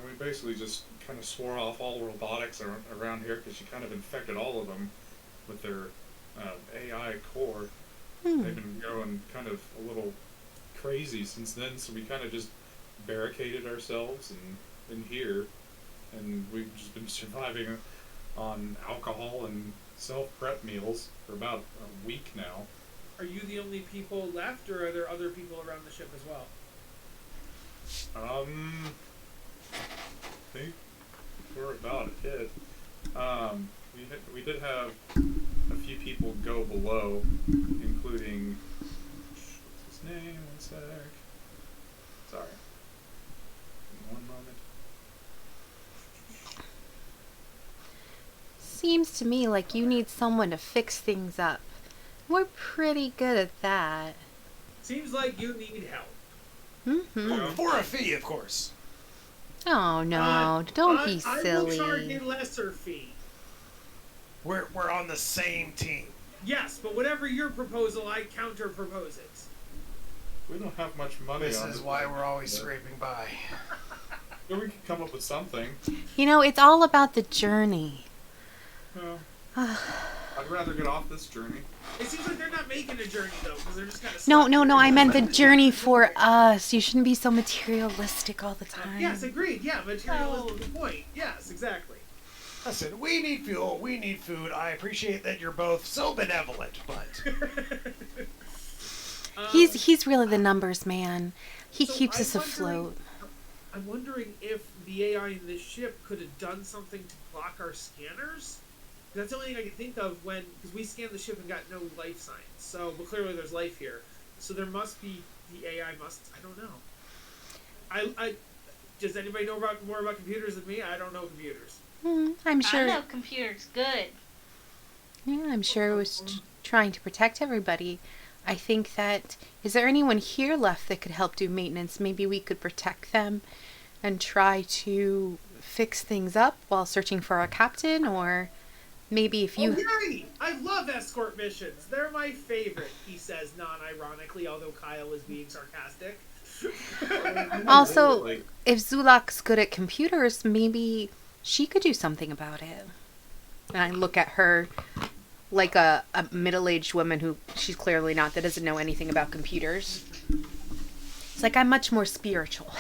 We basically just kind of swore off all robotics around here because she kind of infected all of them with their AI core. They've been going kind of a little crazy since then, so we kind of just barricaded ourselves in here, and we've just been surviving on alcohol and self-prep meals for about a week now. Are you the only people left, or are there other people around the ship as well? I think we're about it. We did have a few people go below, including, what's his name? One sec. Sorry. Give me one moment. Seems to me like you need someone to fix things up. We're pretty good at that. Seems like you need help. Mm-hmm. For a fee, of course. Oh no, don't be I will charge silly. a lesser fee. We're on the same team. Yes, but whatever your proposal, I counter propose it. We don't have much money This on is it, why we're always but- scraping by. Yeah, we could come up with something. You know, it's all about the journey. Well, I'd rather get off this journey. It seems like they're not making a journey though, because they're just kind of. No, I meant the journey for us. You shouldn't be so materialistic all the time. Yes, agreed. Yeah, materialism is the point. Yes, exactly. Listen, we need fuel, we need food. I appreciate that you're both so benevolent, but He's really the numbers man. He So keeps I'm us wondering- afloat. I'm wondering if the AI in this ship could have done something to block our scanners. That's the only thing I can think of because we scanned the ship and got no life signs. So, but clearly there's life here. So there must be the AI must. I don't know. I does anybody know more about computers than me? I don't know computers. I'm I sure. know computers good. Yeah, I'm sure it was trying to protect everybody. I think that, is there anyone here left that could help do maintenance? Maybe we could protect them and try to fix things up while searching for our captain, or maybe if you... Oh, yay! I love escort missions. They're my favorite, he says non-ironically, although Kyle is being sarcastic. Also, Like, if Zulak's good at computers, maybe she could do something about it. And I look at her like a middle-aged woman who she's clearly not, that doesn't know anything about computers. It's like, I'm much more spiritual.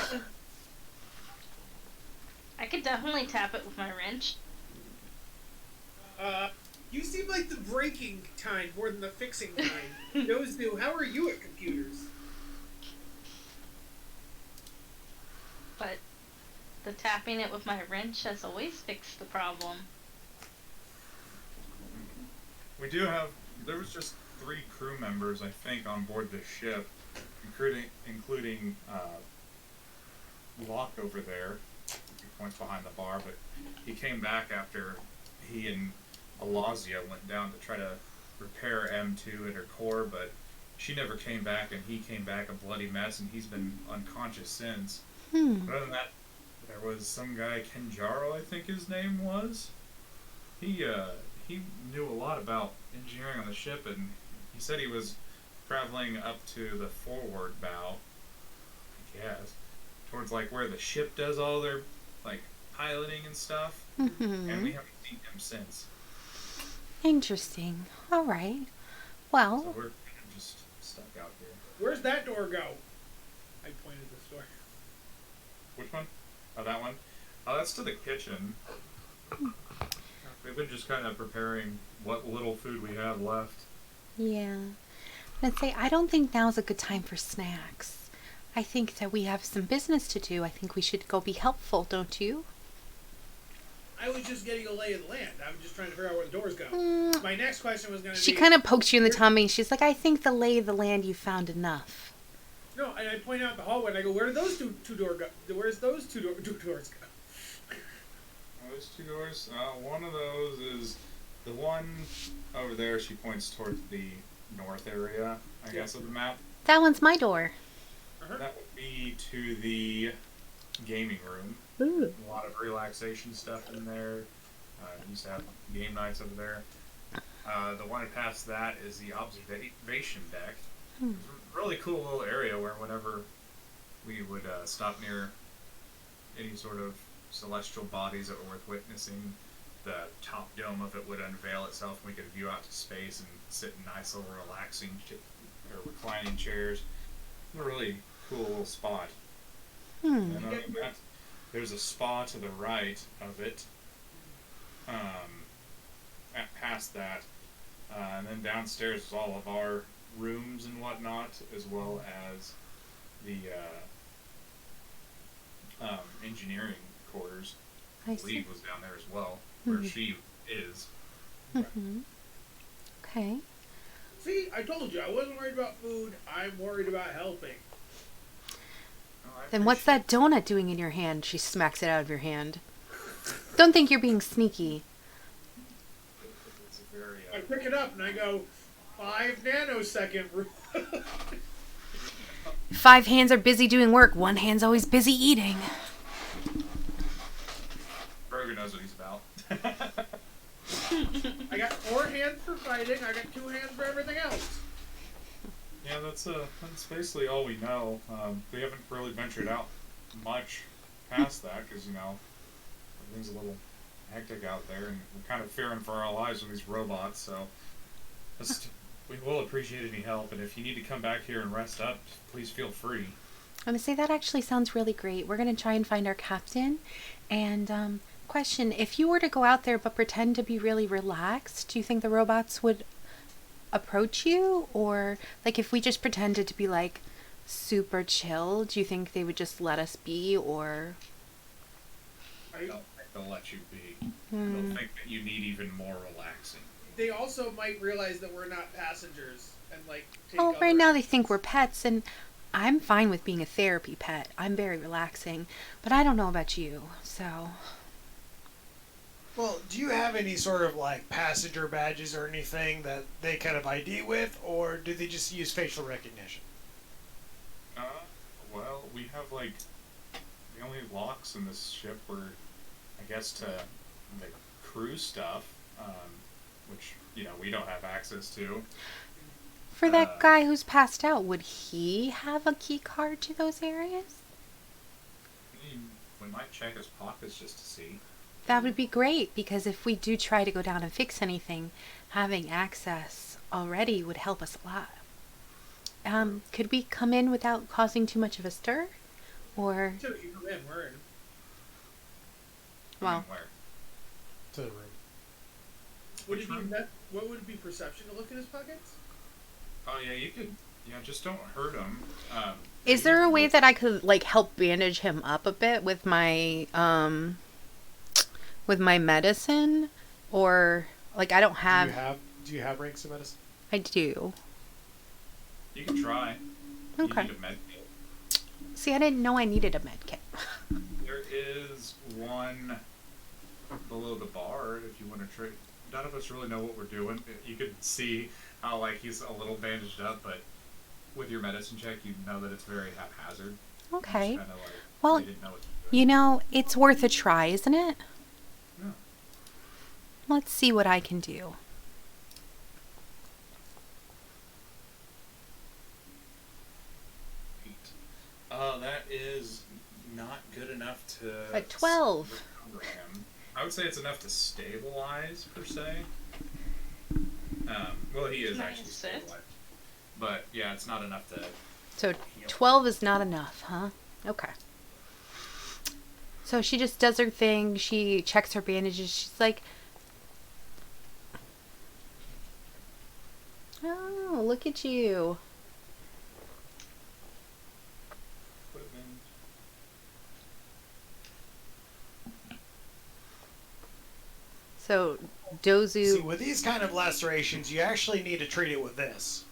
I could definitely tap it with my wrench. You seem like the breaking kind more than the fixing kind. Nozu, how are you at computers? But the tapping it with my wrench has always fixed the problem. we do have. There was just 3 crew members, I think, on board the ship, including Locke over there. He points behind the bar, but he came back after he and Alazia went down to try to repair M2 at her core, but she never came back, and he came back a bloody mess, and he's been unconscious since. But other than that, there was some guy, Kenjaro, I think his name was. He knew a lot about engineering on the ship, and he said he was traveling up to the forward bow, I guess, towards like where the ship does all their like piloting and stuff. And we haven't seen him since. Interesting. All right. Well, So we're kind of just stuck out here. Where's that door go? I pointed this door. Which one? Oh, that one? Oh, that's to the kitchen. We've been just kind of preparing what little food we have left. yeah. I'd say I don't think now's a good time for snacks. I think that we have some business to do. I think we should go be helpful, don't you? I was just getting a lay of the land. I'm just trying to figure out where the doors go. My next question was going to be... She kind of pokes you in the tummy. She's like, I think the lay of the land you found enough. No, and I point out the hallway and I go, where do those two doors go? Where's those two doors go? Those 2 doors. One of those is the one over there. She points towards the north area, I guess, of the map. That one's my door. That would be to the gaming room. Ooh. A lot of relaxation stuff in there. Used to have game nights over there. The one past that is the observation deck. It's a really cool little area where whenever we would stop near any sort of celestial bodies that were worth witnessing, the top dome of it would unveil itself and we could view out to space and sit in nice little relaxing or reclining chairs. A really cool little spot. And other than that, there's a spa to the right of it. Past that, and then downstairs is all of our rooms and whatnot, as well as the engineering quarters. I see. Lee was down there as well, where she is. Okay. See, I told you, I wasn't worried about food. I'm worried about helping. Then what's that donut doing in your hand? She smacks it out of your hand. Don't think you're being sneaky. It's a very, I pick it up and I go, 5 nanosecond. 5 hands are busy doing work. 1 hand's always busy eating. Berger knows what he's about. I got 4 hands for fighting. I got 2 hands for everything else. Yeah, that's basically all we know. We haven't really ventured out much past that because, everything's a little hectic out there and we're kind of fearing for our lives with these robots, so we will appreciate any help, and if you need to come back here and rest up, please feel free. I'm going to say that actually sounds really great. We're going to try and find our captain. And question, if you were to go out there but pretend to be really relaxed, do you think the robots would approach you? Or, like, if we just pretended to be, like, super chill, do you think they would just let us be, or... They'll, they'll let you be. Hmm. They'll think that you need even more relaxing. They also might realize that we're not passengers and like. Take Oh, other right now they think actions. we're pets, and I'm fine with being a therapy pet. I'm very relaxing, but I don't know about you, so... Well, do you have any sort of like passenger badges or anything that they kind of ID with, or do they just use facial recognition? Uh, well, we have like the only locks in this ship were, I guess, to the crew stuff, which we don't have access to. For that Uh, guy who's passed out, would he have a key card to those areas? We might check his pockets just to see. That would be great, because if we do try to go down and fix anything, having access already would help us a lot. Could we come in without causing too much of a stir? Or, So you come in, we're in. I well, mean, where? To the room. Would Which it be room? what would it be perception to look in his pockets? Oh yeah, you could. Yeah, just don't hurt him. is there a way that I could, like, help bandage him up a bit with my medicine? Or, like, I don't have... Do you have ranks of medicine? I do. You can try. Okay. You need a med kit. See, I didn't know I needed a med kit. There is one below the bar if you want to trade. None of us really know what we're doing. You could see how like he's a little bandaged up, but with your medicine check, you know that it's very haphazard. Okay. It's kinda like Well, they didn't know what to do. you know, it's worth a try, isn't it? Yeah. Let's see what I can do. That is not good enough to. A 12. recover him. I would say it's enough to stabilize per se. Well, he is actually Nice. stabilized, but yeah, it's not enough to. So 12 is not enough, huh? Okay. So she just does her thing. She checks her bandages. She's like, oh, look at you. Equipment. So See, Dozu... with these kind of lacerations, you actually need to treat it with this.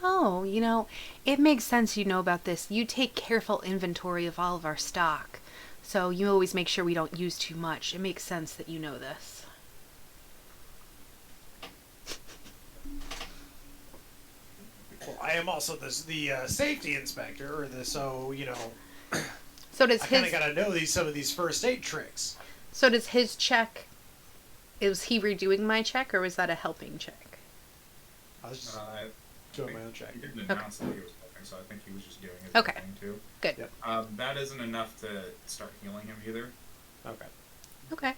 Oh, you know, it makes sense you know about this. You take careful inventory of all of our stock. So you always make sure we don't use too much. It makes sense that you know this. Well, I am also the safety inspector, or so So does I kind his of got to know some of these first aid tricks. so does his check... Was he redoing my check, or was that a helping check? I was just I doing think my own check. He didn't announce that he was helping, so I think he was just doing his Okay. own thing too. Good. Yep. That isn't enough to start healing him either. Okay. Okay.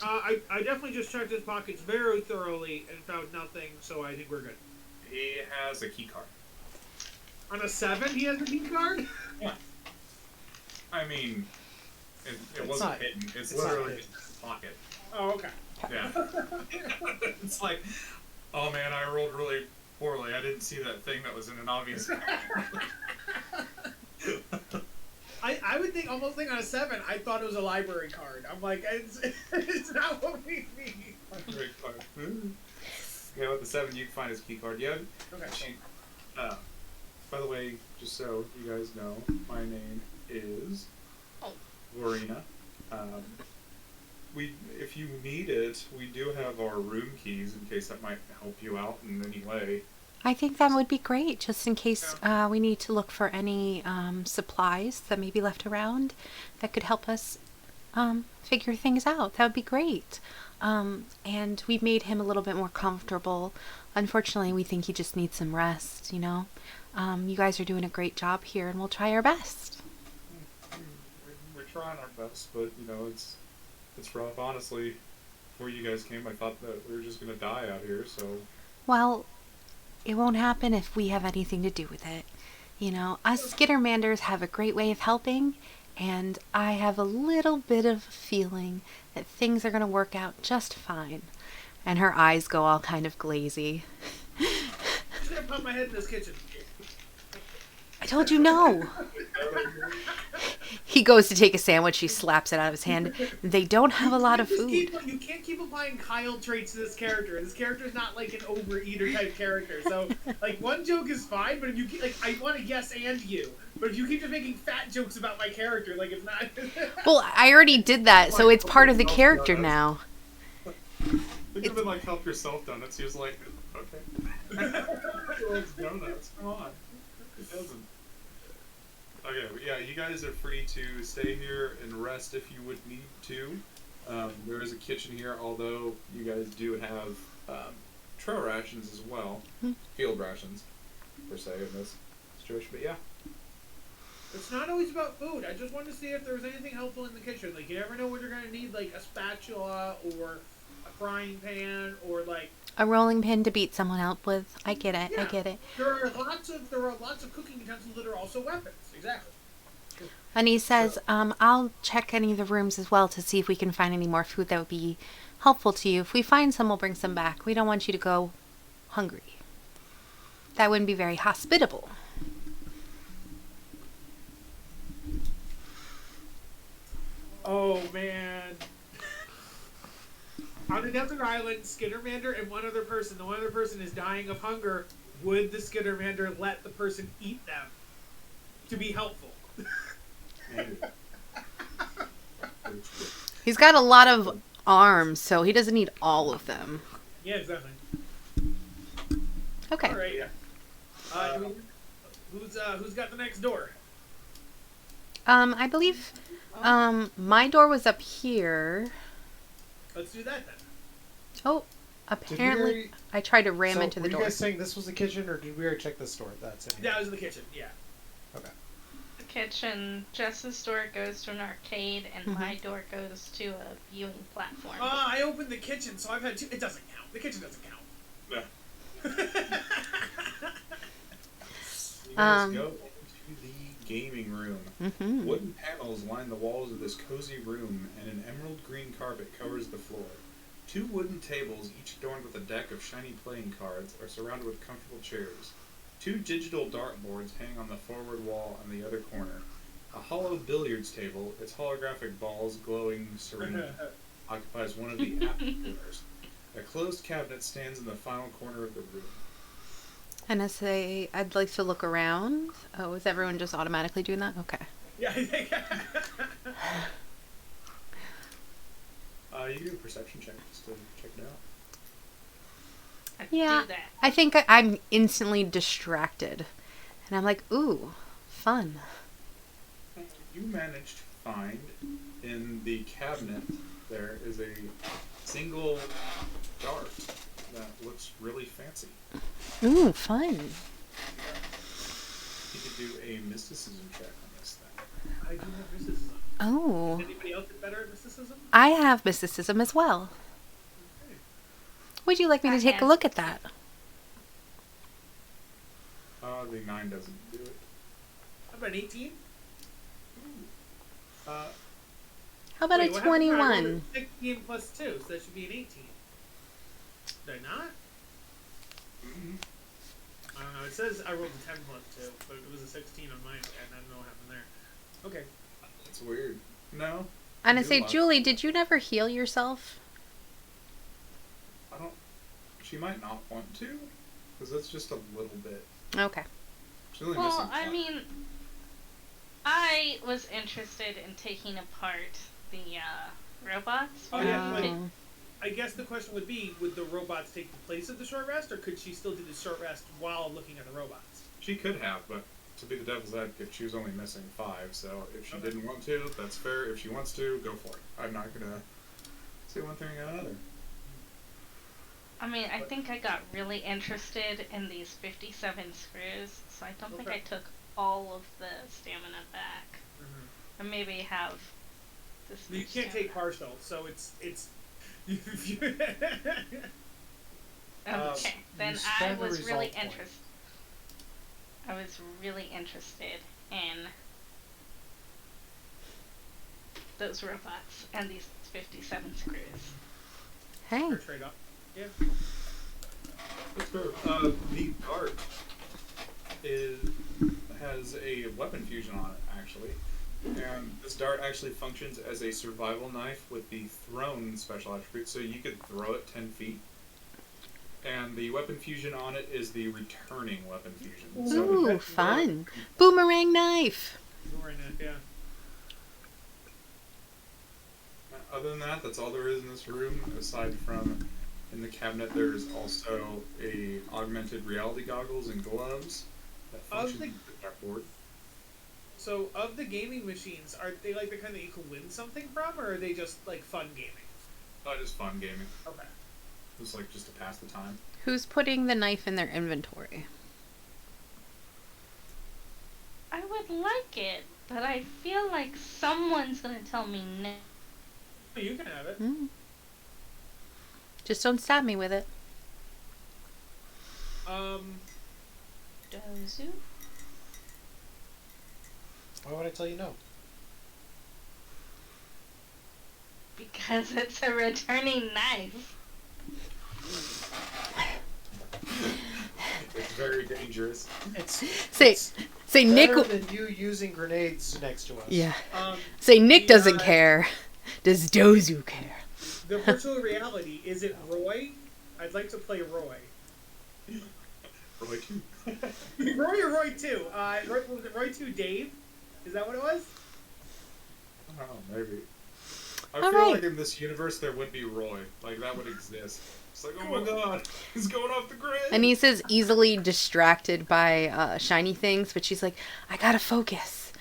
I definitely just checked his pockets very thoroughly and found nothing, so I think we're good. He has a key card. On a 7, he has a key card? Yeah. I mean, it It's wasn't not- hidden. It's it's not literally in hidden. his pocket. Oh, okay. Yeah. It's like, oh man, I rolled really poorly. I didn't see that thing that was in an obvious. I would think almost think on a 7, I thought it was a library card. I'm like, it's not what we need. Library card. Yeah, with the 7, you can find his key card. Yeah. Okay. By the way, just so you guys know, my name is Lorena. If you need it, we do have our room keys in case that might help you out in any way. I think that would be great, just in case we need to look for any supplies that may be left around that could help us figure things out. That would be great. And we've made him a little bit more comfortable. Unfortunately, we think he just needs some rest, you know. You guys are doing a great job here, and we'll try our best. We're trying our best, but it's rough. Honestly, before you guys came, I thought that we were just gonna die out here. So Well, it won't happen if we have anything to do with it. You know, us Skittermanders have a great way of helping, and I have a little bit of a feeling that things are going to work out just fine. And her eyes go all kind of glazy. gonna pop my head in this kitchen. I told you no. He goes to take a sandwich. He slaps it out of his hand. They don't have a lot of food. You can't keep applying Kyle traits to this character. This character is not like an overeater type character. So, like, one joke is fine, but if you keep, like, I want to yes and you. But if you keep just making fat jokes about my character, like, it's not. Well, I already did that, so it's part of the character now. Think of it like help yourself donuts. He was like, okay. Donuts, come on. It doesn't. Okay, but yeah, you guys are free to stay here and rest if you would need to. There is a kitchen here, although you guys do have trail rations as well. Field rations, per se, in this situation. But yeah. It's not always about food. I just wanted to see if there was anything helpful in the kitchen. Like, you never know what you're going to need, like a spatula or a frying pan or, like... A rolling pin to beat someone up with. I get it. Yeah. I get it. There are lots of cooking utensils that are also weapons. Exactly. And he says, I'll check any of the rooms as well to see if we can find any more food that would be helpful to you. If we find some, we'll bring some back. We don't want you to go hungry. That wouldn't be very hospitable. Oh, man. On a desert island, Skittermander and one other person. The one other person is dying of hunger. Would the Skittermander let the person eat them to be helpful? He's got a lot of arms, so he doesn't need all of them. Yeah, exactly. Okay. All right. Who's got the next door? I believe my door was up here. Let's do that then. Oh, apparently I tried to ram into the door. Were you guys saying this was the kitchen, or did we already check this door? That's it. Yeah, it was in the kitchen. Yeah. Okay. The kitchen, Jess's door goes to an arcade, and my door goes to a viewing platform. I opened the kitchen, so I've had two. It doesn't count. The kitchen doesn't count. Yeah. You guys go into the gaming room. Mm-hmm. Wooden panels line the walls of this cozy room, and an emerald green carpet covers the floor. 2 wooden tables, each adorned with a deck of shiny playing cards, are surrounded with comfortable chairs. 2 digital dartboards hang on the forward wall in the other corner. A hollow billiards table, its holographic balls glowing serene, occupies one of the app corners. A closed cabinet stands in the final corner of the room. And I say, I'd like to look around. Oh, is everyone just automatically doing that? Okay. Yeah, I think. You do a perception check just to check it out. Yeah, Do that. I think I'm instantly distracted. And I'm like, ooh, fun. You managed to find in the cabinet there is a single dart that looks really fancy. Ooh, fun. You could do a mysticism check on this thing. I do have mysticism. Oh, Is anybody else better at mysticism? I have mysticism as well. Okay. Would you like me to I take a have. look at that? The 9 doesn't do it. How about an 18? How about Wait, a what happened when I rolled 21? a 16 plus 2, so that should be an 18. Did I not? Mm-hmm. I don't know. It says I rolled a 10 plus 2, but it was a 16 on mine, and I don't know what happened there. Okay. That's weird. No. And I You say, lost. Julie, did you never heal yourself? I don't. She might not want to, because that's just a little bit. Okay. She's only Well, missing I 5. mean, I was interested in taking apart the robots. Oh, yeah, but Oh. I guess the question would be, would the robots take the place of the short rest, or could she still do the short rest while looking at the robots? She could have, but to be the devil's advocate, she was only missing 5. So if she Okay. didn't want to, that's fair. If she wants to, go for it. I'm not gonna say one thing or another. I mean, I think I got really interested in these 57 screws, so I don't think Okay. I took all of the stamina back. Or maybe have this. You much can't take stamina. partial, so it's. Okay, then I spend the was really result point. interested. I was really interested in those robots and these 57 screws. Hey. Or trade off. Yeah. That's fair. The dart is has a weapon fusion on it, actually. And this dart actually functions as a survival knife with the thrown special attribute, so you could throw it 10 feet. And the weapon fusion on it is the returning weapon fusion. So Ooh, fun. Boomerang knife. Boomerang knife, yeah. other than that, that's all there is in this room. Aside from in the cabinet, there's also a augmented reality goggles and gloves that function with the dartboard. So, of the gaming machines, are they like the kind that you can win something from, or are they just like fun gaming? Oh, just fun gaming. Okay. Just like just to pass the time. Who's putting the knife in their inventory? I would like it, but I feel like someone's gonna tell me no. You can have it. Mm. Just don't stab me with it. Dozu? Why would I tell you no? Because it's a returning knife. It's very dangerous. Say Nick. Better than you using grenades next to us. Yeah. Say Nick doesn't care. Does Dozu care? The virtual reality, is it Roy? I'd like to play Roy. Roy 2. Roy or Roy 2? Was it Roy 2 Dave? Is that what it was? I don't know, maybe. I All feel right. like in this universe there would be Roy. Like, that would exist. It's like, oh my god, he's going off the grid! Anise is easily distracted by shiny things, but she's like, I gotta focus.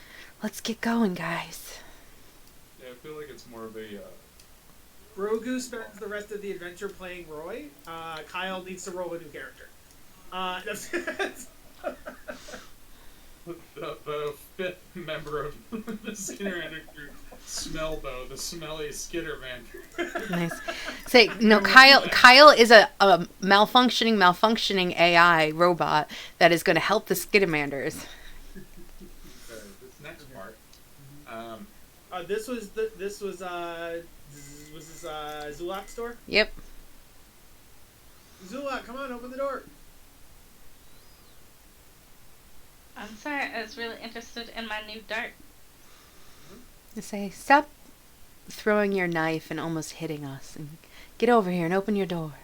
Let's get going, guys. Yeah, I feel like it's more of a, Grogu spends the rest of the adventure playing Roy. Kyle needs to roll a new character. the fifth member of the Skinner group, Smellbo, the smelly Skitter man. Nice. Say no. Kyle is a malfunctioning AI robot that is going to help the Skidamanders. This next part, this was Zulak's store? Yep. Zulak, come on, open the door. I'm sorry, I was really interested in my new dart. Say stop throwing your knife and almost hitting us, and get over here and open your door.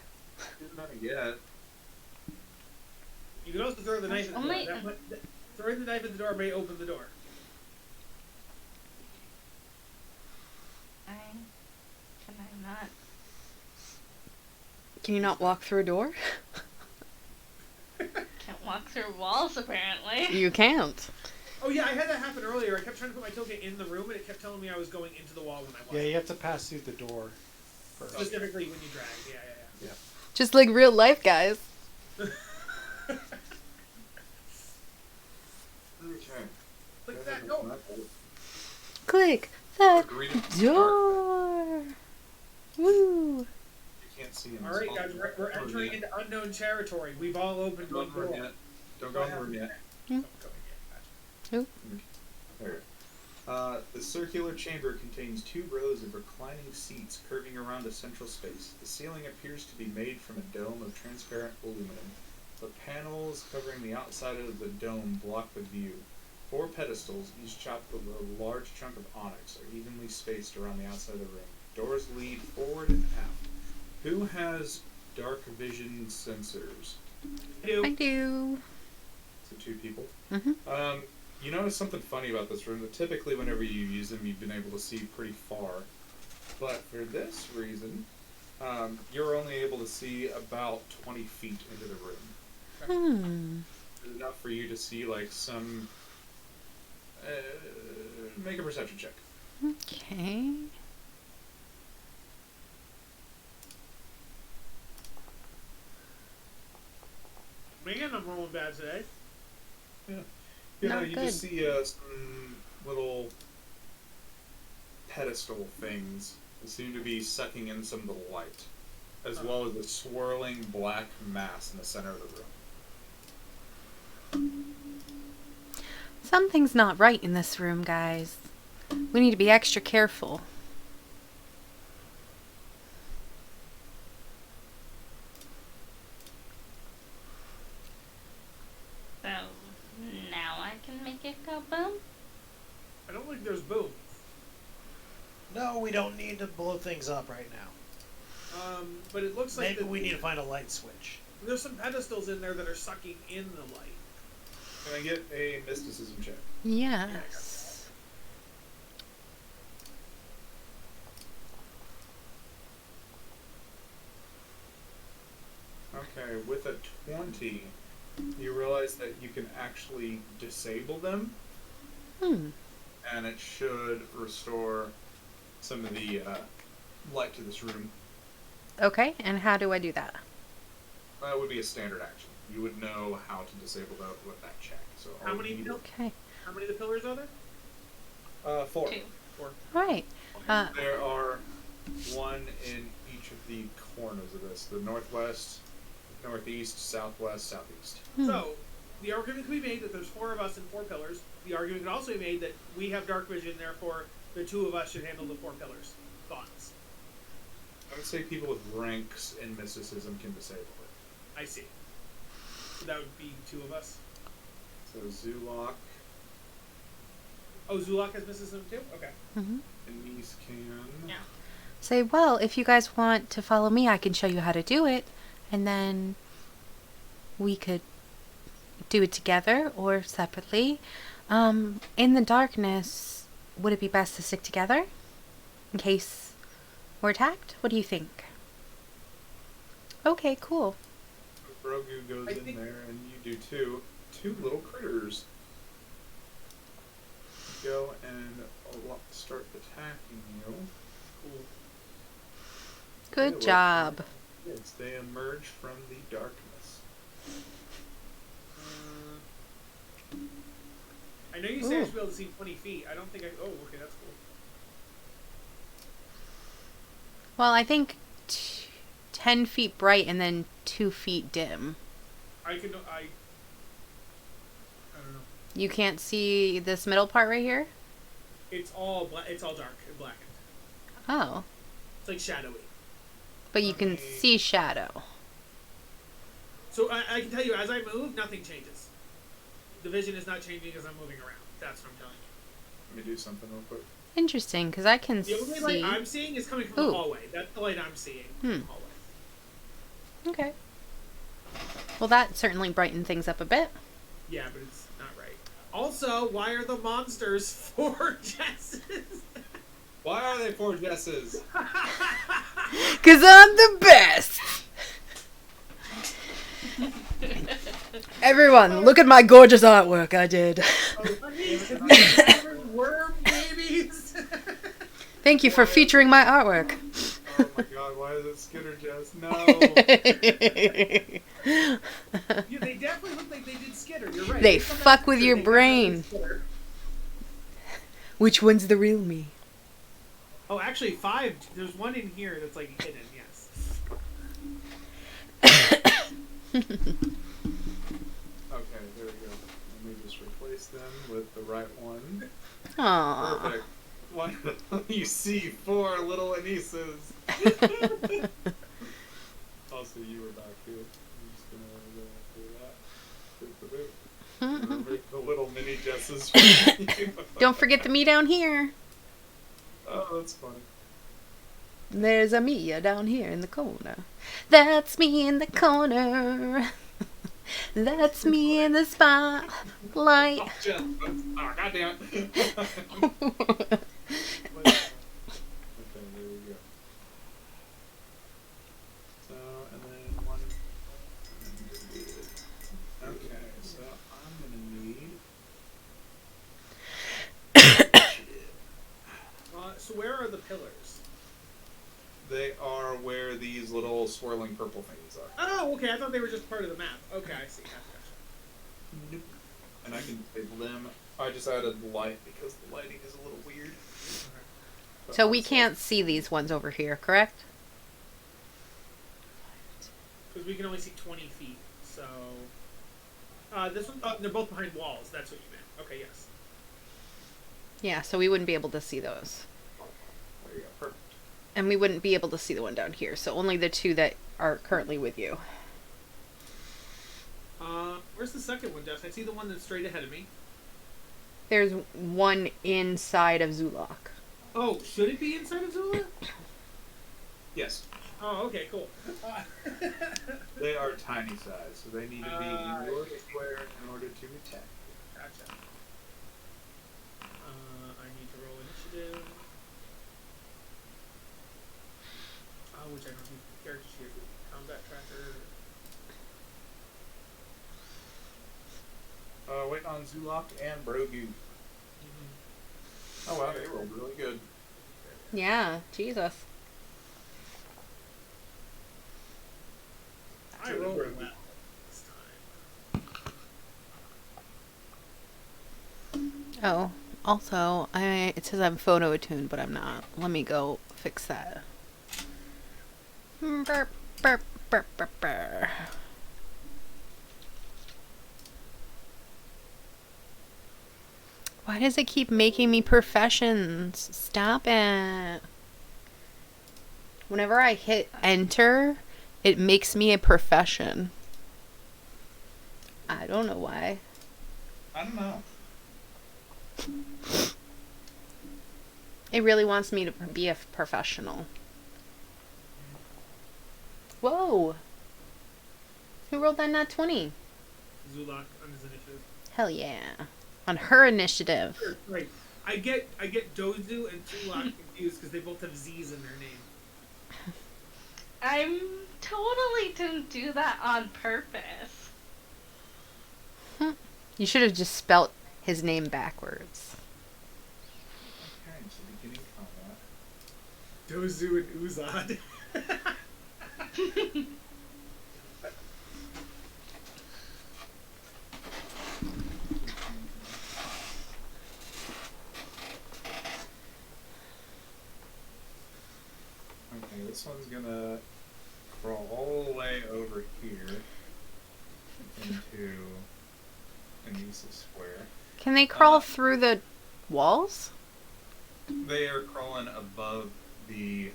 not yet. You can also throw the knife at the door. Throwing the knife at the door may open the door. Can I not? Can you not walk through a door? Can't walk through walls, apparently. You can't. Oh yeah, I had that happen earlier. I kept trying to put my token in the room, and it kept telling me I was going into the wall when I wasn't. Yeah, you have to pass through the door first. Specifically when you drag. Yeah. Just like real life, guys. Okay. Click that. Go. Click the Agree to door. Woo. You can't see him. All right, guys, we're entering into unknown territory. We've all opened one door. Don't go in the room yet. Who? There. The circular chamber contains 2 rows of reclining seats curving around a central space. The ceiling appears to be made from a dome of transparent aluminum. The panels covering the outside of the dome block the view. 4 pedestals, each chopped with a large chunk of onyx, are evenly spaced around the outside of the room. Doors lead forward and aft. Who has dark vision sensors? I do. So 2 people. Mm-hmm. You notice something funny about this room, that typically whenever you use them, you've been able to see pretty far. But for this reason, you're only able to see about 20 feet into the room. Enough for you to see, like, some... make a perception check. Okay. Man, I'm rolling bad today. Yeah. You know, Not you good. just see some little pedestal things that seem to be sucking in some of the light, as well as a swirling black mass in the center of the room. Something's not right in this room, guys. We need to be extra careful. don't think there's booms. No, we don't need to blow things up right now. But it looks like Maybe we need to find a light switch. there's some pedestals in there that are sucking in the light. Can I get a mysticism check? Yes. Okay, with a 20, you realize that you can actually disable them, Hmm. and it should restore some of the light to this room. Okay, and how do I do that? That would be a standard action. You would know how to disable that with that check. So How all many you need- Okay. How many of the pillars are there? 4. 2. Four. Right. There are one in each of the corners of this: the northwest, northeast, southwest, southeast. Hmm. So, the argument can be made that there's 4 of us and 4 pillars. The argument can also be made that we have dark vision, therefore the 2 of us should handle the 4 pillars. Thoughts? I would say people with ranks in mysticism can disable it. I see. So that would be 2 of us. So Zulok Oh, Zulak has mysticism too? Okay. Mm-hmm. and Nice can. Yeah. Say, well, if you guys want to follow me, I can show you how to do it, and then we could do it together or separately. In the darkness, would it be best to stick together in case we're attacked? What do you think? Okay, cool. Grogu goes I in think- there, and you do too. 2 little critters go and start attacking you. Cool. Good They job. look- Yes, they emerge from the darkness. I know you say I Ooh. should be able to see 20 feet. I don't think I. Oh, okay, that's cool. Well, I think 10 feet bright and then 2 feet dim. I don't know. You can't see this middle part right here? It's all it's all dark and blackened. Oh. It's like shadowy. But you can Okay. see shadow. So I can tell you, as I move, nothing changes. The vision is not changing as I'm moving around. That's what I'm telling you. Let me do something real quick. Interesting, because I can The only see... light I'm seeing is coming from Ooh. the hallway. That's the light I'm seeing from the hallway. Okay. Well, that certainly brightened things up a bit. Yeah, but it's not right. Also, why are the monsters 4 Jesses? Why are they 4 Jesses? Because I'm the best! Everyone, look at my gorgeous artwork I did. Worm babies. Thank you for featuring my artwork. Oh my god, why is it Skitter Jess? No! Yeah, they definitely look like they did Skitter. You're right. They Based on that fuck with picture, your they definitely brain. did Skitter. Which one's the real me? Oh, actually, 5. There's one in here that's like hidden. Yes. Okay, there we go. Let me just replace them with the right one. Aww. Perfect. Why don't you see 4 little Anises? Also, you were back here. I'm just gonna go through that. Boop, boop, boop. Remove the little mini Jesses from you. Don't forget the me down here. Oh, that's funny. There's a Mia down here in the corner. That's me in the corner. That's me in the spotlight. Oh, Jess. Oh, goddamn it. Okay, there we go. So, and then one. Okay, so I'm gonna need. So where are the pillars? They are where these little swirling purple things are. Oh, okay. I thought they were just part of the map. Okay, I see. Gotcha. Nope. And I can disable them. I just added light because the lighting is a little weird. But So we also- can't see these ones over here, correct? Because we can only see 20 feet. So this one. They're both behind walls. That's what you meant. Okay. Yes. Yeah, so we wouldn't be able to see those. There you go. Perfect. And we wouldn't be able to see the one down here, so only the 2 that are currently with you. Where's the second one, Jess? I see the one that's straight ahead of me. There's one inside of Zulok. Oh, should it be inside of Zula? Yes. Oh, okay, cool. They are tiny size, so they need to be in your Okay. square in order to attack. Gotcha. I need to roll initiative. Oh, which I don't need character sheet. Combat tracker. Waiting on Zulok and Brogu. Oh wow, they rolled really good. Yeah, Jesus. I rolled well this time. Oh, also, it says I'm photo attuned, but I'm not. Let me go fix that. Burp, burp, burp, burp, burp. Why does it keep making me professions? Stop it. Whenever I hit enter, it makes me a profession. I don't know why. I don't know. It really wants me to be a professional. Whoa. Who rolled that nat 20? Zulok on his initiative. Hell yeah. On her initiative. Sure, right. I get Dozu and Zulok confused because they both have Z's in their name. I'm totally didn't do that on purpose. You should have just spelt his name backwards. Okay, so beginning combat. Dozu and Uzad. Okay, this one's gonna crawl all the way over here into Anissa Square. Can they crawl through the walls? They are crawling above the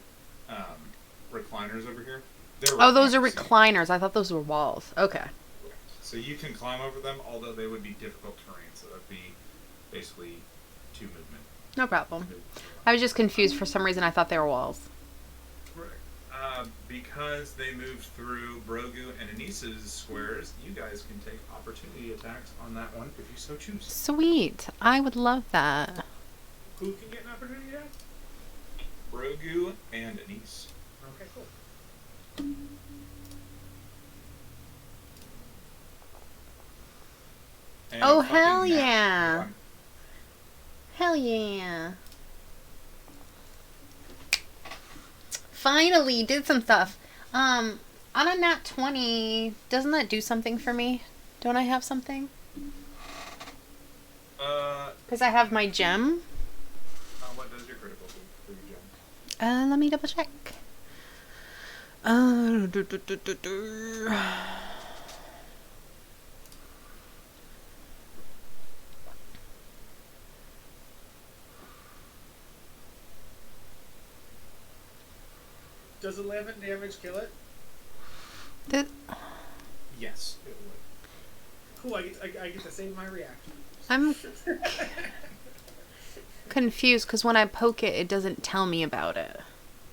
recliners over here. They're Oh, those are recliners. recliners. I thought those were walls. Okay. So you can climb over them, although they would be difficult terrain, so that would be basically 2 movement. No problem. I was just confused. For some reason, I thought they were walls. Because they moved through Brogu and Anissa's squares, you guys can take opportunity attacks on that one if you so choose. Sweet. I would love that. Who can get an opportunity attack? Brogu and Anise. Okay, cool. And Oh, fucking hell nat yeah. one. Hell yeah. Finally did some stuff. On a nat 20, doesn't that do something for me? Don't I have something? Because I have my gem. What does your critical do for your gem? Let me double check. Do, do, do, do, do. Does 11 damage kill it? The- Yes, it would. Cool, I get to save my reaction. I'm confused because when I poke it, it doesn't tell me about it.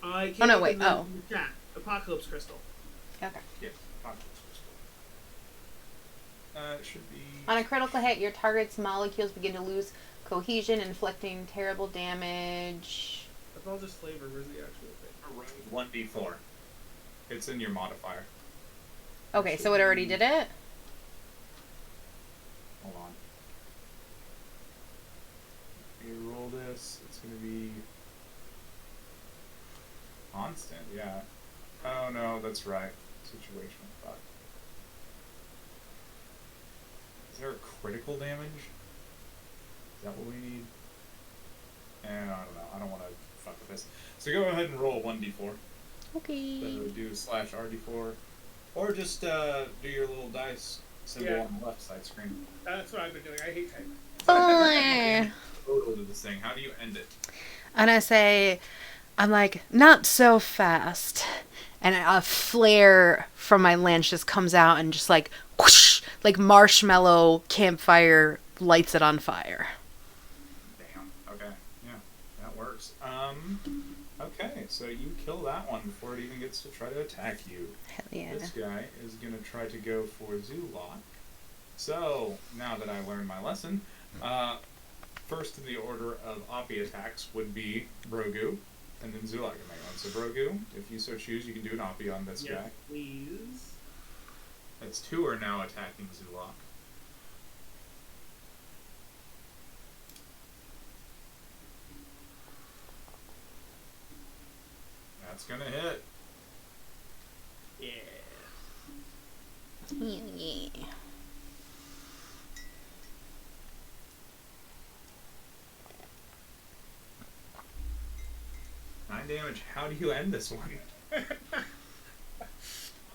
I Oh, no, came up wait, in the oh. chat. Apocalypse Crystal. Okay. Yes, Apocalypse Crystal. It should be... On a critical hit, your target's molecules begin to lose cohesion, inflicting terrible damage. If I'll just flavor, where's the actual thing? 1d4. It's in your modifier. Okay, so it already did it? Hold on. You roll this, it's gonna be... constant, yeah. Oh no, that's right. Situational fuck. Is there a critical damage? Is that what we need? And I don't know. I don't want to fuck with this. So go ahead and roll 1d4. Okay. So do /RD4. Or just do your little dice symbol Yeah. on the left side screen. That's what I've been doing. I hate typing. Boy. Total to this thing. How do you end it? And I say, I'm like, not so fast. And a flare from my lance just comes out and just like, whoosh, like marshmallow campfire lights it on fire. works. Okay, so you kill that one before it even gets to try to attack you. Hell yeah. This guy is going to try to go for Zulok. So, now that I learned my lesson, first in the order of Oppie attacks would be Brogu, and then Zulok in my own. So Brogu, if you so choose, you can do an Oppie on this guy. Please. That's 2 are now attacking Zulok. That's gonna hit. Yeah. Yeah. 9 damage. How do you end this one?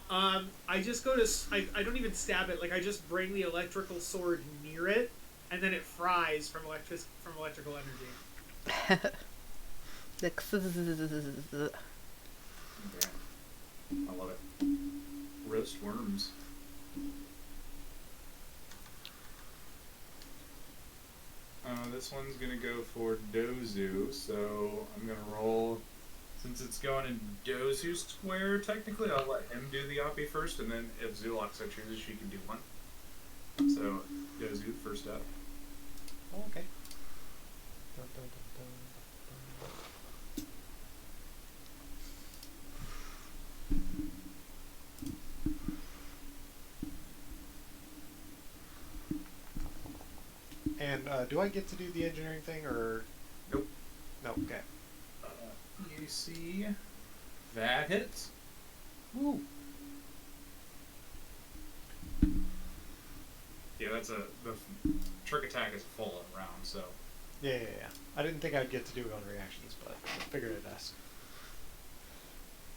I just go to. I don't even stab it. Like I just bring the electrical sword near it, and then it fries from electrical energy. Okay. I love it. Roast worms. This one's gonna go for Dozu, so I'm gonna roll. Since it's going in Dozu's square, technically I'll let him do the Oppie first, and then if Zulok so chooses, she can do one. So, Dozu first up. Oh, okay. And do I get to do the engineering thing, or? Nope. No, okay. You see, that hits. Woo. Yeah, the trick attack is full round, so. Yeah. I didn't think I'd get to do it on reactions, but I figured I'd ask.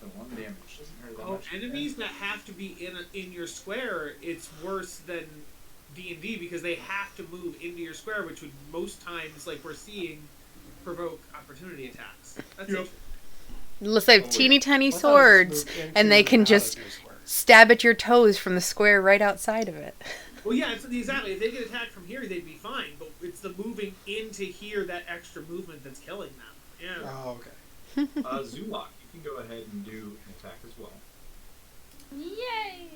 The 1 damage doesn't hurt that Oh, much. enemies that have to be in your square, it's worse than D&D because they have to move into your square, which would most times, like we're seeing, provoke opportunity attacks. That's Yep. it. Unless they have Oh, teeny tiny Well, I thought I just swords, moved and they into can and out just of your square. stab at your toes from the square right outside of it. Well, yeah, it's, exactly. If they get attacked from here, they'd be fine. But it's the moving into here, that extra movement, that's killing them. Yeah. Oh, okay. Zulok, you can go ahead and do an attack as well. Yay!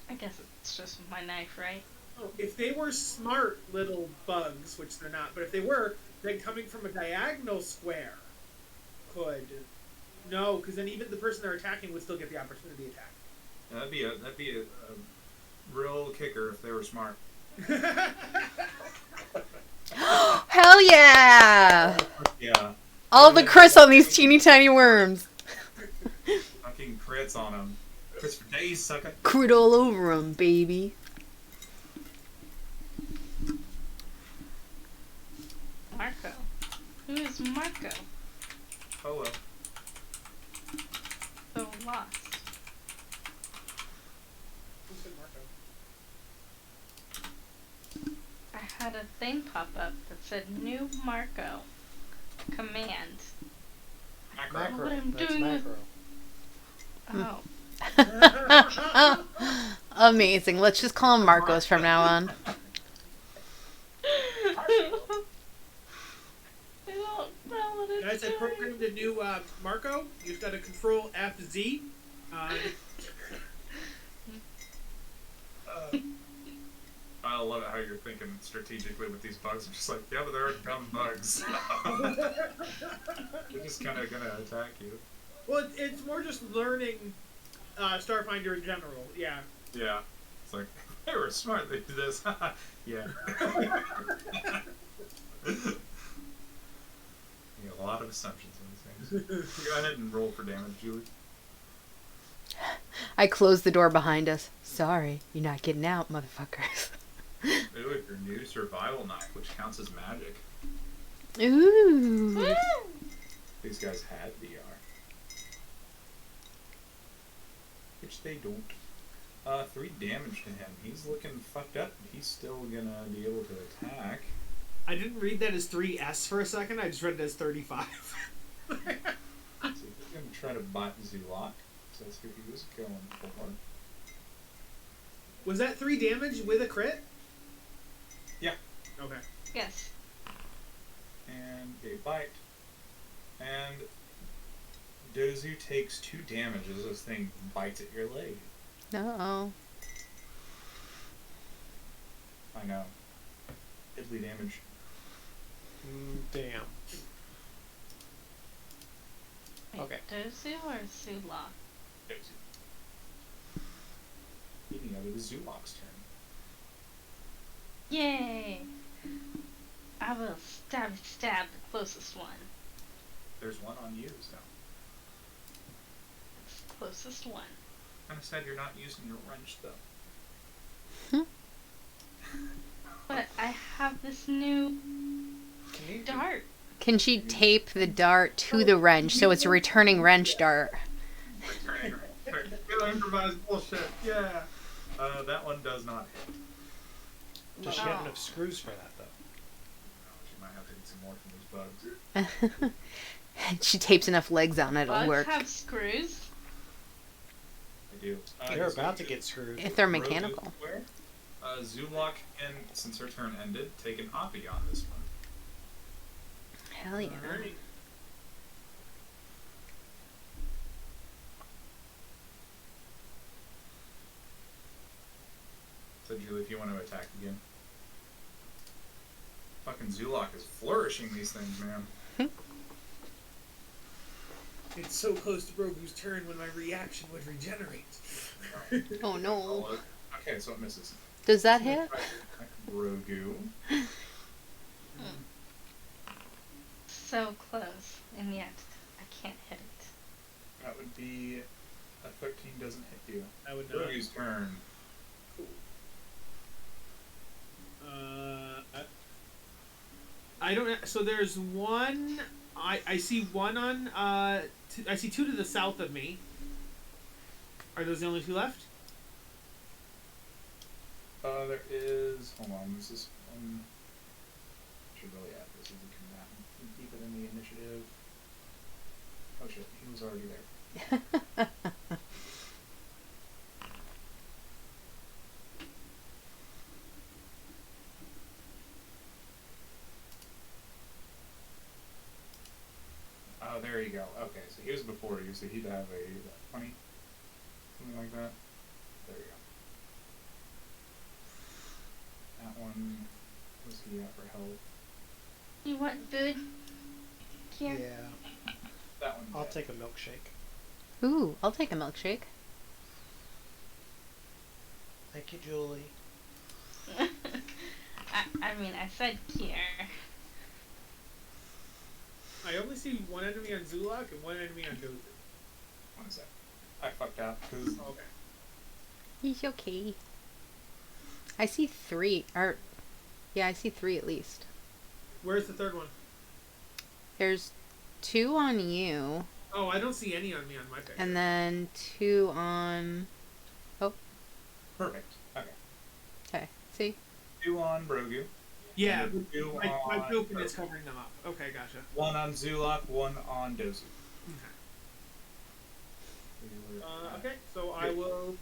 I guess it's just my knife, right? Oh, if they were smart little bugs, which they're not, but if they were, then coming from a diagonal square could. No, because then even the person they're attacking would still get the opportunity attack. Yeah, that'd be a real kicker if they were smart. Hell yeah! Yeah. All the crits on these teeny tiny worms. Fucking crits on them. Crits for days, sucker. Crit all over them, baby. Marco. Who is Marco? Hello. So lost. Who said Marco? I had a thing pop up that said New Marco. Command. Macro. What I'm That's doing with- macro. Oh. Amazing. Let's just call him Marcos from now on. I don't know what it's Guys, I doing. programmed a new Marco. You've got to Control FZ. I love it how you're thinking strategically with these bugs. I'm just like, yeah, but they're dumb bugs. They're just kind of gonna attack you. Well, it's more just learning Starfinder in general. Yeah. Yeah. It's like, they were smart, they did this. Yeah. A lot of assumptions in these things. Go ahead and roll for damage, Julie. I closed the door behind us. Sorry, you're not getting out, motherfuckers. Ooh, with your new survival knife, which counts as magic. Ooh. Woo! These guys had VR. Which they don't. 3 damage to him. He's looking fucked up. He's still gonna be able to attack. I didn't read that as 3S for a second. I just read it as 35. So he's gonna try to bite Zulok. So that's who he was going for. Was that 3 damage with a crit? Yeah. Okay. Yes. And a bite. And Dozu takes 2 damage as this thing bites at your leg. Uh-oh. I know. Piddly damage. Damn. Wait, Okay. Dozu or Zulok? Dozu. Speaking of it, is Zulok's turn. Yay! I will stab the closest one. There's one on you, so. It's the closest one. Kind of sad you're not using your wrench, though. But I have this new Can you dart. Can she tape the dart to the wrench so it's a returning wrench dart? Good improvised bullshit, yeah. That one does not hit. Does she have enough screws for that though? She might have to get some more from those bugs. She tapes enough legs on it, it'll Bugs work. have screws. I do. They're about to get screwed. If they're mechanical. Zulok can, since her turn ended, take an Oppie on this one. Hell yeah. Alright. So Julie, if you want to attack again. Fucking Zulok is flourishing these things, man. It's so close to Brogu's turn when my reaction would regenerate. Oh no. Okay, so it misses. Does that hit? Grogu. So close, and yet I can't hit it. That would be a 13 doesn't hit you. I would not. Grogu's turn. I don't know. So there's one. I see one on. I see 2 to the south of me. Are those the only 2 left? There is. Hold on. This is one. Should really add this as a combatant. Keep it in the initiative. Oh shit, he was already there. Oh, there you go. Okay, so he was before you, so he'd have a 20, something like that. There you go. That one, what's he at for health? You want food? Here. Yeah. That one. I'll take a milkshake. Ooh, I'll take a milkshake. Thank you, Julie. I mean, I said here. I only see one enemy on Zulok and one enemy on Dozu. What is that? I fucked out because Okay. He's okay. I see 3. Yeah, I see 3 at least. Where's the third one? There's 2 on you, Oh, I don't see any on me on my picture. and then 2 on... perfect. Okay. Okay, see? 2 on Brogu. yeah, and 2 my on token is Grogu. covering them up. Okay, gotcha. 1 on Zulok, 1 on Dozu. Okay, so I will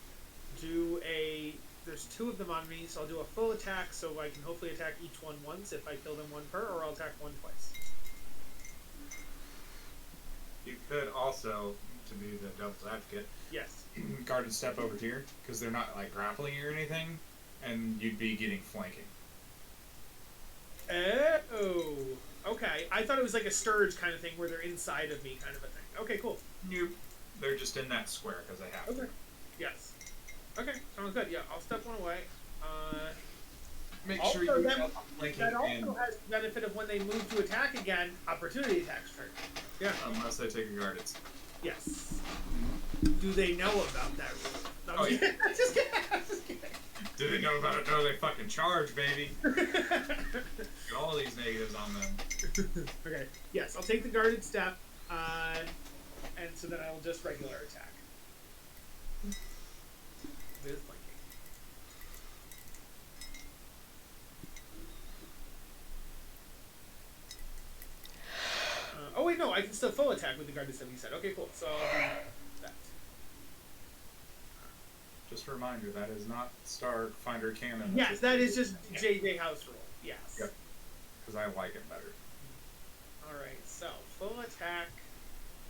do a. There's 2 of them on me, so I'll do a full attack so I can hopefully attack each one once if I kill them 1 per, or I'll attack 1 twice. You could also, to be the devil's advocate, Yes. guarded step over here because they're not like grappling you or anything, and you'd be getting flanking. Oh. Okay. I thought it was like a Sturge kind of thing where they're inside of me kind of a thing. Okay, cool. Nope. They're just in that square because they have to. Okay. Yes. Okay, sounds good. Yeah, I'll step 1 away. Make Also, sure you that- have flanking That also and has the benefit of when they move to attack again, opportunity attacks turn. Yeah. unless they take a guarded step. Yes. Do they know about that rule? No, I'm Oh, just kidding. I'm just kidding. I'm just kidding. Do they know about it? No, they fucking charge, baby. Get all these negatives on them. Okay. Yes, I'll take the guarded step, and so then I will just regular attack. With flanking. Oh wait, no, I can still full attack with the guarded step. You said. Okay, cool. So I'll do that. Just a reminder, that is not Starfinder canon. Yes, that is just JJ House rule. Yes. Yep. Because I like it better. Alright, so full attack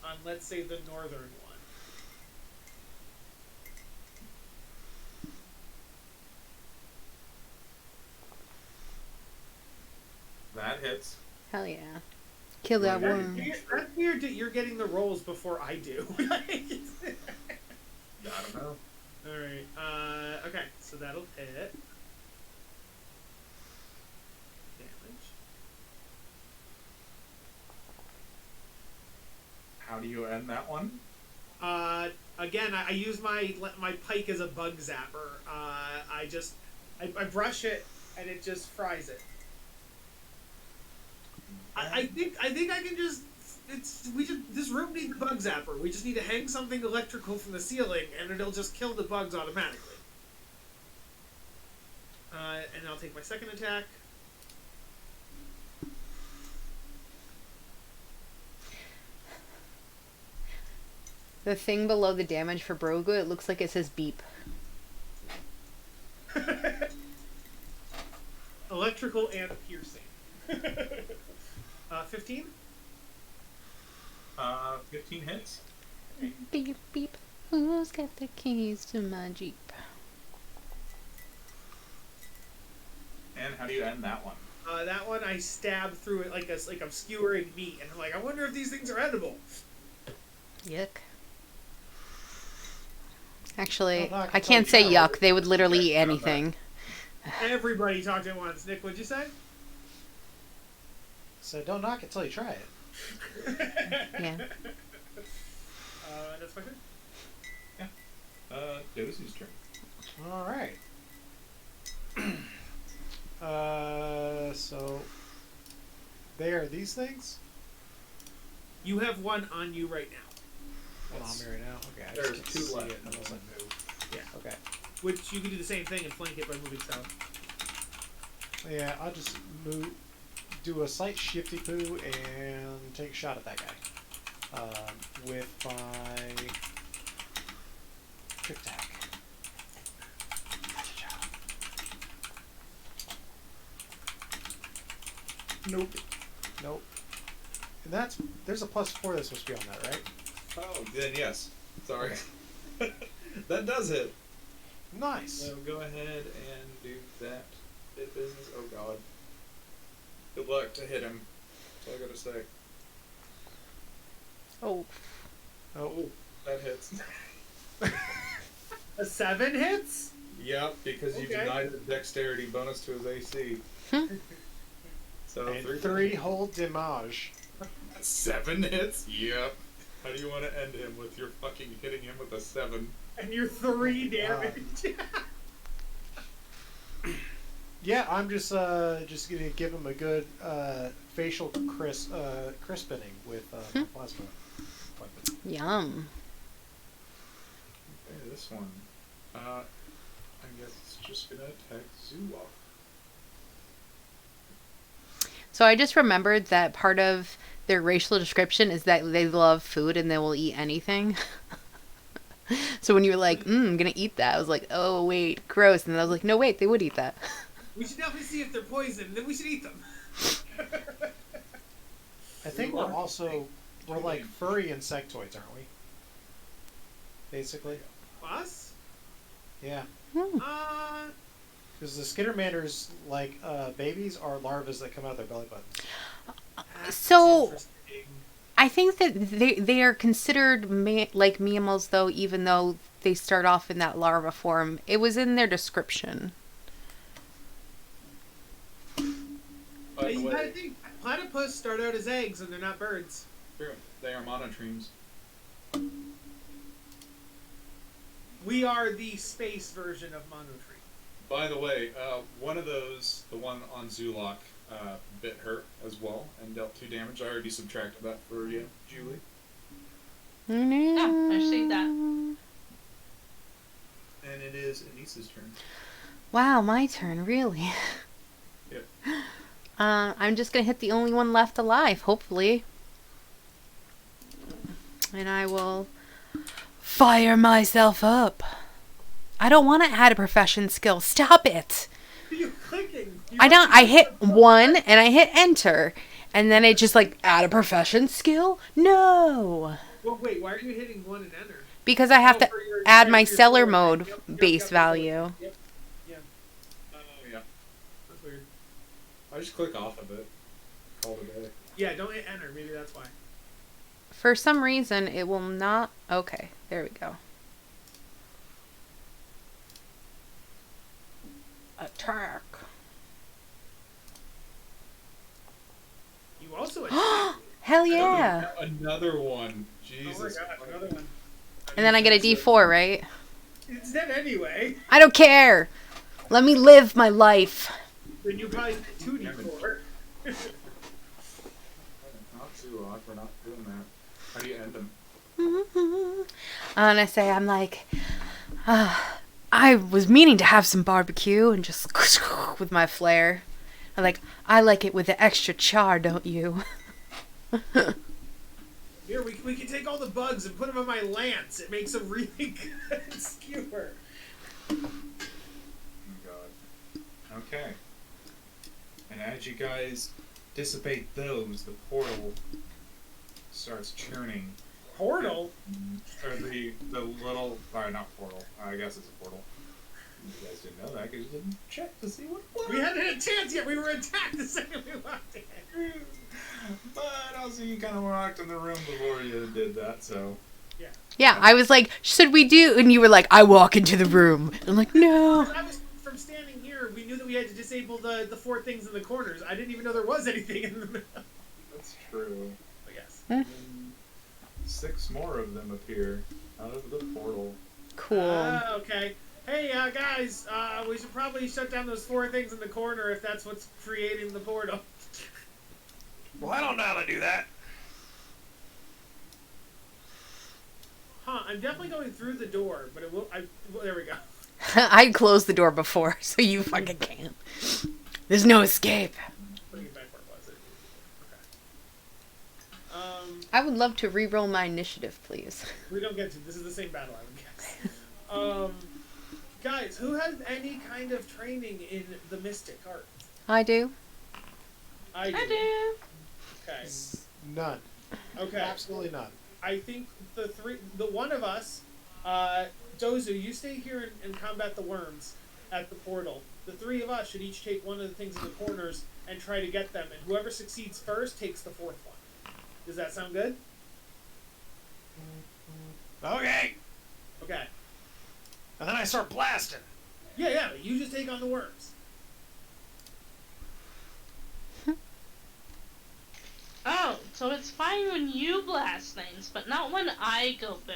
on, let's say, the northern one. That hits. Hell yeah. Kill that Well, worm. That's weird that you're getting the rolls before I do. I don't know. Alright, okay, so that'll hit. Damage. How do you end that one? Again, I use my pike as a bug zapper. I brush it and it just fries it. I think I can just this room needs a bug zapper. We just need to hang something electrical from the ceiling and it'll just kill the bugs automatically. And I'll take my second attack. The thing below the damage for Brogu, it looks like it says beep. Electrical and piercing. 15? 15 hits. Beep, beep. Who's got the keys to my Jeep? And how do you end that one? That one I stab through it like I'm skewering meat, and I'm like, I wonder if these things are edible. Yuck. Actually, Well, I can't say yuck. They would literally eat anything. Everybody talked at once. Nick, what'd you say? So don't knock it till you try it. Yeah. That's my turn. Dosie's turn. All right. So they are these things. You have one on you right now. One on me right now. Okay, I There's just two can't see left. it unless I move. Yeah. Okay. Which you can do the same thing and flank it by moving south. Yeah, I'll just do a slight shifty poo and take a shot at that guy with my trick attack. Nope. Nope. And there's a +4 that's supposed to be on that, right? Oh, then yes. Sorry. That does hit. Nice. So go ahead and do that bit business. Oh god. Good luck to hit him. That's all I gotta say. Oh. Oh. That hits. A 7 hits? Yep, because you Okay. denied the dexterity bonus to his AC. So And 3 whole damage. 7 hits? Yep. How do you want to end him with your fucking hitting him with a 7? And you're 3 damage. Yeah, I'm just gonna give him a good facial crispening with my plasma weapon. Yum. Okay, this one. I guess it's just gonna attack Zulok. So I just remembered that part of their racial description is that they love food and they will eat anything. So when you were like, I'm gonna eat that, I was like, oh wait, gross. And then I was like, no wait, they would eat that. We should definitely see if they're poisoned, then we should eat them. I think we're like furry insectoids, aren't we? Basically. Us? Yeah. Uh, Because the Skittermanders, like babies, are larvae that come out of their belly buttons. that's So- interesting. I think that they are considered like mammals, though, even though they start off in that larva form. It was in their description. By the You gotta way, think, platypus start out as eggs and they're not birds. true, they are monotremes. We are the space version of monotreme. By the way, one of those, the one on Zulok, bit her as well and dealt 2 damage. I already subtracted that for you, Julie. Yeah, I see that. And it is Anissa's turn. Wow, my turn, really. Yep. I'm just gonna hit the only one left alive, hopefully. And I will fire myself up. I don't want to add a profession skill. Stop it. What are you clicking? I don't. I hit 1 and I hit enter. And then it just like, add a profession skill? No. Well, wait, why are you hitting 1 and enter? Because I have to for your- add for my your seller sword. mode Yep, base yep, value. Yep. Yeah. Oh, yeah. That's weird. I just click off of it. Call it a day. Yeah, don't hit enter. Maybe that's why. For some reason, it will not. Okay, there we go. Attack. You also attack. Hell yeah. Another one. Oh Jesus. my god, another one. And then I get a D4, right? It's dead anyway. I don't care. Let me live my life. Then you probably get 2d4. Not Zulok, we're not doing that. How do you end them? And I say, I'm like, I was meaning to have some barbecue and just with my flare. I'm like, I like it with the extra char, don't you? Here, we can take all the bugs and put them on my lance. It makes a really good skewer. Oh, God. Okay. And as you guys dissipate those, the portal starts churning. Portal? Or the little... Sorry, not portal. I guess it's a portal. You guys didn't know that because you didn't check to see what it was. We hadn't had a chance yet. We were attacked the second we walked in. But also you kind of walked in the room before you did that, so... Yeah, I was like, should we do? And you were like, I walk into the room. I'm like, no. I was from standing here. We knew that we had to disable the 4 things in the corners. I didn't even know there was anything in the middle. That's true. But yes. And 6 more of them appear out of the portal. Cool. Okay. Hey, guys. We should probably shut down those 4 things in the corner if that's what's creating the portal. Well, I don't know how to do that. Huh? I'm definitely going through the door, but it will. Well, there we go. I closed the door before, so you fucking can't. There's no escape. Putting it back where it was. Okay. I would love to re-roll my initiative, please. We don't get to. This is the same battle, I would guess. Guys, who has any kind of training in the mystic art? I do. I do. Okay. None. Okay. Absolutely none. I think the one of us, Dozu, you stay here and combat the worms at the portal. The 3 of us should each take one of the things in the corners and try to get them, and whoever succeeds first takes the 4th one. Does that sound good? Okay. Okay. And then I start blasting. Yeah, but you just take on the worms. Oh, so it's fine when you blast things, but not when I go boom.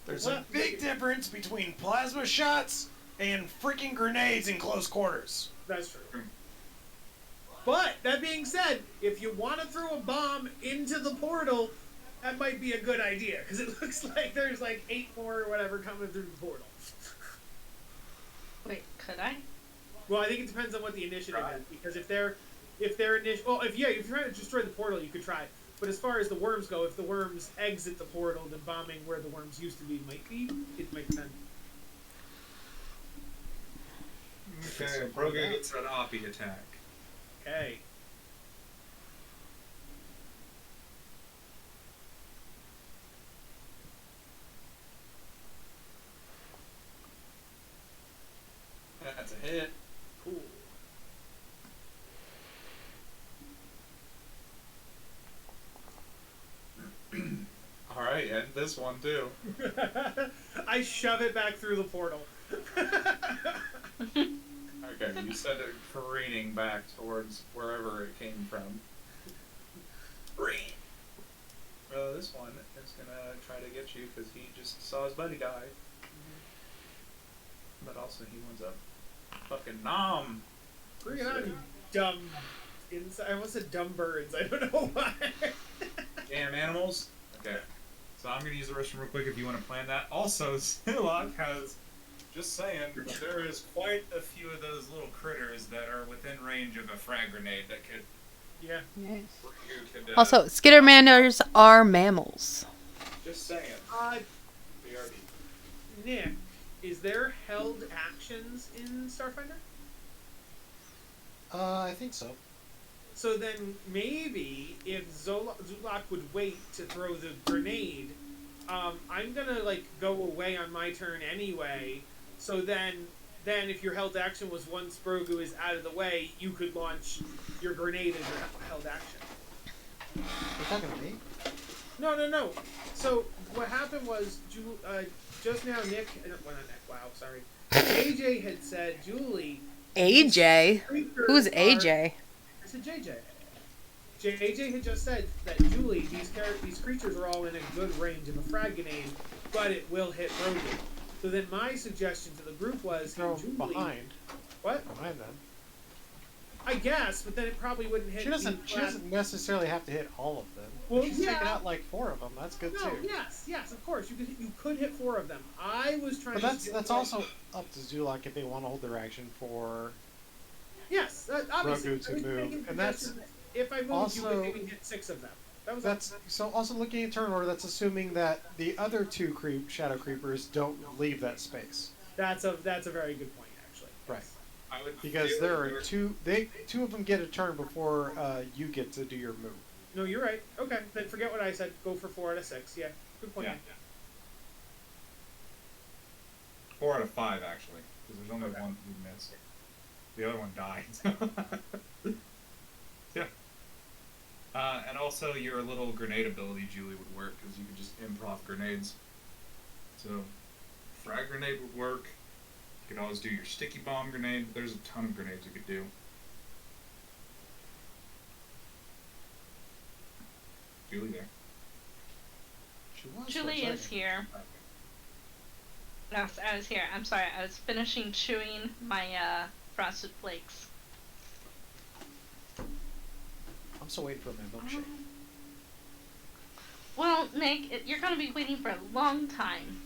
There's a big difference between plasma shots and freaking grenades in close quarters. That's true. But, that being said, if you want to throw a bomb into the portal, that might be a good idea, because it looks like there's like 8 more or whatever coming through the portal. Wait, could I? Well, I think it depends on what the initiative is, because if they're if you're trying to destroy the portal, you could try. But as far as the worms go, if the worms exit the portal, then bombing where the worms used to be might be. It might depend. Okay, Broga gets an Oppie attack. Okay. That's a hit. Cool. Alright, and this one too. I shove it back through the portal. Okay, you send it careening back towards wherever it came from. This one is gonna try to get you because he just saw his buddy die. But also he wants a fucking nom. Bring it on, you dumb inside. I almost said dumb birds. I don't know why. Damn animals. Okay. So I'm gonna use the restroom real quick if you want to plan that. Also, Silok has, just saying, there is quite a few of those little critters that are within range of a frag grenade that could. Yeah. Yes. You could, Also, skittermanders are mammals. Just saying. Uh, BRB. Nick, is there held actions in Starfinder? I think so. So then maybe if Zulak would wait to throw the grenade, I'm gonna like go away on my turn anyway. So then if your held action was once Brogu is out of the way, you could launch your grenade as your held action. You're talking to me? No. So what happened was, just now Nick, well not Nick, wow, sorry. AJ had said, Julie. AJ? Who's AJ? I said JJ. JJ had just said that Julie, these creatures are all in a good range of a frag grenade, but it will hit Brogan. So then my suggestion to the group was, Throw Julie, behind. What? Behind them. I guess, but then it probably wouldn't hit. She doesn't necessarily have to hit all of them. Well, She's yeah. taking out like 4 of them. That's good No, too. yes, of course. You could hit 4 of them. I was trying. But to that's also up to Zulak if they want to hold their action for. Yes, obviously. Rogu to I was move, making and that's suggestions that if I moved, also- you would maybe hit 6 of them. That's so. Also looking at turn order, that's assuming that the other 2 shadow creepers don't leave that space. That's a very good point, actually. Right. I would Because feel there like are 2 of them get a turn before you get to do your move. No, you're right. Okay, then forget what I said. Go for 4 out of 6. Yeah, good point. Yeah. 4 out of 5 actually, because there's only one who missed. The other one died. Yeah. And also your little grenade ability, Julie, would work because you could just improv grenades. So, frag grenade would work. You could always do your sticky bomb grenade. There's a ton of grenades you could do. Julie there. She was Julie for a is second. here. No, I was here. I'm sorry. I was finishing chewing my frosted flakes. I'm still waiting for my milkshake. Well, Nick, you're gonna be waiting for a long time.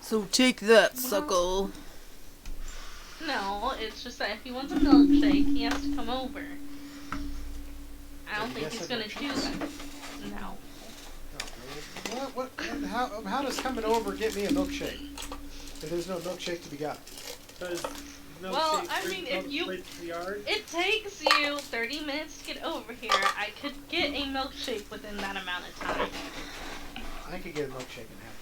So take that, suckle. No, it's just that if he wants a milkshake, he has to come over. I don't think Yes, he's I've gonna got do chocolates. that. No. What? How does coming over get me a milkshake? If there's no milkshake to be got. Because Well, I mean, if you- the yard. It takes you 30 minutes to get over here. I could get a milkshake within that amount of time. I could get a milkshake in half.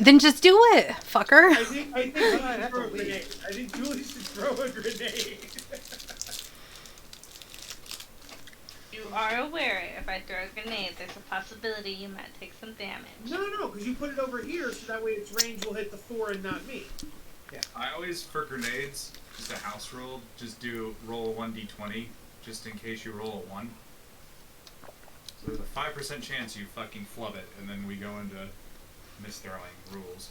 Then just do it, fucker. I think I'd Julie have should to throw a leave. grenade. I think Julie should throw a grenade. You are aware if I throw a grenade, there's a possibility you might take some damage. No, because you put it over here, so that way its range will hit the 4 and not me. I always, for grenades, just a house rule, just roll a 1d20, just in case you roll a 1. So there's a 5% chance you fucking flub it, and then we go into misthrowing rules.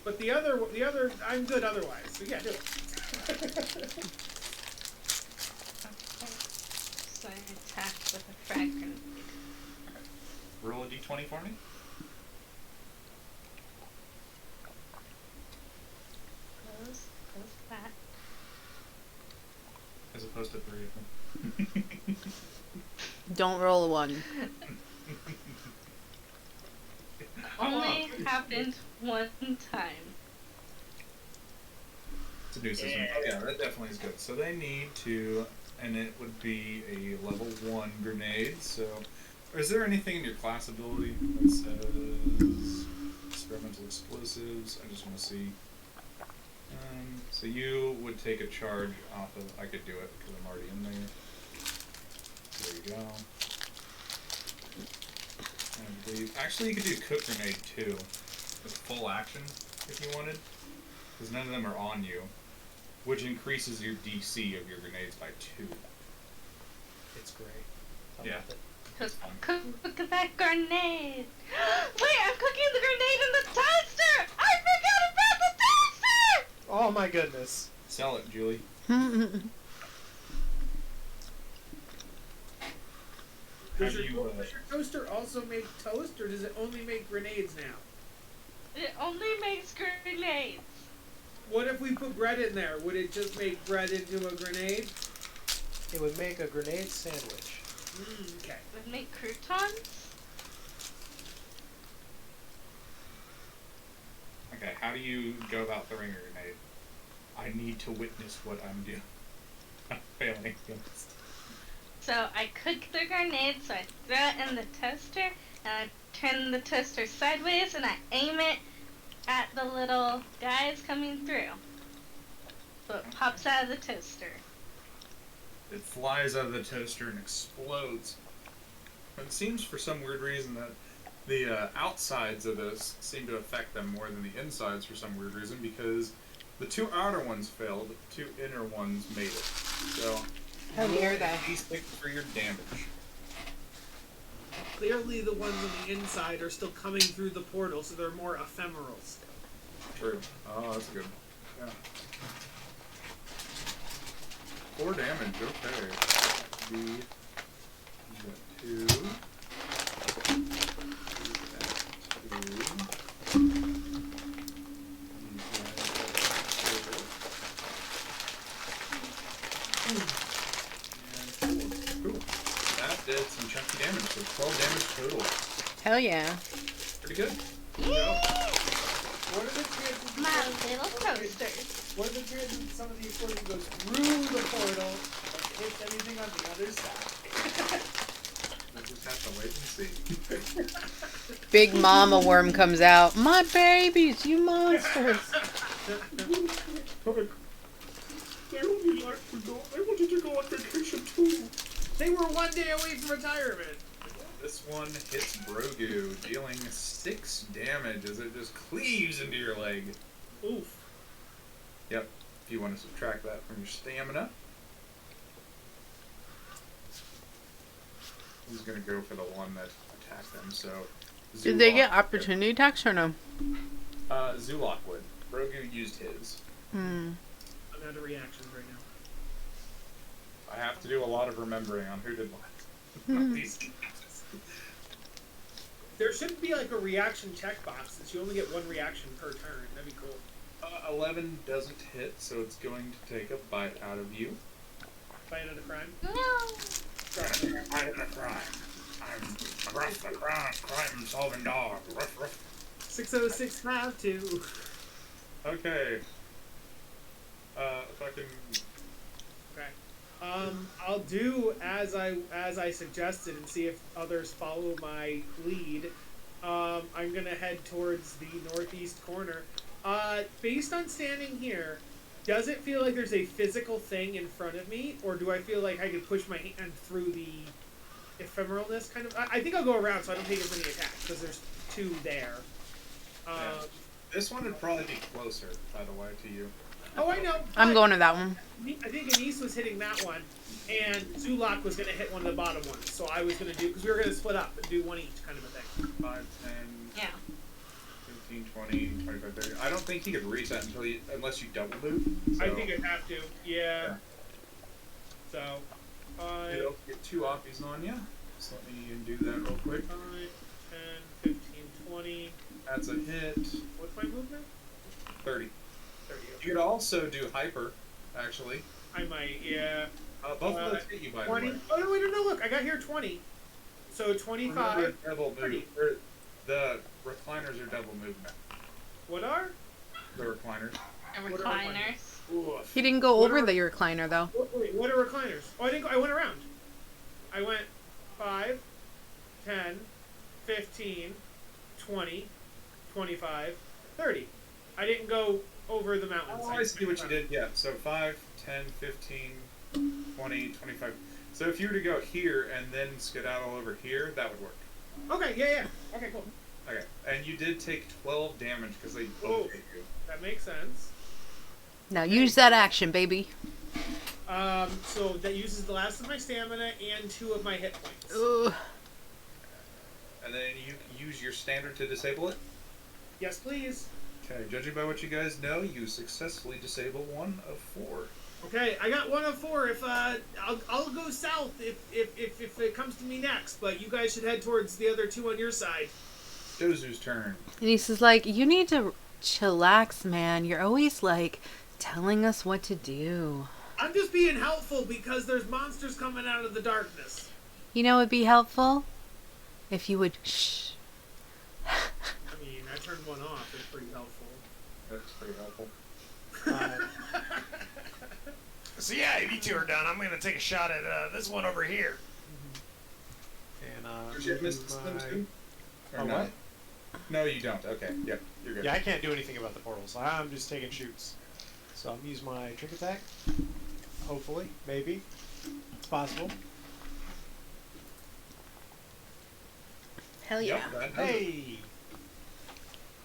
But the other, I'm good otherwise. So yeah, do it. So I attack with a frag grenade. Roll a d20 for me. Close that. As opposed to 3 of them. Don't roll a 1. Only happened one time. It's a new system. Yeah, that definitely is good. So they need to, and it would be a level 1 grenade. So, is there anything in your class ability that says experimental explosives? I just want to see. So you would take a charge off of. I could do it because I'm already in there. There you go. And I believe, actually, you could do cook grenade too, with full action if you wanted, because none of them are on you, which increases your DC of your grenades by 2. It's great. I Yeah. love it. Cook that grenade! Wait, I'm cooking the grenade in the toaster! I forgot about the toaster! Oh my goodness. Sell it, Julie. Does Have your, you, does your toaster also make toast, or does it only make grenades now? It only makes grenades. What if we put bread in there? Would it just make bread into a grenade? It would make a grenade sandwich. Okay. Would make croutons? how do you go about throwing a grenade? I need to witness what I'm doing. I'm failing. So I cook the grenade, so I throw it in the toaster, and I turn the toaster sideways, and I aim it at the little guys coming through. So it pops out of the toaster. It flies out of the toaster and explodes. It seems for some weird reason that the outsides of this seem to affect them more than the insides for some weird reason, because the 2 outer ones failed, the 2 inner ones made it. So, How dare they? D6 for your damage. Clearly, the ones on the inside are still coming through the portal, so they're more ephemeral still. True. Oh, that's good. Yeah. 4 damage, okay. You got 2. That did some chunky damage, so 12 damage total. Hell yeah. Pretty good. What are the chances? My little toasters. What are the chances that some of the explosion goes through the portal and hits anything on the other side? We'll just have to wait and see. Big mama worm comes out. My babies, you monsters. I wanted to go on vacation too. They were 1 day away from retirement. This one hits Brogu, dealing 6 damage as it just cleaves into your leg. Oof. Yep, if you want to subtract that from your stamina. He's going to go for the one that attacked them, so... Did they get Zulok- opportunity attacks or no? Zulok would. Brogu used his. Hmm. I'm out of reactions right now. I have to do a lot of remembering on who did what. These guys. There should be like a reaction checkbox since you only get 1 reaction per turn. That'd be cool. 11 doesn't hit, so it's going to take a bite out of you. Fight out of crime. No. I'm a crime. I'm rough the crime solving dog. Ruff, ruff. 60652. Okay. Fucking. Okay. I'll do as I suggested and see if others follow my lead. I'm gonna head towards the northeast corner. Based on standing here, does it feel like there's a physical thing in front of me, or do I feel like I could push my hand through the ephemeralness kind of? I think I'll go around so I don't take as many attacks because there's 2 there. Yeah. This one would probably be closer, by the way, to you. Oh, I know. I'm going to that one. I think Anise was hitting that one, and Zulok was going to hit one of the bottom ones. So I was going to do, because we were going to split up and do 1 each kind of a thing. 5, 10, Yeah. 15, 20, 25, 30. I don't think he could reach that unless you double move. So I think I'd have to. Yeah. So, 5, it'll get 2 offies on you. So let me do that real quick. 5, 10, 15, 20. That's a hit. What's my movement? 30. 30. You could also do hyper, actually. I might, yeah. Both of those hit you, by 20. the way. Oh, no, wait, no, look. I got here 20. So 25. Remember, double 30. move. The recliners are double movement. What are? The recliners. And What are recliners. Oof. He didn't go What over are- the recliner though. Wait, what are recliners? Oh, I didn't go. I went around. I went 5, 10, 15, 20, 25, 30. I didn't go over the mountains. Oh, I see what you did. Yeah, so 5, 10, 15, 20, 25. So if you were to go here and then skedaddle over here, that would work. Okay, yeah. Okay, cool. Okay, and you did take 12 damage because they Oh. both hit you. That makes sense. Now use that action, baby. So that uses the last of my stamina and 2 of my hit points. Ugh. And then you use your standard to disable it. Yes, please. Okay, judging by what you guys know, you successfully disable 1 of 4. Okay, I got 1 of 4. If I'll go south if it comes to me next, but you guys should head towards the other 2 on your side. Dozu's turn. And he says like, you need to chillax, man. You're always like telling us what to do. I'm just being helpful because there's monsters coming out of the darkness. You know, it'd be helpful if you would shh. I mean, I turned 1 off. It's pretty helpful. That's pretty helpful. So yeah, if you two are done, I'm gonna take a shot at this one over here. And Does your do business them my- too? Or Oh, no? what? No, you don't. Okay. Yep. You're good. Yeah, I can't do anything about the portals. I'm just taking shoots. So I'm gonna use my trick attack. Hopefully, maybe, it's possible. Hell yeah. Yep, that does it. Hey.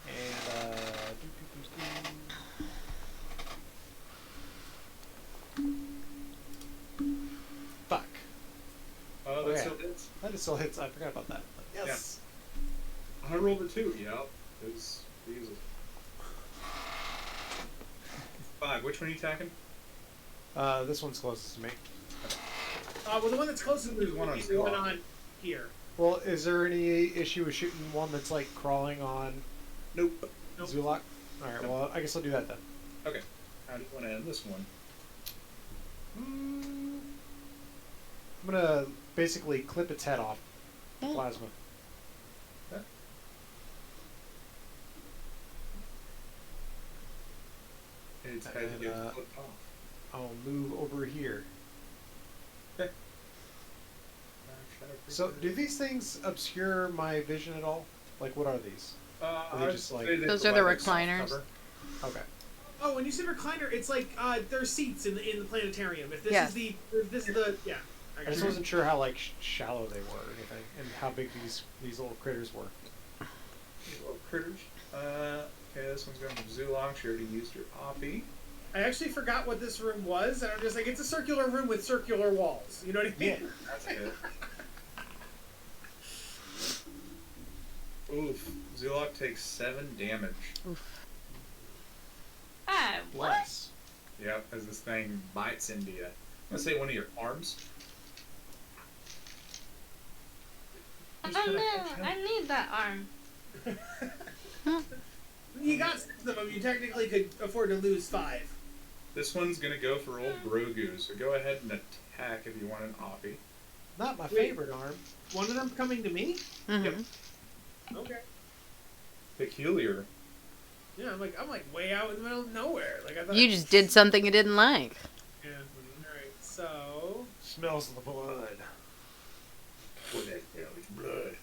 And fuck. Oh, that yeah. still hits. That still hits. I forgot about that. Yes. I rolled a 2. Yep. It was easy. 5. Which one are you attacking? This one's closest to me. Well, the one that's closest to There's one on the one Scott. on here. Well, is there any issue with shooting one that's like crawling on Nope. Nope. Zulok? Alright, Nope. well, I guess I'll do that then. Okay. How do you want to end this one? I'm gonna basically clip its head off. Mm. Plasma. Its And, head gets flipped off. I'll move over here. Okay. So, do these things obscure my vision at all? Like, what are these? Are they I'd just like- say they Those are the provide, like, soft recliners. cover. Okay. Oh, when you say recliner, it's like there's seats in the planetarium. If this Yes. is the if this is the yeah. I I got just you. wasn't sure how like shallow they were or anything, and how big these little critters were. These little critters. Okay, this one's going to Zulok. She already used her Oppie. I actually forgot what this room was, and I'm just like, it's a circular room with circular walls. You know what I mean? Yeah. That's good. Oof. Zulok takes 7 damage. Oof. Ah, what? Bless. Yep, as this thing bites into you. I'm going to say one of your arms. Oh no, I need that arm. You got 6 of them. You technically could afford to lose 5. This one's going to go for old Grogu, so go ahead and attack if you want an Oppie. Not my Wait. favorite arm. One of them coming to me. Mm-hmm. Okay. Peculiar. Yeah, I'm like way out in the middle of nowhere. Like I thought. You just did something you didn't like. Yeah. All right. So. Smells the blood. What the hell is blood?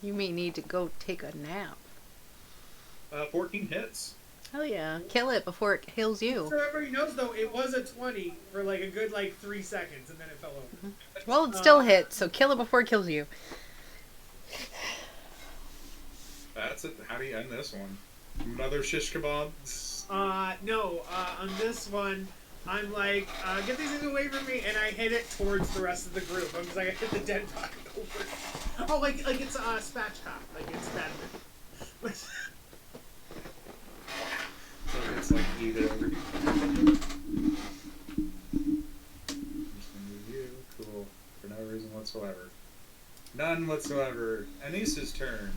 You may need to go take a nap. 14 hits. Hell yeah. Kill it before it kills you. So everybody knows though, it was a 20 for like a good 3 seconds, and then it fell over. Well, it still hits, so kill it before it kills you. That's it. How do you end this one? Another shish kebab? No. On this one, I'm like, get these things away from me, and I hit it towards the rest of the group. I'm just like, I hit the dead body over. Oh, like it's spatchcock, like it's badminton. So it's like eat it over. Just gonna move you. Cool. For no reason whatsoever. None whatsoever. Anissa's turn.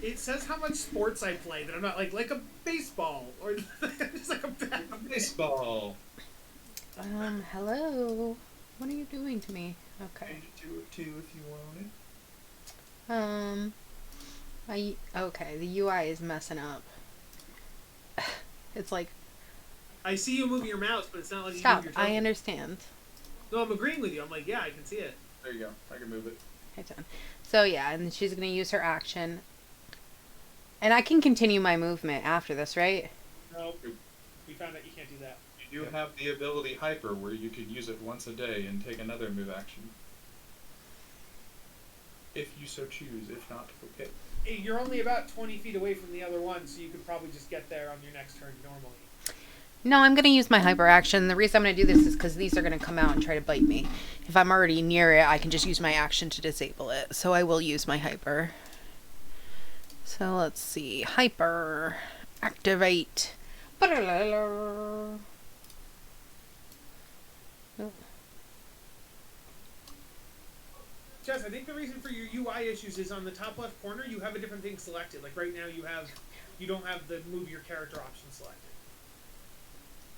It says how much sports I play, that I'm not like a baseball, or just like a badminton. Baseball. Hello? What are you doing to me? Okay. Change it to a 2 if you wanted. Okay, the UI is messing up. It's like, I see you move your mouse, but it's not like you stop, move your I token. understand. No, I'm agreeing with you. I'm like, yeah, I can see it. There you go. I can move it. It's done. So yeah, and she's gonna use her action. And I can continue my movement after this, right? No, we found out you can't do that. You do have the ability Hyper, where you could use it once a day and take another move action. If you so choose. If not, okay. You're only about 20 feet away from the other one, so you could probably just get there on your next turn normally. No, I'm gonna use my hyper action. The reason I'm gonna do this is because these are gonna come out and try to bite me. If I'm already near it, I can just use my action to disable it. So I will use my hyper. So let's see. Hyper. Activate. Oh. Jess, I think the reason for your UI issues is on the top left corner, you have a different thing selected. Like right now, you don't have the move your character option selected.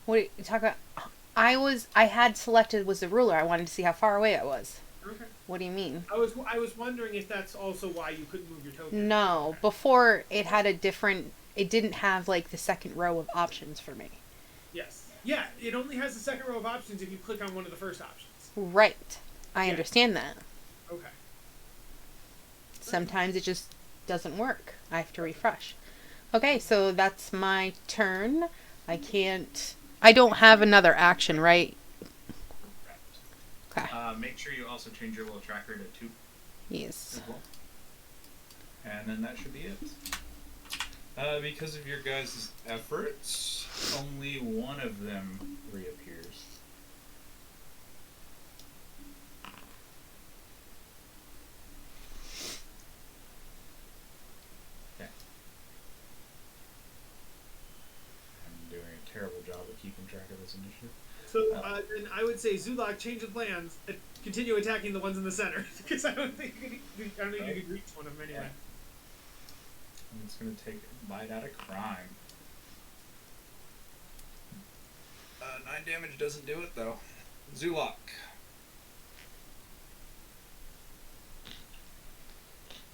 What are you talking about? I had selected was the ruler. I wanted to see how far away I was. Okay. What do you mean? I was wondering if that's also why you couldn't move your token. No, Okay. before it had a different. It didn't have like the second row of options for me. Yes. Yeah, it only has the second row of options if you click on one of the first options. Right. I Yeah. understand that. Okay. Sometimes it just doesn't work. I have to refresh. Okay, so that's my turn. I can't. I don't have another action, right? Okay. Make sure you also change your little tracker to 2 Yes. as well. And then that should be it. Because of your guys' efforts, only one of them reappears. Okay. I'm doing a terrible job of keeping track of this initiative. So then I would say Zulok, change the plans. Continue attacking the ones in the center because I don't think you could reach one of them anyway. I'm just gonna take a bite out of crime. 9 damage doesn't do it though. Zulok.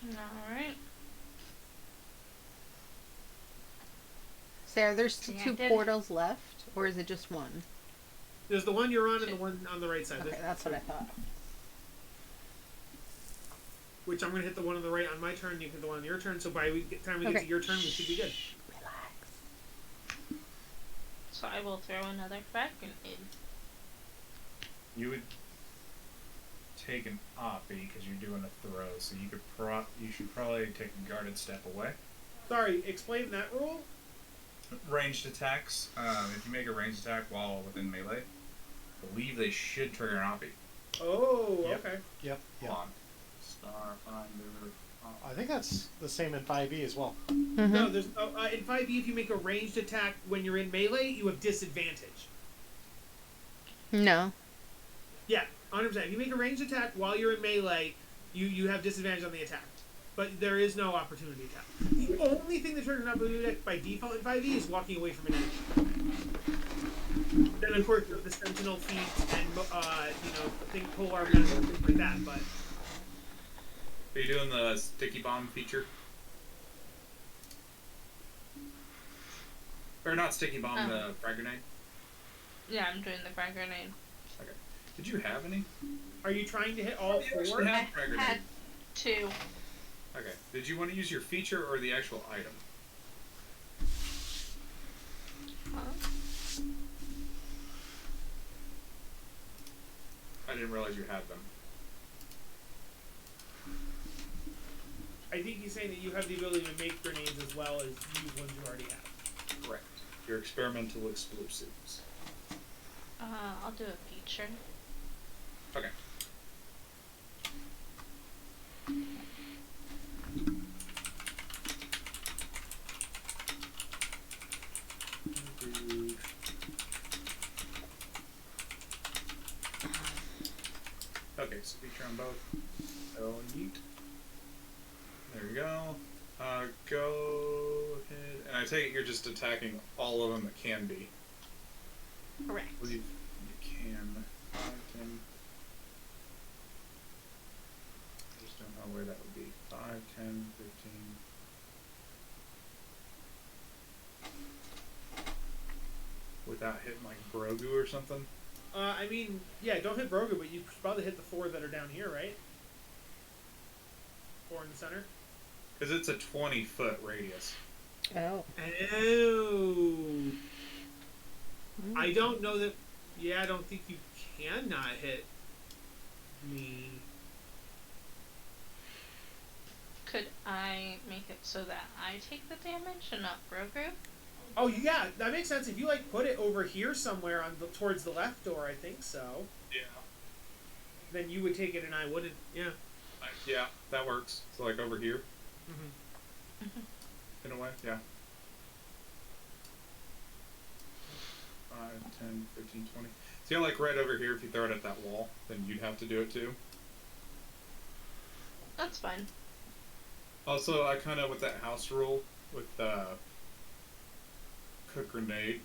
Alright. Sarah, there's still Yeah, 2 I did. portals left, or is it just one? There's the one you're on and the one on the right side. Okay, that's what I thought. Which I'm going to hit the one on the right on my turn, you hit the one on your turn, so by the time we get Okay. to your turn, we should be good. Relax. So I will throw another frag grenade. You would take an oppie because you're doing a throw, so you could you should probably take a guarded step away. Sorry, explain that rule? Ranged attacks. If you make a ranged attack while within melee, I believe they should trigger an oppie. Oh, Yep. okay. Yep. Hold Yep. on. Starfinder. I think that's the same in 5e as well. Mm-hmm. No, there's in 5e, if you make a ranged attack when you're in melee, you have disadvantage. No. Yeah, 100%. If you make a ranged attack while you're in melee, you have disadvantage on the attack. But there is no opportunity attack. The only thing that triggers an opportunity attack by default in 5e is walking away from an enemy. Then, of course, the Sentinel feat and, polearm mask and things like that, but... Are you doing the sticky bomb feature? Or not sticky bomb, the frag grenade? Yeah, I'm doing the frag grenade. Okay. Did you have any? Are you trying to hit all You actually 4? have I frag grenade. had 2. Okay. Did you want to use your feature or the actual item? Huh? I didn't realize you had them. I think he's saying that you have the ability to make grenades as well as use ones you already have. Correct. Your experimental explosives. I'll do a feature. Okay. Okay, so feature on both. So yeet. There we go. Go ahead. And I take it you're just attacking all of them that can be. Correct. I believe you can. 5, 10. I just don't know where that would be. 5, 10, 15. Without hitting like Grogu or something? I mean, yeah, don't hit Brogu, but you should probably hit the 4 that are down here, right? 4 in the center. Because it's a 20-foot radius. Oh. Oh. I don't know that. Yeah, I don't think you can not hit me. Could I make it so that I take the damage and not Grogu? Oh yeah, that makes sense. If you like put it over here somewhere on the towards the left door, I think so. Yeah. Then you would take it and I wouldn't. Yeah. Yeah, that works. So like over here, Mm-hmm. in a way, yeah. 5, 10, 15, 20. So like right over here, if you throw it at that wall, then you'd have to do it too. That's fine. Also, I kind of, with that house rule, with cook grenade,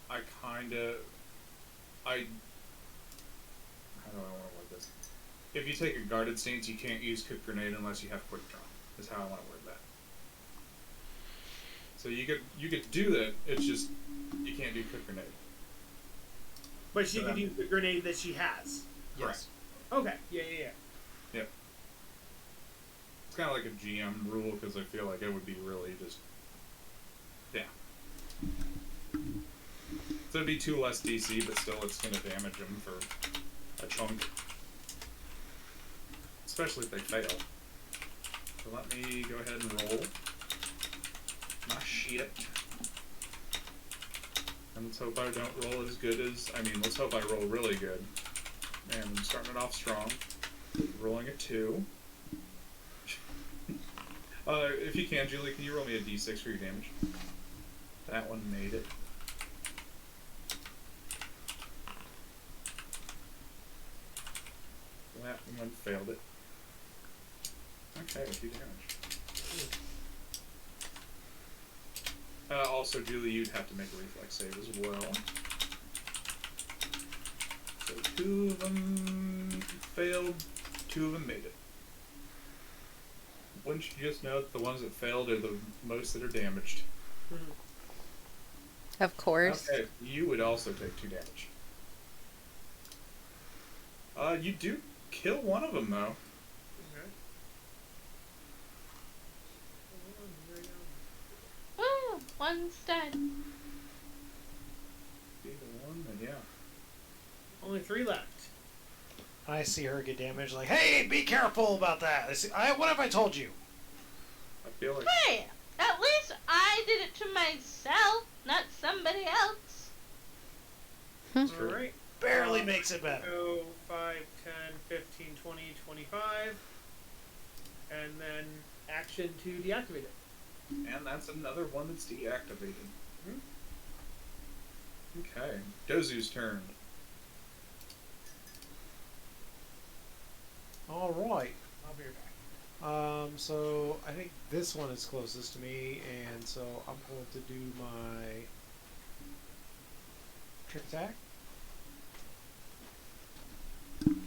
I how do I want to word this? if you take a guarded stance, you can't use quick grenade unless you have quick draw. Is how I want to word that. So you could do that. It's just you can't do quick grenade. But she could use the grenade that she has. Yes. Okay. Yeah. Yep. It's kind of like a GM rule because I feel like it would be really just yeah. So it'd be 2 less DC, but still it's going to damage them for a chunk. Especially if they fail. So let me go ahead and roll my shit. And let's hope I don't roll as good as... let's hope I roll really good. And I'm starting it off strong. Rolling a 2. If you can, Julie, can you roll me a d6 for your damage? That one made it. That one failed it. Okay, 2 damage. Also, Julie, you'd have to make a reflex save as well. So 2 of them failed, 2 of them made it. Wouldn't you just know that the ones that failed are the most that are damaged? Of course. Okay, you would also take 2 damage. You do kill one of them, though. Woo! One's dead. Either one, then yeah. Only 3 left. I see her get damaged. Like, hey, be careful about that. What have I told you? I feel like... Hey! At least I did it to myself, not somebody else. True. Alright. Barely makes it better. So 5, 10, 15, 20, 25. And then action to deactivate it. And that's another one that's deactivated. Okay. Dozu's turn. All right. I'll be right back. So I think this one is closest to me, and so I'm going to do my trick attack. And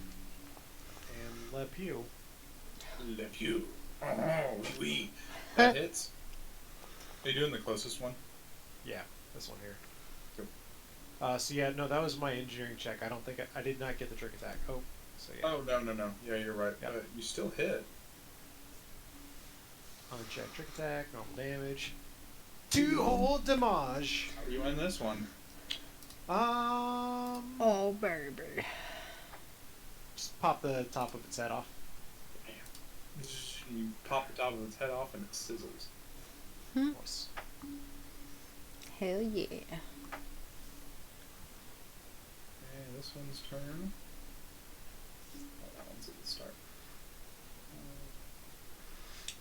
Le Pew. Le Pew. Oh, oui. That hits. Are you doing the closest one? Yeah, this one here. Cool. So yeah, no, that was my engineering check. I don't think I did not get the trick attack. Oh, so yeah. Oh, no. Yeah, you're right. Yep. You still hit. Uncheck trick attack, normal damage. 2 whole damage. How do you win this one? Oh, baby. Just pop the top of its head off. You pop the top of its head off and it sizzles. Nice. Hell yeah. Okay, this one's turn. Oh, that one's at the start.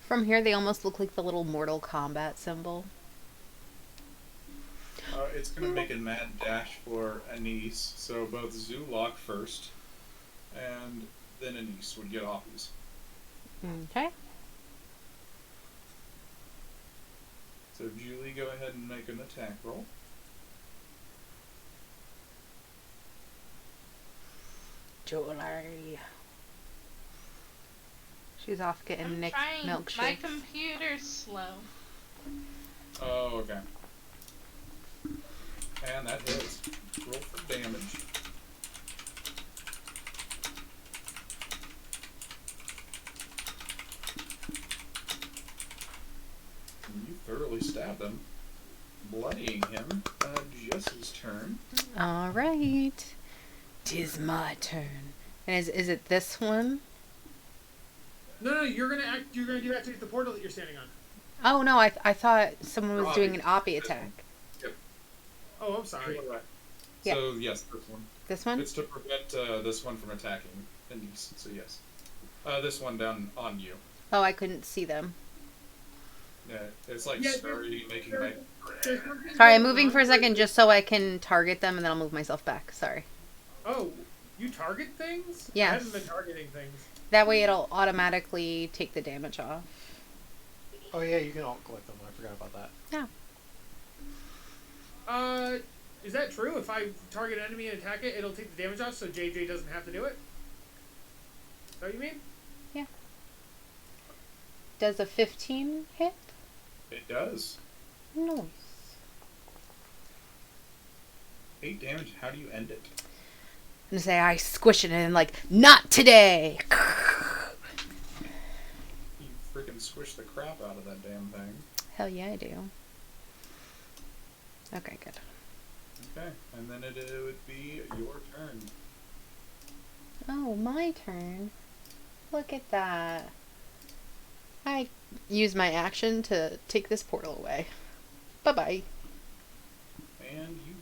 From here, they almost look like the little Mortal Kombat symbol. It's going to make a mad dash for Anise, so both Zulok first, and then Anise would get offies. Okay. So Julie, go ahead and make an attack roll. Julie. She's off getting I'm Nick's trying. My milkshake. computer's slow. Oh, okay. And that hits. Roll for damage. You thoroughly stabbed him, bloodying him. Jess's turn. All right. 'Tis my turn. And is it this one? No, you're gonna deactivate the portal that you're standing on. Oh no, I thought someone was doing an Oppie. oppie attack. Oh, I'm sorry. Right. Yeah. So yes, this one. This one? It's to prevent this one from attacking Anise. So yes. This one down on you. Oh, I couldn't see them. Yeah, it's like Yeah, slowly making like. Sorry, I'm moving for a second just so I can target them and then I'll move myself back. Sorry. Oh, you target things? Yes. I haven't been targeting things. That way it'll automatically take the damage off. Oh yeah, you can alt click them. I forgot about that. Yeah. Is that true? If I target an enemy and attack it, it'll take the damage off, so JJ doesn't have to do it? that what you mean? Does a 15 hit? It does. Nice. 8 damage. How do you end it? And say I squish it and like, not today. You freaking squish the crap out of that damn thing. Hell yeah, I do. Okay, good. Okay, and then it would be your turn. Oh, my turn. Look at that. I use my action to take this portal away. Bye-bye. And you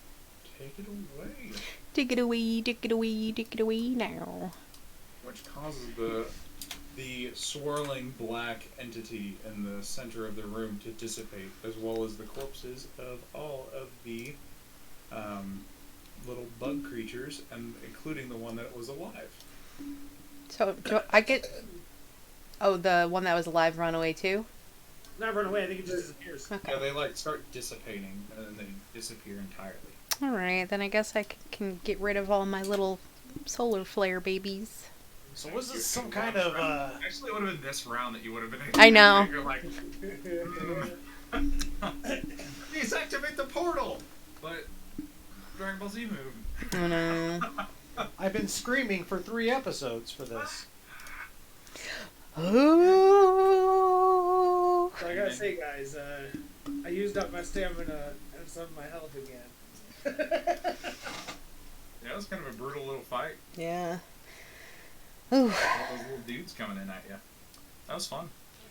take it away. Take it away, take it away, take it away now. Which causes the swirling black entity in the center of the room to dissipate, as well as the corpses of all of the little bug creatures, and including the one that was alive. So, do I get... Oh, the one that was alive run away too? Not run away, I think it just disappears. Okay. Yeah, they like start dissipating, and then they disappear entirely. Alright, then I guess I can get rid of all my little solar flare babies. So was this some kind of Actually, it would have been this round that you would have been. I know. You're like, please activate the portal. But Dragon Ball Z move. Oh no. I've been screaming for 3 episodes for this. Oh. So I gotta say, guys, I used up my stamina and some of my health again. Yeah, it was kind of a brutal little fight. Yeah. Ooh. All those little dudes coming in at you. That was fun.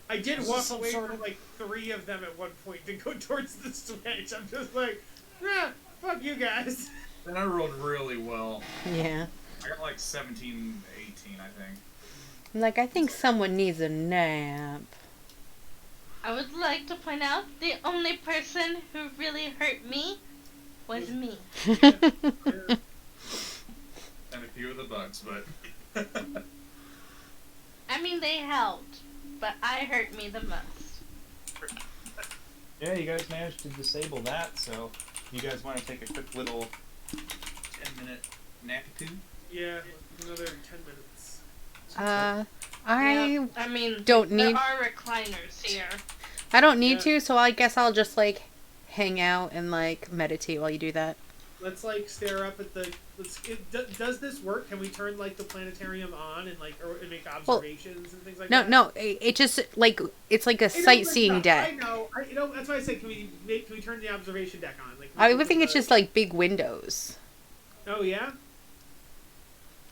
I did This walk is some away sort from of- like 3 of them at one point to go towards the switch. I'm just like, nah, fuck you guys. And I rolled really well. Yeah. I got like 17, 18, I think. Like, I think someone needs a nap. I would like to point out the only person who really hurt me was me. And a few of the bugs, but... I mean, they helped, but I hurt me the most. Yeah, you guys managed to disable that, so you guys want to take a quick little 10-minute napitude? Yeah, another 10 minutes. I Yeah, I mean, don't need- there are recliners here. I don't need Yeah. to, so I guess I'll just like hang out and like meditate while you do that. Let's like stare up at the. Does this work? Can we turn like the planetarium on and like and make observations and things like No, that? no, it just like it's like a sightseeing I deck. know. That's why I said, can we turn the observation deck on? Like, I would think it's just like big windows. Oh yeah,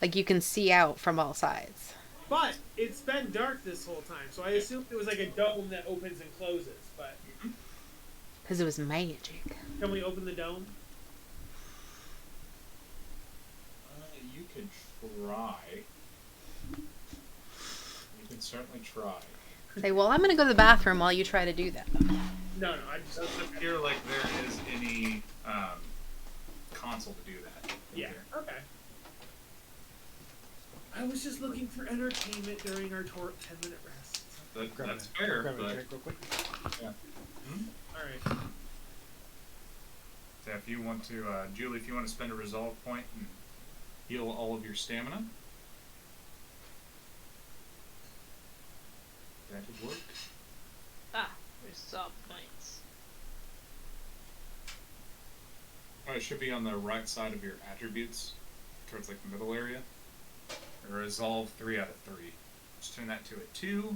Like you can see out from all sides. but it's been dark this whole time, so I assumed it was like a dome that opens and closes. But Because it was magic. can we open the dome? You could try. You can certainly try. Say, well, I'm going to go to the bathroom while you try to do that. No, I just. Doesn't appear like there is any console to do that. in Yeah. here. Okay. I was just looking for entertainment during our 10-minute rest. That's fair, Grab a but drink real quick. All right. so if you want to, Julie, if you want to spend a resolve point and heal all of your stamina, that would work. Ah, resolve points. Oh, it should be on the right side of your attributes, towards like the middle area. Resolve 3 out of 3. Just turn that to a 2,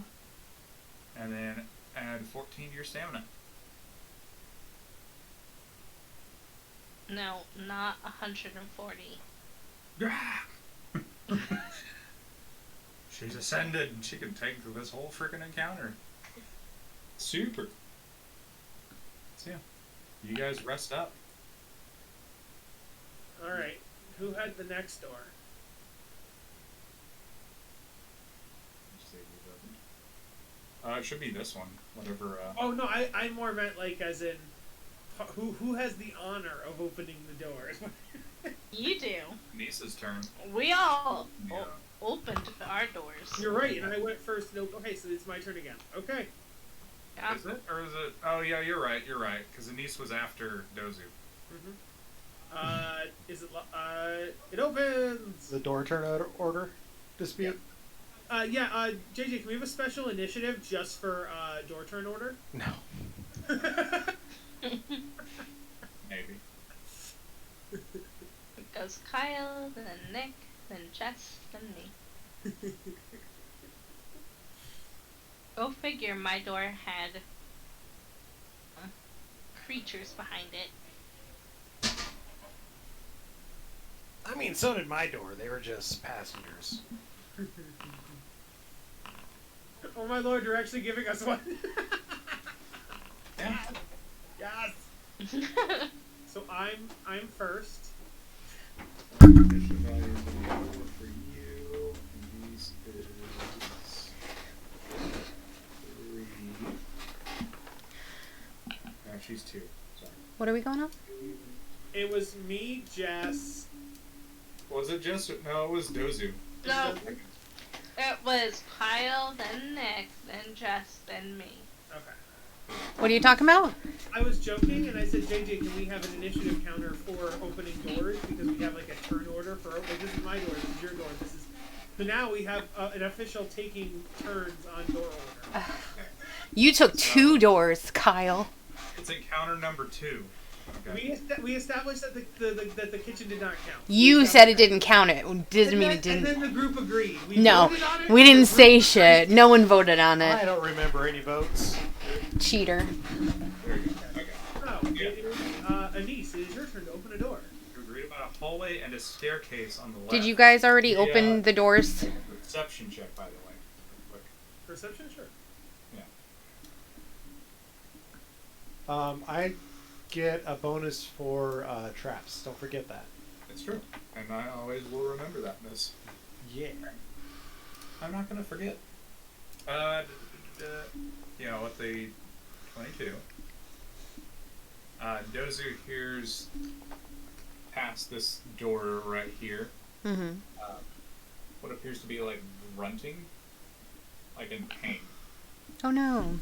and then add 14 to your stamina. No, not 140. She's ascended, and she can take through this whole freaking encounter. Super. So yeah, you guys rest up. All right. Who had the next door? It should be this one. Whatever. Oh no, I more meant like as in who has the honor of opening the doors? You do. Niece's turn. We all Yeah. opened our doors. You're right, and I went first. No, okay, so it's my turn again. Okay. Yeah. Is it? Or is it? Oh yeah, you're right. You're right. Because Anise was after Dozu. Is it? It opens. The door turn order dispute. JJ, can we have a special initiative just for door turn order? No. Maybe. It goes Kyle, then Nick, then Jess, then me. Go figure my door had creatures behind it. I mean, so did my door. They were just passengers. Oh my lord, you're actually giving us one. Yeah. Yes. So I'm first. Initiative value is gonna be 4 for you, and these is 3. No, she's 2. Sorry. What are we going on? It was me, Jess. Was it just? No, it was Dozu. No, it was Kyle, then Nick, then Jess, then me. Okay. What are you talking about? I was joking and I said, JJ, can we have an initiative counter for opening doors because we have like a turn order for opening. This is my door. This is your door. This is. So now we have an official taking turns on door order. You took 2 doors, Kyle. It's encounter number 2. Okay. We established that the kitchen did not count. You said it didn't count it. Didn't mean it And didn't. then the group agreed. We No, voted on it, we the didn't group say agreed. shit. No one voted on I it. don't remember any votes. Cheater. There you go. Okay. Oh, Yeah. it is, Anise, it is your turn to open a door. You agreed about a hallway and a staircase on the left. Did you guys already Yeah. open the doors? Perception check, by the way. Quick. Perception, sure. I get a bonus for traps. Don't forget that. It's true. And I always will remember that, miss. Yeah. I'm not going to forget. With the 22. Dozu hears past this door right here Mm-hmm. what appears to be like grunting, like in pain. Oh no.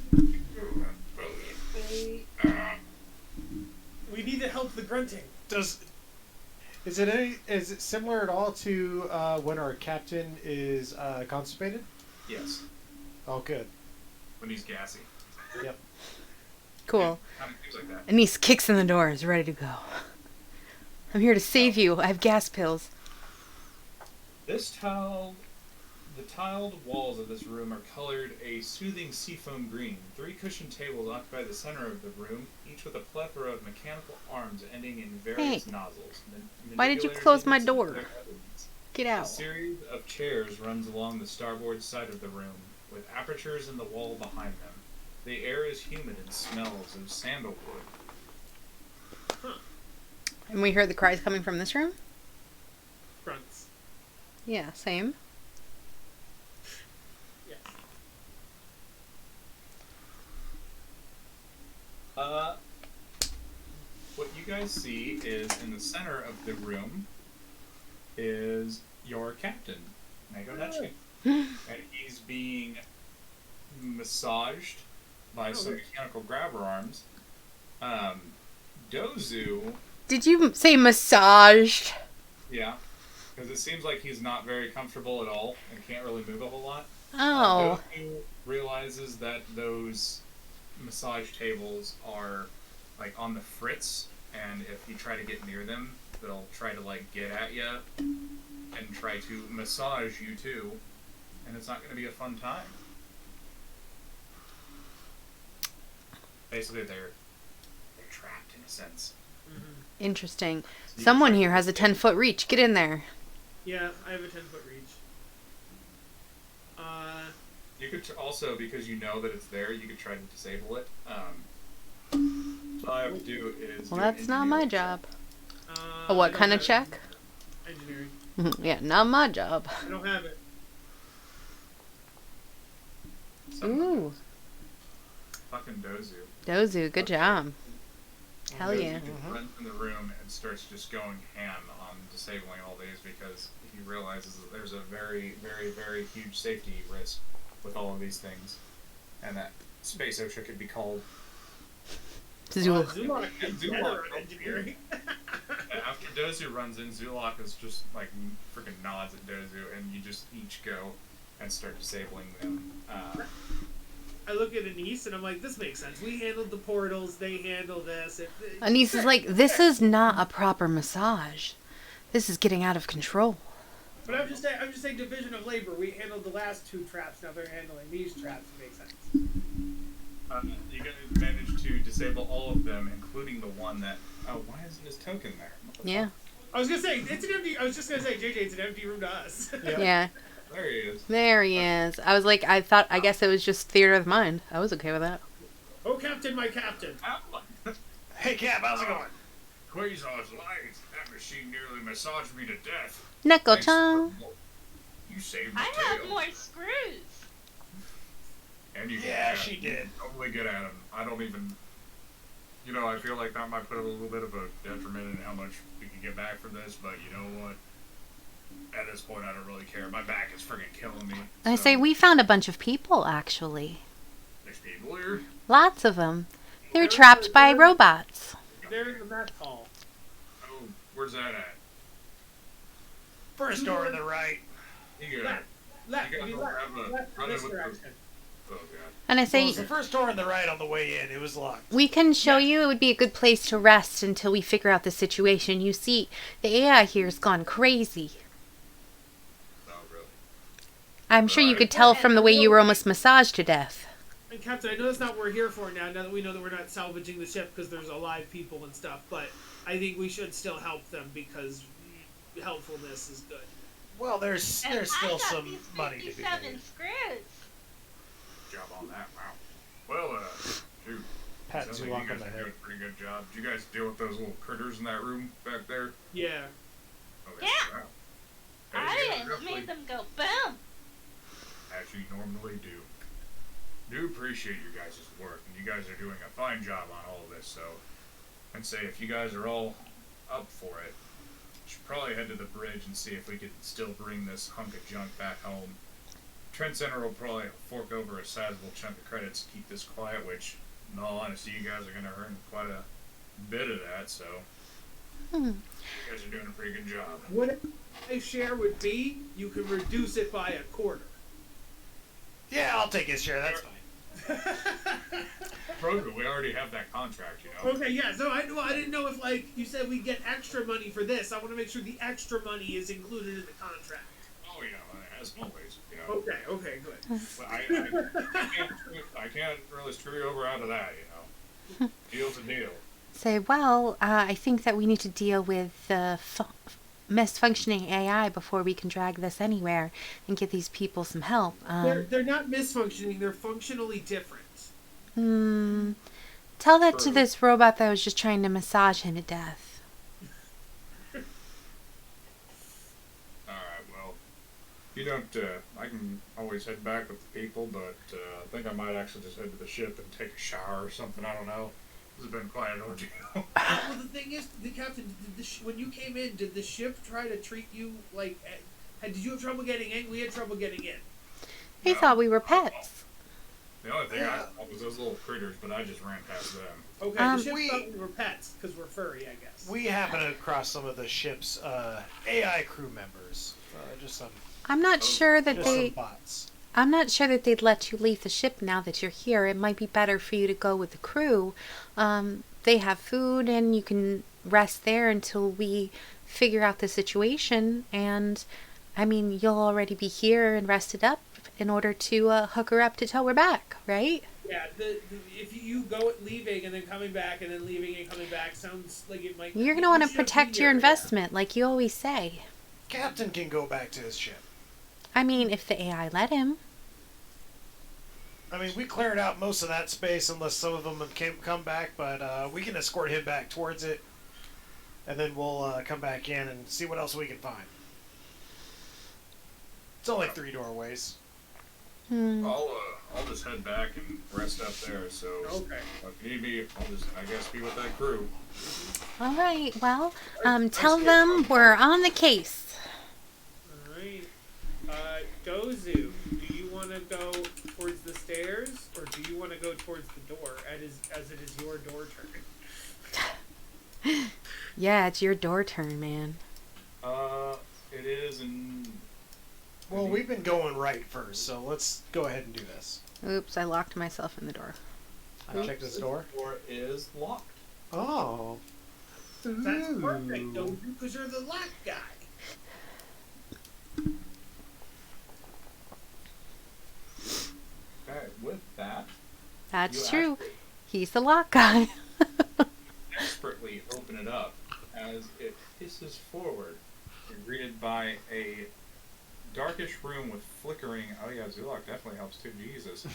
We need to help the grunting. Is it similar at all to when our captain is constipated? Yes, Oh, good. when he's gassy. Yep. Cool. Kind of things like that. Anise kicks in the door, is ready to go. I'm here to save you. I have gas pills. The tiled walls of this room are colored a soothing seafoam green. 3 cushioned tables occupy the center of the room, each with a plethora of mechanical arms ending in various nozzles. Why did you Manipulators close my even door? their evidence. Get A out. series of chairs runs along the starboard side of the room, with apertures in the wall behind them. The air is humid and smells of sandalwood. And we heard the cries coming from this room? Grunts. Yeah, same. Yes. What you guys see is in the center of the room is your captain, Nagonachi. And he's being massaged by some mechanical grabber arms. Dozu, Did you say massaged? yeah, because it seems like he's not very comfortable at all and can't really move a whole lot. Oh. Dozu realizes that those massage tables are like on the fritz, and if you try to get near them, they'll try to like get at you and try to massage you too, and it's not going to be a fun time. Basically, they're trapped in a sense. Mm-hmm. Interesting. So you Someone try here to has a escape. 10-foot reach. Get in there. Yeah, I have a 10-foot reach. You could also, because you know that it's there, you could try to disable it. So all I have to do is. Well, do an that's not my engineering job. I A what don't kind of have check? Engineering. Yeah, not my job. I don't have it. check. Ooh. Fucking Dozu. Dozu, good job. Hell Dozu yeah. just runs in the room and starts just going ham on disabling all these because he realizes that there's a very, very, very huge safety risk with all of these things, and that space OSHA could be called. Zul. Zulok Yeah, is better at engineering. After Dozu runs in, Zulok is just like freaking nods at Dozu, and you just each go and start disabling them. I look at Anise and I'm like, this makes sense. We handled the portals, they handle this. Anise is like, this is not a proper massage. This is getting out of control. But I'm just saying division of labor. We handled the last 2 traps, now they're handling these traps. It makes sense. You guys managed to disable all of them, including the one that. Oh, why isn't his token there? Yeah. I was gonna say it's an empty. I was just gonna say, JJ, it's an empty room to us. Yeah. There he is. There he is. I was like, I guess it was just theater of the mind. I was okay with that. Oh, Captain, my Captain. Hey, Cap, how's it going? Quasar's light. That machine nearly massaged me to death. Knuckle-chan. You saved my I tail. have more screws. And you Yeah, she did. Totally get at him. I don't even. You know, I feel like that might put a little bit of a detriment in how much we can get back from this, but you know what? At this point, I don't really care. My back is friggin' killing me. I say we found a bunch of people, actually. There's people here. Lots of them. They're trapped by robots. They're in the mess hall. Oh, where's that at? First door on the right. You Left. Left. You guys I mean, don't left. have a Left running this with the- direction. Oh, God. And I Well, say, it was the first door on the right on the way in. It was locked. we can show you it would be a good place to rest until we figure out the situation. You see, the AI here's gone crazy. Oh, really? I'm sure you Right. could tell from the way you were almost massaged to death. And Captain, I know that's not what we're here for now that we know that we're not salvaging the ship because there's alive people and stuff, but I think we should still help them because helpfulness is good. Well, there's And I still got some these money to be 57 made. screws. Good job on that. Wow. Well, shoot. Pat Sounds Zulak like on you the guys are head. doing a pretty good job. Did you guys deal with those little critters in that room back there? Yeah. Okay. Yeah. Wow. I definitely- made them go boom. As you normally do. Do appreciate your guys' work, and you guys are doing a fine job on all of this, so I'd say if you guys are all up for it, we should probably head to the bridge and see if we could still bring this hunk of junk back home. Trent Center will probably fork over a sizable chunk of credits to keep this quiet, which, in all honesty, you guys are going to earn quite a bit of that, so you guys are doing a pretty good job. What my share would be, you can reduce it by a quarter. Yeah, I'll take his share. That's fine. Kroger, we already have that contract, you know. Okay, yeah. So I didn't know if like you said we get extra money for this. I want to make sure the extra money is included in the contract. Oh, yeah, as always, you know. Okay, good. But I can't really screw you over out of that, you know. Deal's a deal. Say, well, I think that we need to deal with the misfunctioning AI before we can drag this anywhere and get these people some help. They're not misfunctioning. They're functionally different. Tell that to this robot that was just trying to massage him to death. Alright, well, you don't, I can always head back with the people, but I think I might actually just head to the ship and take a shower or something, I don't know. This has been quite an ordeal. Well, the thing is, the captain, when you came in, did the ship try to treat you like? Did you have trouble getting in? We had trouble getting in. They thought we were pets. The only thing I saw was those little critters, but I just ran past them. Okay, the ship thought we were pets because we're furry, I guess. We happened across some of the ship's AI crew members. Just some. I'm not sure that Just some they. bots. I'm not sure that they'd let you leave the ship now that you're here. It might be better for you to go with the crew. They have food and you can rest there until we figure out the situation. And, I mean, you'll already be here and rested up in order to hook her up till we're back, right? Yeah, if you go leaving and then coming back and then leaving and coming back sounds like it might. You're going to want to you should protect be your here. investment, like you always say. Captain can go back to his ship. I mean, if the AI let him. I mean, we cleared out most of that space unless some of them have come back, but we can escort him back towards it, and then we'll come back in and see what else we can find. It's only 3 doorways. I'll just head back and rest up there, so Okay. if you need me, I'll just, I guess, be with that crew. All right, well, tell them we're on the case. Alright. Gozu, do you want to go towards the stairs, or do you want to go towards the door, as it is your door turn? Yeah, it's your door turn, man. It is, and Well, we've been going right first, so let's go ahead and do this. Oops, I locked myself in the door. I checked this door. The door is locked. Oh. That's perfect, Dozu, because you're the lock guy. Okay, with that, That's you true. actually He's the lock guy. expertly open it up as it hisses forward. You're greeted by a darkish room with flickering. Oh yeah, Zulok definitely helps too. Jesus,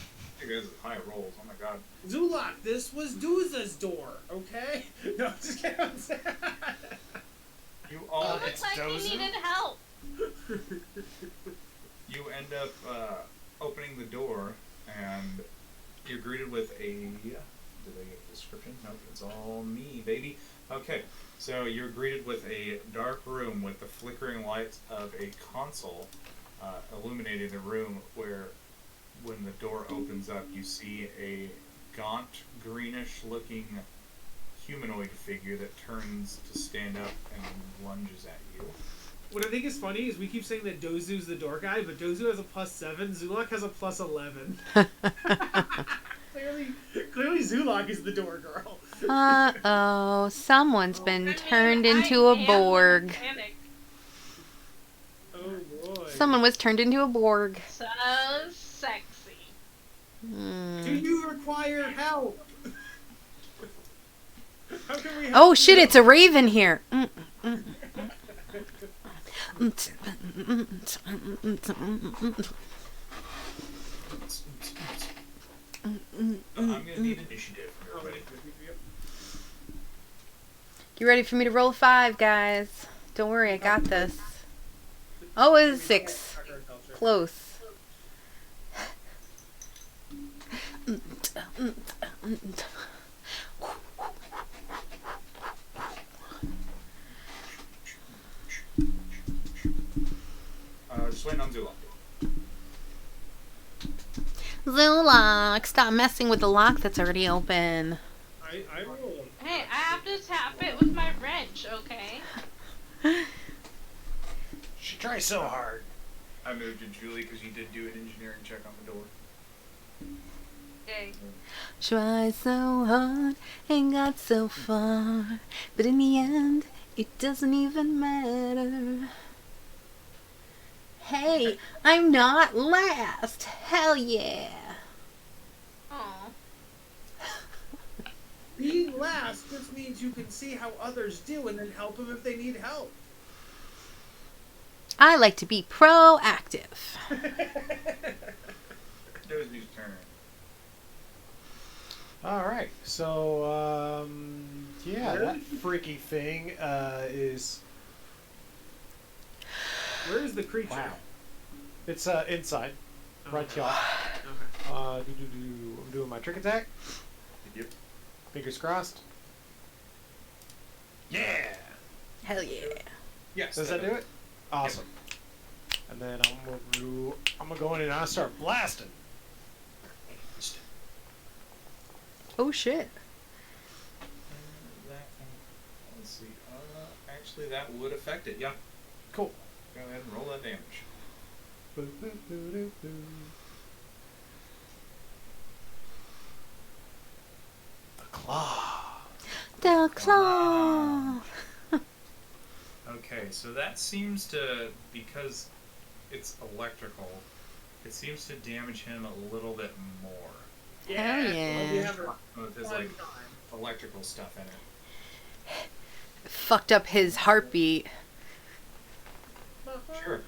you guys have high rolls. Oh my god. Zulok, this was Duza's door, okay? No, just kidding. You all Looks like he needed help. you end up opening the door, and you're greeted with a. Did I get a description? Nope, it's all me, baby. Okay, so you're greeted with a dark room with the flickering lights of a console illuminating the room. Where, when the door opens up, you see a gaunt, greenish-looking humanoid figure that turns to stand up and lunges at you. What I think is funny is we keep saying that Dozu's the door guy, but Dozu has a +7, Zulok has a +11. Clearly Zulok is the door girl. Uh-oh. Someone's been turned I into a am the Borg. mechanic. Oh boy. Someone was turned into a Borg. So sexy. Do you require help? How can we help Oh shit, you? it's a raven here. I'm gonna need initiative from Oh, everybody. You ready for me to roll 5, guys? Don't worry, I got this. Oh, it was 6. Close. Just waiting on Zulok. Zulok, stop messing with the lock that's already open. I rolled. Hey, I have to tap it with my wrench, okay? She tries so hard. I moved to Julie because you did do an engineering check on the door. Yay. Try so hard and got so far, but in the end, it doesn't even matter. Hey, I'm not last. Hell yeah. Aw. Being last just means you can see how others do and then help them if they need help. I like to be proactive. Dozy's turn. Alright, so, yeah, that freaky thing, is... Where is the creature? Wow. It's, inside. Oh, Right here. Okay. I'm doing my trick attack. Yep. Fingers crossed. Yeah! Hell yeah. Yes. Does that do it? Awesome. And then I'm gonna go in and I start blasting. Oh shit. Let's see. Actually, that would affect it. Yeah. Cool. Go ahead and roll that damage. Boo, boo, boo, doo, boo. The claw. The claw. Okay, so that seems to, because it's electrical, it seems to damage him a little bit more. Hell yeah. We have a With his fun like time. electrical stuff in it. Fucked up his heartbeat. Sure.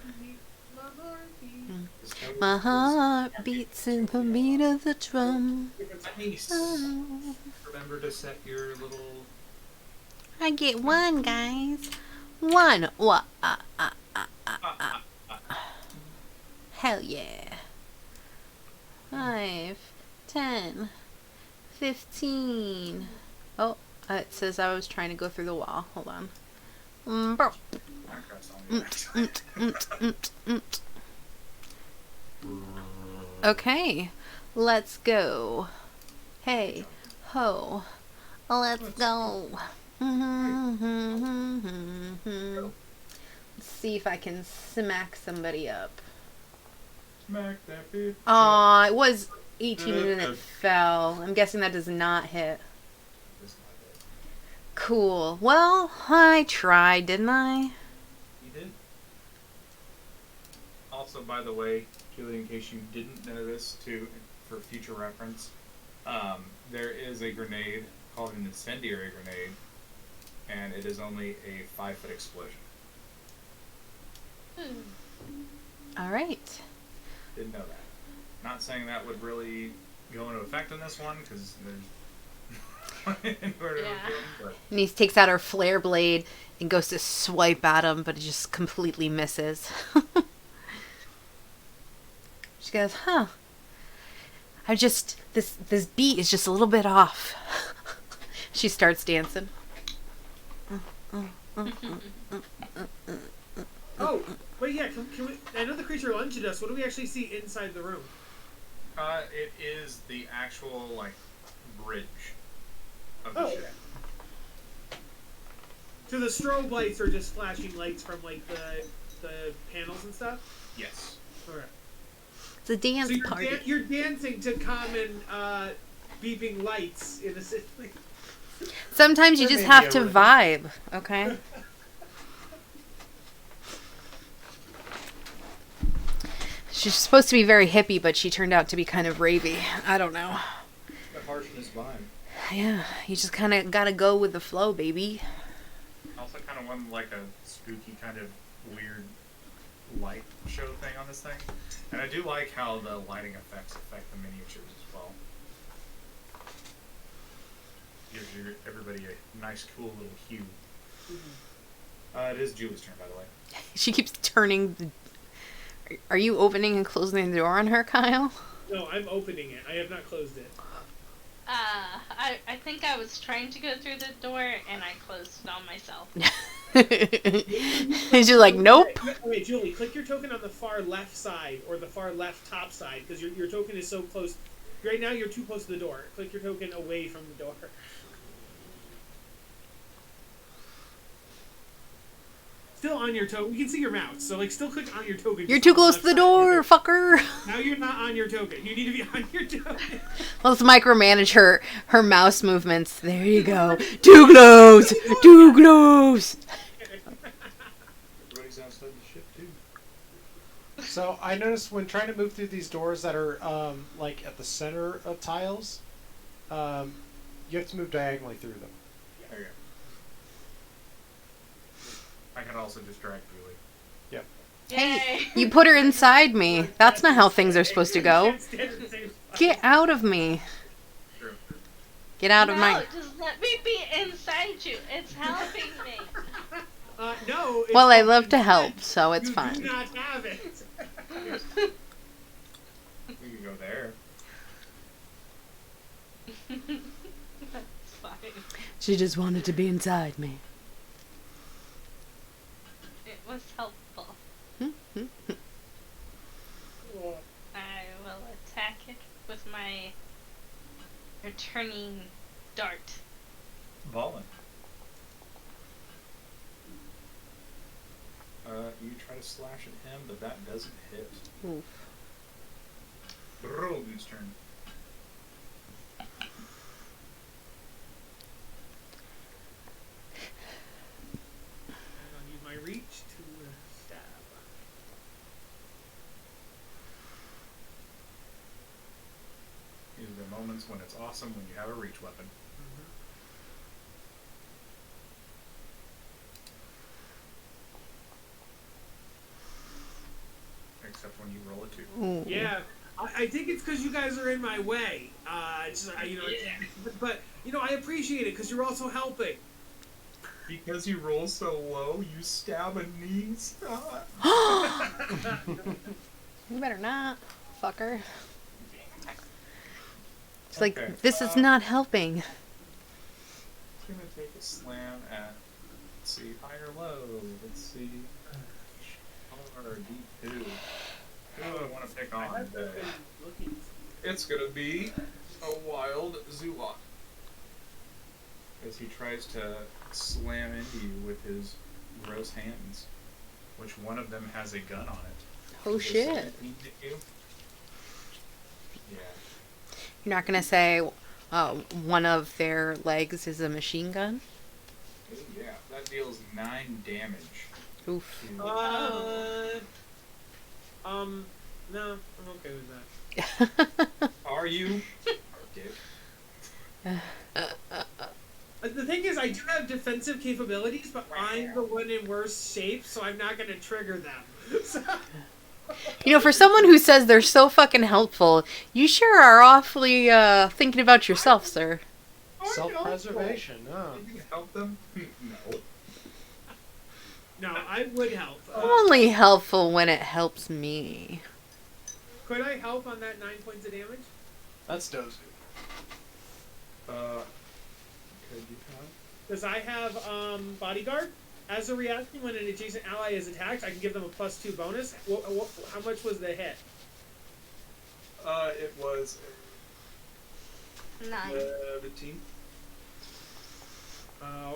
My heart beats in the beat of the drum. Nice. Oh. Remember to set your little. I get 1, guys. 1. What? Hell yeah. 5, 10, 15. Oh, it says I was trying to go through the wall. Hold on. Bro. Okay, let's go. Hey, ho, let's go. Let's see if I can smack somebody up. Smack that bitch. Aw, it was 18 and it fell. I'm guessing that does not hit. That's not it. Cool. Well, I tried, didn't I? You did. Also, by the way, Julie, in case you didn't know this, for future reference, there is a grenade called an incendiary grenade, and it is only a 5-foot explosion. All right. Didn't know that. Not saying that would really go into effect in this one, because there's anywhere to Yeah. go, but Niece takes out her flare blade and goes to swipe at him, but it just completely misses. She goes, huh. This beat is just a little bit off. She starts dancing. Oh, wait, yeah. Can we? I know the creature lunged at us. What do we actually see inside the room? it is the actual, like, bridge of the Oh, ship. okay. So the strobe lights are just flashing lights from like the panels and stuff. Yes. Alright. It's a dance So you're, party. you're dancing to common beeping lights in a city. Sometimes you There just may be have a to rhythm. vibe, okay? She's supposed to be very hippie, but she turned out to be kind of ravey. I don't know. The harshness vibe. Yeah, you just kind of gotta go with the flow, baby. Also kind of want, like, a spooky kind of weird light show thing on this thing. And I do like how the lighting effects affect the miniatures as well. Gives everybody a nice, cool little hue. It is Julie's turn, by the way. She keeps turning the... Are you opening and closing the door on her, Kyle? No, I'm opening it. I have not closed it. I think I was trying to go through the door and I closed it on myself. And she's like, nope. Wait, Julie, click your token on the far left side or the far left top side because your token is so close. Right now, you're too close to the door. Click your token away from the door. Still on your token. We can see your mouse, so like, still click on your token. You're just too on close left to the side of your door, token. fucker. Now you're not on your token. You need to be on your token. Let's micromanage her mouse movements. There you go. Too close. Too close. Everybody's outside the ship, too. So I noticed when trying to move through these doors that are like at the center of tiles, you have to move diagonally through them. There you go. I can also just drag Julie. Yep. Hey, you put her inside me. That's not how things are supposed to go. Can't stand in the same spot. Get out of me. True. Get out of No, my... just let me be inside you. It's helping me. No. it's Well, I not love to consent. help, so it's You fine. do not have it. We can go there. That's fine. She just wanted to be inside me. It was helpful. I will attack it with my returning dart. Volin. You try to slash at him, but that doesn't hit. Oof. Rogan's turn. And I'll use my reach to stab. These are the moments when it's awesome when you have a reach weapon. Except when you roll a 2. Ooh. Yeah, I think it's because you guys are in my way. It's just, you know, but you know, I appreciate it because you're also helping. Because you roll so low, you stab a knees. You better not, fucker. It's like, Okay, this is not helping. It's gonna take a slam at, let's see, high or low. Let's see. Or D2. Who do I want to pick on today? It's gonna be a wild Zulok. As he tries to slam into you with his gross hands. Which one of them has a gun on it. Oh Does shit. 17 hit you? Yeah. You're not gonna say one of their legs is a machine gun? Ooh, yeah, that deals 9 damage. Oof. To No, I'm okay with that. Are you? Dick. The thing is, I do have defensive capabilities, but I'm the one in worse shape, so I'm not going to trigger them. So, You know, for someone who says they're so fucking helpful, you sure are awfully thinking about yourself, sir. Self-preservation, huh? You can help them? No. no, I would help. Only helpful when it helps me. Could I help on that 9 points of damage? That's Dozu. Could you have? Because I have bodyguard. As a reaction, when an adjacent ally is attacked, I can give them a +2 bonus. How much was the hit? It was 9. 17.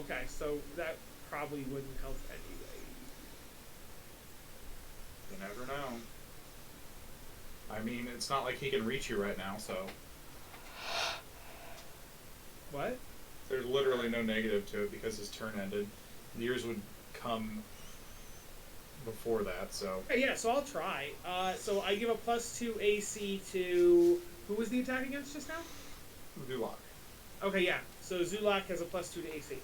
Okay, so that probably wouldn't help anyway. You never know. I mean, it's not like he can reach you right now, so What? there's literally no negative to it because his turn ended. Yours would come before that, so Okay, yeah, so I'll try. So I give a +2 AC to... Who was the attack against just now? Zulok. Okay, yeah. So Zulak has a +2 to AC.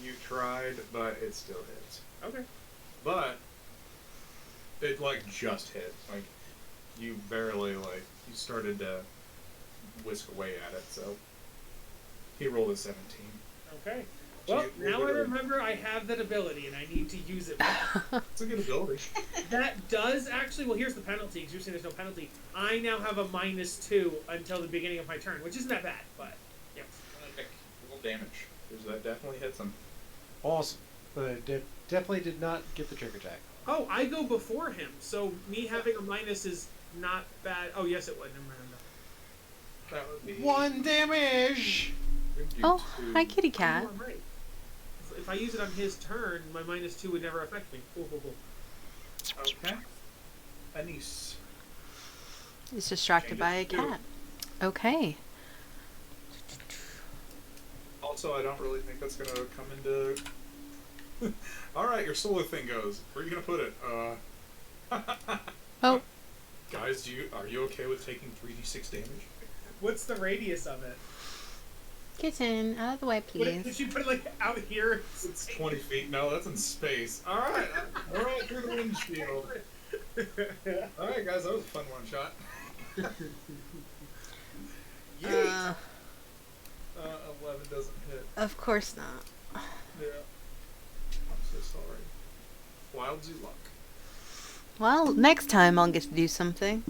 You tried, but it still hits. Okay. But it like just hit. Like you barely you started to whisk away at it, so he rolled a 17. Okay. Well, You now I literally- remember I have that ability and I need to use it. It's a good ability. That does actually... Well, here's the penalty, because you're saying there's no penalty. I now have a -2 until the beginning of my turn, which isn't that bad, but... Yeah. Roll damage. Because that definitely hits him. Awesome. But it definitely did not get the trick attack. Oh, I go before him, so me having a minus is not bad. Oh, yes, it would. Never mind. That would be 1 damage! Oh, hi, kitty cat. Oh, I'm right. If I use it on his turn, my -2 would never affect me. Cool, cool, cool. Okay. Anise. He's distracted by a cat. Okay. Also, I don't really think that's gonna come into. Alright, your solar thing goes. Where are you gonna put it? Oh. Guys, are you okay with taking 3d6 damage? What's the radius of it? Kitten, out of the way, Did please. you put it like out here? It's 20 feet. No, that's in space. Alright, we're all through the windshield. Alright, guys, that was a fun one shot. Yeet! 11 doesn't hit. Of course not. Yeah. I'm so sorry. Wild Zulok. Well, next time I'll get to do something.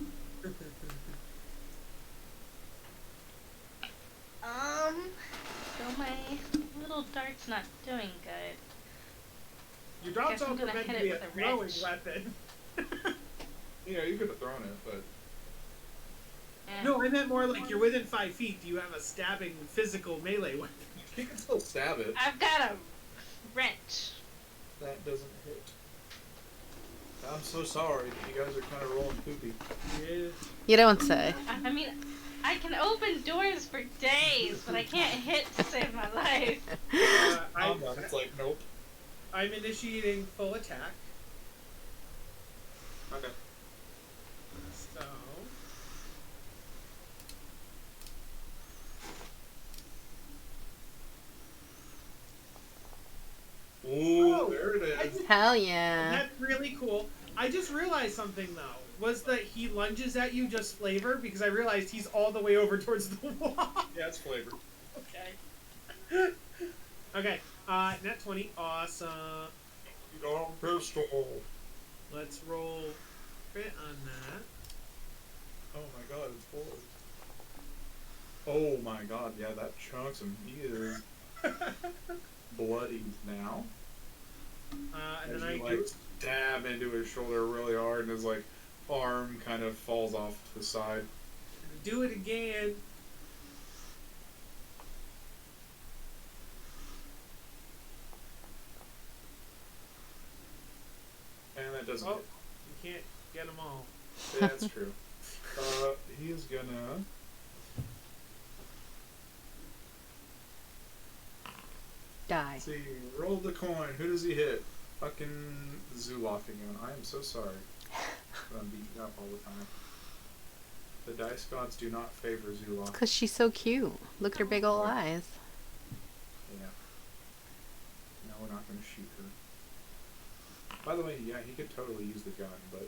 So my little dart's not doing good. Your dog's Guess I'm also gonna meant to hit be it a with a throwing wrench. weapon. Yeah, you could have thrown it, but Eh. No, I meant more like you're within 5 feet. Do you have a stabbing physical melee weapon? you can still stab it. I've got a wrench. That doesn't hit. I'm so sorry. You guys are kind of rolling poopy. Yeah. You don't say. I mean, I can open doors for days, but I can't hit to save my life. It's like, nope. I'm initiating full attack. Okay. So. Ooh, Oh, there it I is. just- Hell yeah. That's really cool. I just realized something though. Was that he lunges at you just flavor? Because I realized he's all the way over towards the wall. Yeah, it's flavored. Okay. Okay. Net 20. Awesome. You got a pistol. Let's roll crit on that. Oh my god, it's full. Oh my god, yeah, that chunks him. He is bloody now. And As then I you do. like stab into his shoulder really hard, and his like arm kind of falls off to the side. Do it again. And that doesn't. Oh, hit. you can't get them all. Yeah, that's true. He is gonna Die. Let's see, roll the coin. Who does he hit? Fucking Zulok again. I am so sorry. I'm beaten up all the time. The dice gods do not favor Zulok. Because she's so cute. Look at her big old eyes. Yeah. No, we're not going to shoot her. By the way, yeah, he could totally use the gun, but...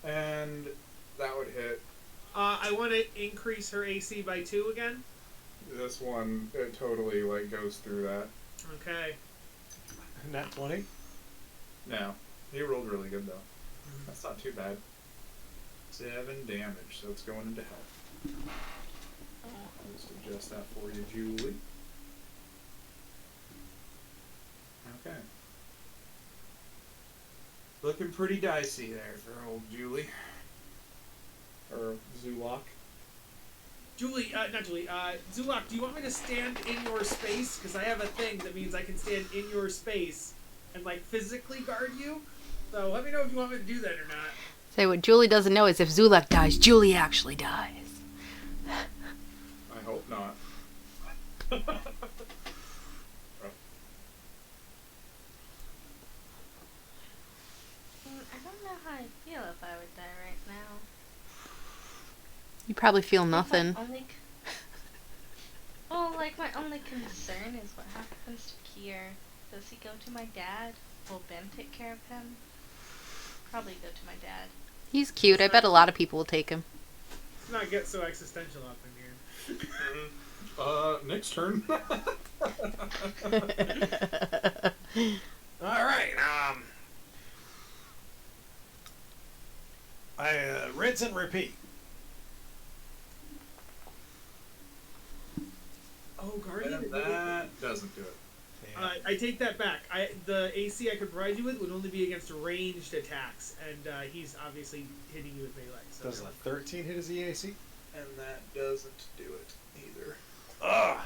And that would hit. I want to increase her AC by 2 again. This one, it totally, like, goes through that. Okay. Nat 20? No. He rolled really good, though. That's not too bad. 7 damage, so it's going into health. I'll just adjust that for you, Julie. Okay. Looking pretty dicey there for old Julie. Or Zulok. Julie, not Julie, Zulok, do you want me to stand in your space? Because I have a thing that means I can stand in your space and, like, physically guard you. So let me know if you want me to do that or not. Say what Julie doesn't know is if Zulek dies, Julie actually dies. I hope not. I don't know how I feel if I would die right now. You probably feel nothing. Well, like, my only concern is what happens to Kier. Does he go to my dad? Will Ben take care of him? Probably go to my dad. He's cute. I bet a lot of people will take him. Let's not get so existential up in here. Next turn. Alright, rinse and repeat. Oh, Guardian. And that doesn't do it. Yeah. I take that back. The AC I could provide you with would only be against ranged attacks, and he's obviously hitting you with melee. So Does a 13 hit his EAC? And that doesn't do it either. Ugh!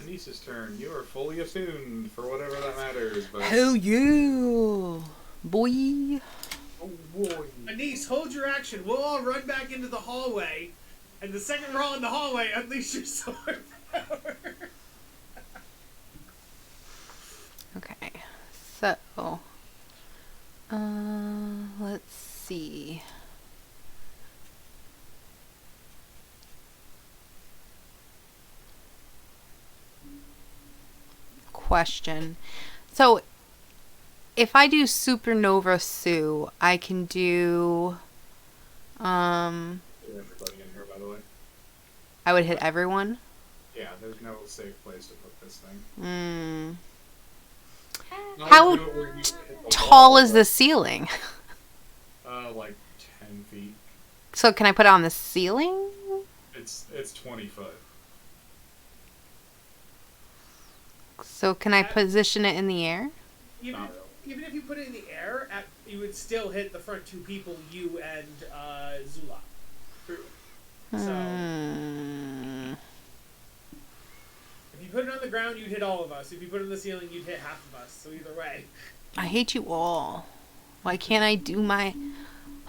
Anissa's turn. You are fully attuned for whatever that matters, but... Hell yeah, boy. Oh boy. Anise, hold your action. We'll all run back into the hallway, and the second we're all in the hallway, unleash your sword power. Okay, so, let's see. Question. So, if I do Supernova Sue, I can do, Everybody in here, by the way. I would hit everyone. Yeah, there's no safe place to put this thing. Hmm. Not How do it where you hit the Tall wall, is but, the ceiling? like 10 feet. So can I put it on the ceiling? It's 20 foot. So can I position it in the air? Even, Not even if you put it in the air, you would still hit the front two people, you and Zula. True. So Hmm. if you put it on the ground, you'd hit all of us. If you put it on the ceiling, you'd hit half of us. So either way. I hate you all. Why can't I do my...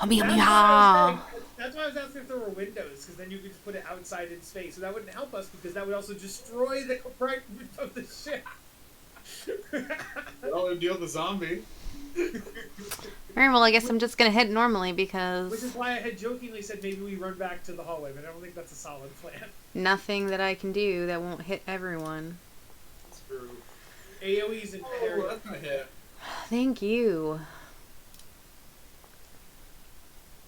That's why I was asking if there were windows, because then you could just put it outside in space. So that wouldn't help us, because that would also destroy the compartment of the ship. Well, deal with the zombie. Alright, well I guess I'm just gonna hit normally Which is because why I had jokingly said maybe we run back to the hallway, but I don't think that's a solid plan. nothing that I can do that won't hit everyone. That's true. AoE's and Oh, that's gonna hit. Thank you.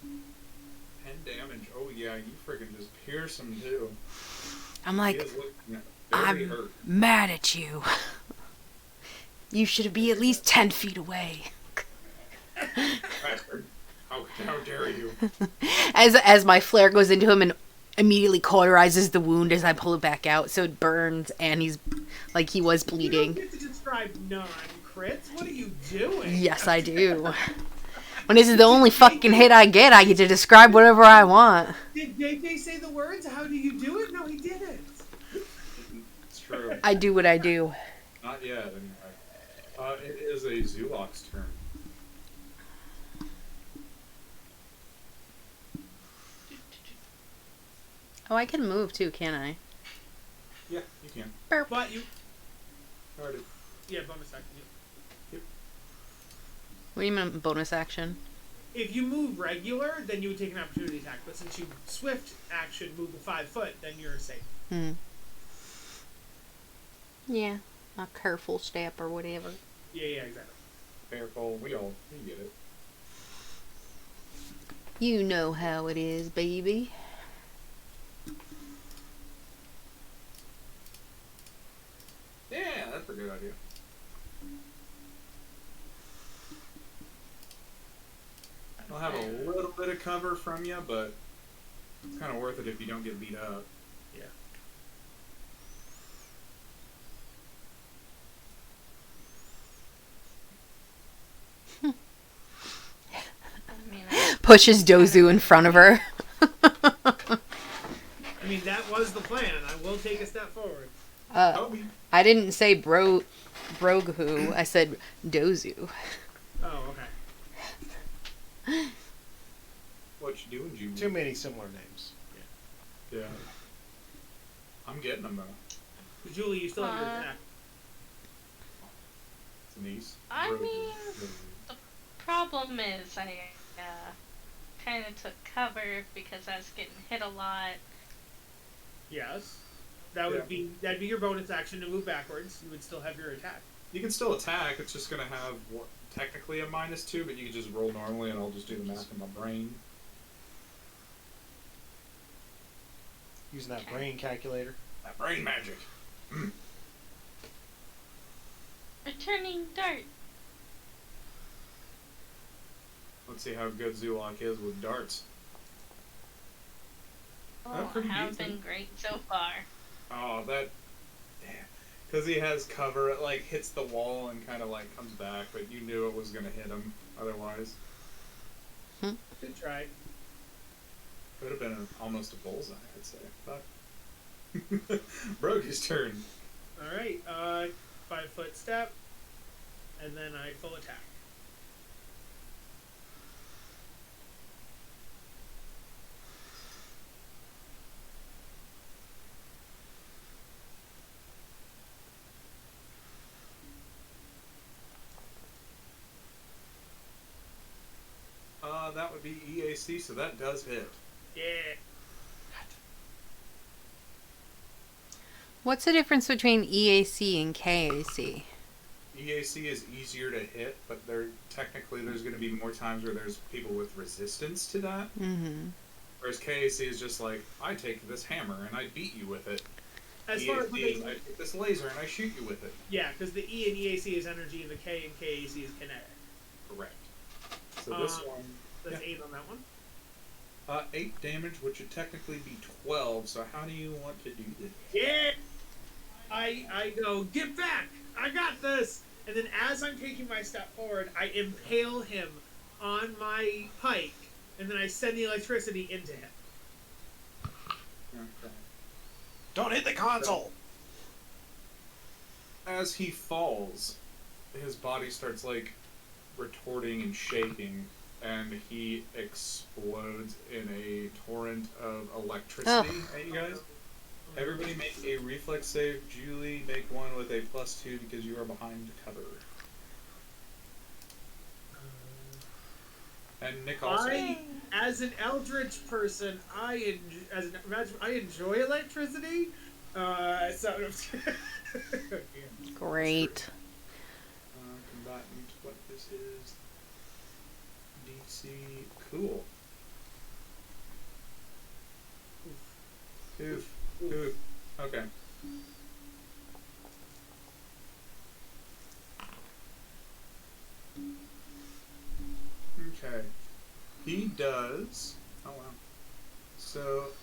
10 damage. Oh yeah, you freaking just pierce him too. I'm He like, is looking very I'm hurt. mad at you. You should be at least 10 feet away. Bastard. How dare you? As my flare goes into him and immediately cauterizes the wound as I pull it back out, so it burns and he's like he was You don't bleeding. get to describe non-crits. What are you doing? Yes, I do. When this is the only fucking hit I get to describe whatever I want. Did JJ say the words? How do you do it? No, he didn't. It's true. I do what I do. Not yet, anyway. It is a Zulok's turn. Oh, I can move too, can I? Yeah, you can. But you, Already. yeah, bonus action. What do you mean bonus action? If you move regular, then you would take an opportunity attack. But since you swift action move the 5 foot, then you're safe. Yeah, a careful step or whatever. Yeah, exactly. Careful. We get it. You know how it is, baby. Yeah, that's a good idea. I'll have a little bit of cover from you, but it's kind of worth it if you don't get beat up. Yeah. I mean, Pushes Dozu in front of her. I mean, that was the plan. I will take a step forward. Toby. I didn't say Brogu. I said Dozu. Oh, okay. What you doing, Julie? Too many similar names. Yeah. I'm getting them though. Julie, you still have your attack. Denise. I Rose, mean, Rose. the problem is I kind of took cover because I was getting hit a lot. Yes. That'd be your bonus action to move backwards. You would still have your attack. You can still attack. It's just gonna have technically a -2, but you can just roll normally, and I'll just do the math in my brain. Using that brain calculator. That brain magic. Returning dart. Let's see how good Zulok is with darts. Oh, pretty have decent. been great so far. Oh, that. Because he has cover, it like hits the wall and kind of like comes back, but you knew it was gonna hit him otherwise. Good try. Could have been almost a bullseye, I'd say. But Brogu's turn. All right. 5 foot step, and then I full attack. That would be EAC, so that does hit. Yeah. What's the difference between EAC and KAC? EAC is easier to hit, but technically there's going to be more times where there's people with resistance to that. Mm-hmm. Whereas KAC is just like, I take this hammer and I beat you with it. As far as what EAC is, they, I take this laser and I shoot you with it. yeah, because the E and EAC is energy, and the K and KAC is kinetic. Correct. So this one, That's 8 on that one. 8 damage, which would technically be 12. So how do you want to do this? Yeah. I go, get back! I got this! And then as I'm taking my step forward, I impale him on my pike, and then I send the electricity into him. Okay. Don't hit the console! As he falls, his body starts like retorting and shaking, and he explodes in a torrent of electricity at you guys. Everybody make a reflex save. Julie, make one with a +2 because you are behind cover. And Nick also. As an eldritch person, I enjoy electricity. So Great. Combatant, what this is. DC. Cool. Oof. Oof. Okay. Okay. He does. Oh wow. So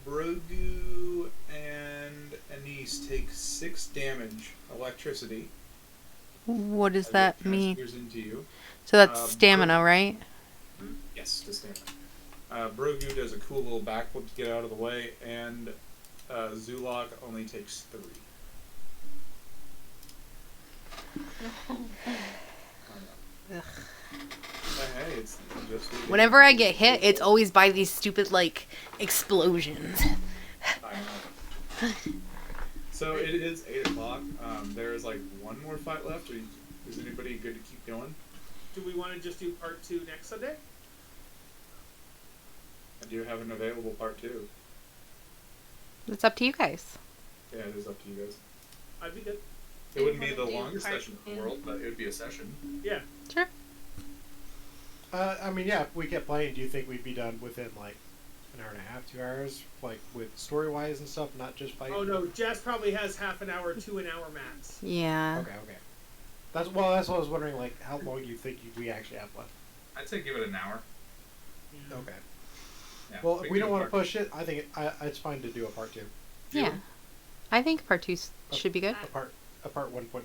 Brogu and Anise take 6 damage electricity. What does as that it mean? transfers into you. So that's stamina, right? Yes, the stamina. Brogu does a cool little backflip to get out of the way, and Zulok only takes 3. Hey, it's just Whenever I get hit, it's always by these stupid, like, explosions. I know. So it is 8 o'clock. There is like one more fight left. Is anybody good to keep going? Do we want to just do part 2 next Sunday? I do have an available part 2. It's up to you guys. Yeah, it is up to you guys. I'd be good. It wouldn't be You the wanna do longest part session in the two? world, but it would be a session. Yeah. Sure. I mean, yeah, if we kept playing, do you think we'd be done within like an hour and a half, 2 hours, like with story wise and stuff, not just fighting? Oh no, Jess probably has half an hour to an hour max. Yeah. Okay. That's what I was wondering. Like, how long do you think we actually have left? I'd say give it an hour. Okay. Yeah, Well, if can we do don't want to part- push it, I think it's fine to do a part 2. Yeah. I think part 2 should be good. A part 1.5.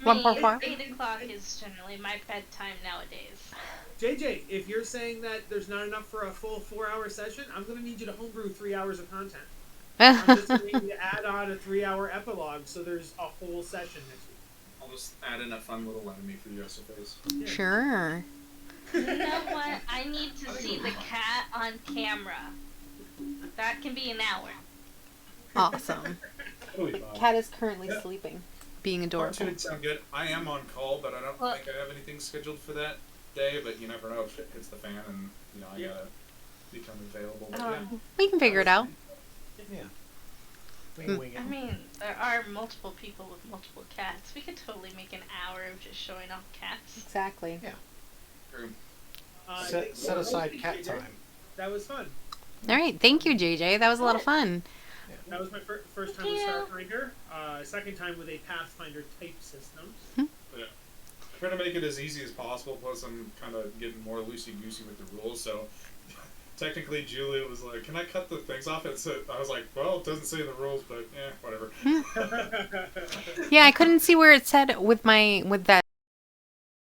One more part? 8 o'clock is generally my bedtime nowadays. JJ, if you're saying that there's not enough for a full 4-hour session, I'm gonna need you to homebrew 3 hours of content. I'm just gonna need you to add on a 3-hour epilogue, so there's a whole session next week. I'll just add in a fun little enemy for you, I suppose. Yeah. Sure. You know what? I need to see the cat on camera. That can be an hour. Awesome. That'll be fun. Cat is currently sleeping, being Part 2 adorable. would sound good. I am on call, but I don't Well- think I have anything scheduled for that day. But you never know if shit hits the fan, and I Yeah. gotta become available. But We can figure it out. Yeah. We can wing it. I mean, there are multiple people with multiple cats. We could totally make an hour of just showing off cats. Exactly. True. Set aside cat JJ. time. That was fun. All right. Thank you, JJ. That was a lot of fun. That was my first time with Starfinder. Second time with a Pathfinder type system. Yeah. Try to make it as easy as possible. Plus, I'm kind of getting more loosey goosey with the rules. So, technically, Julia was like, "Can I cut the things off?" It said, I was like, "Well, it doesn't say in the rules, but whatever." Yeah, I couldn't see where it said with that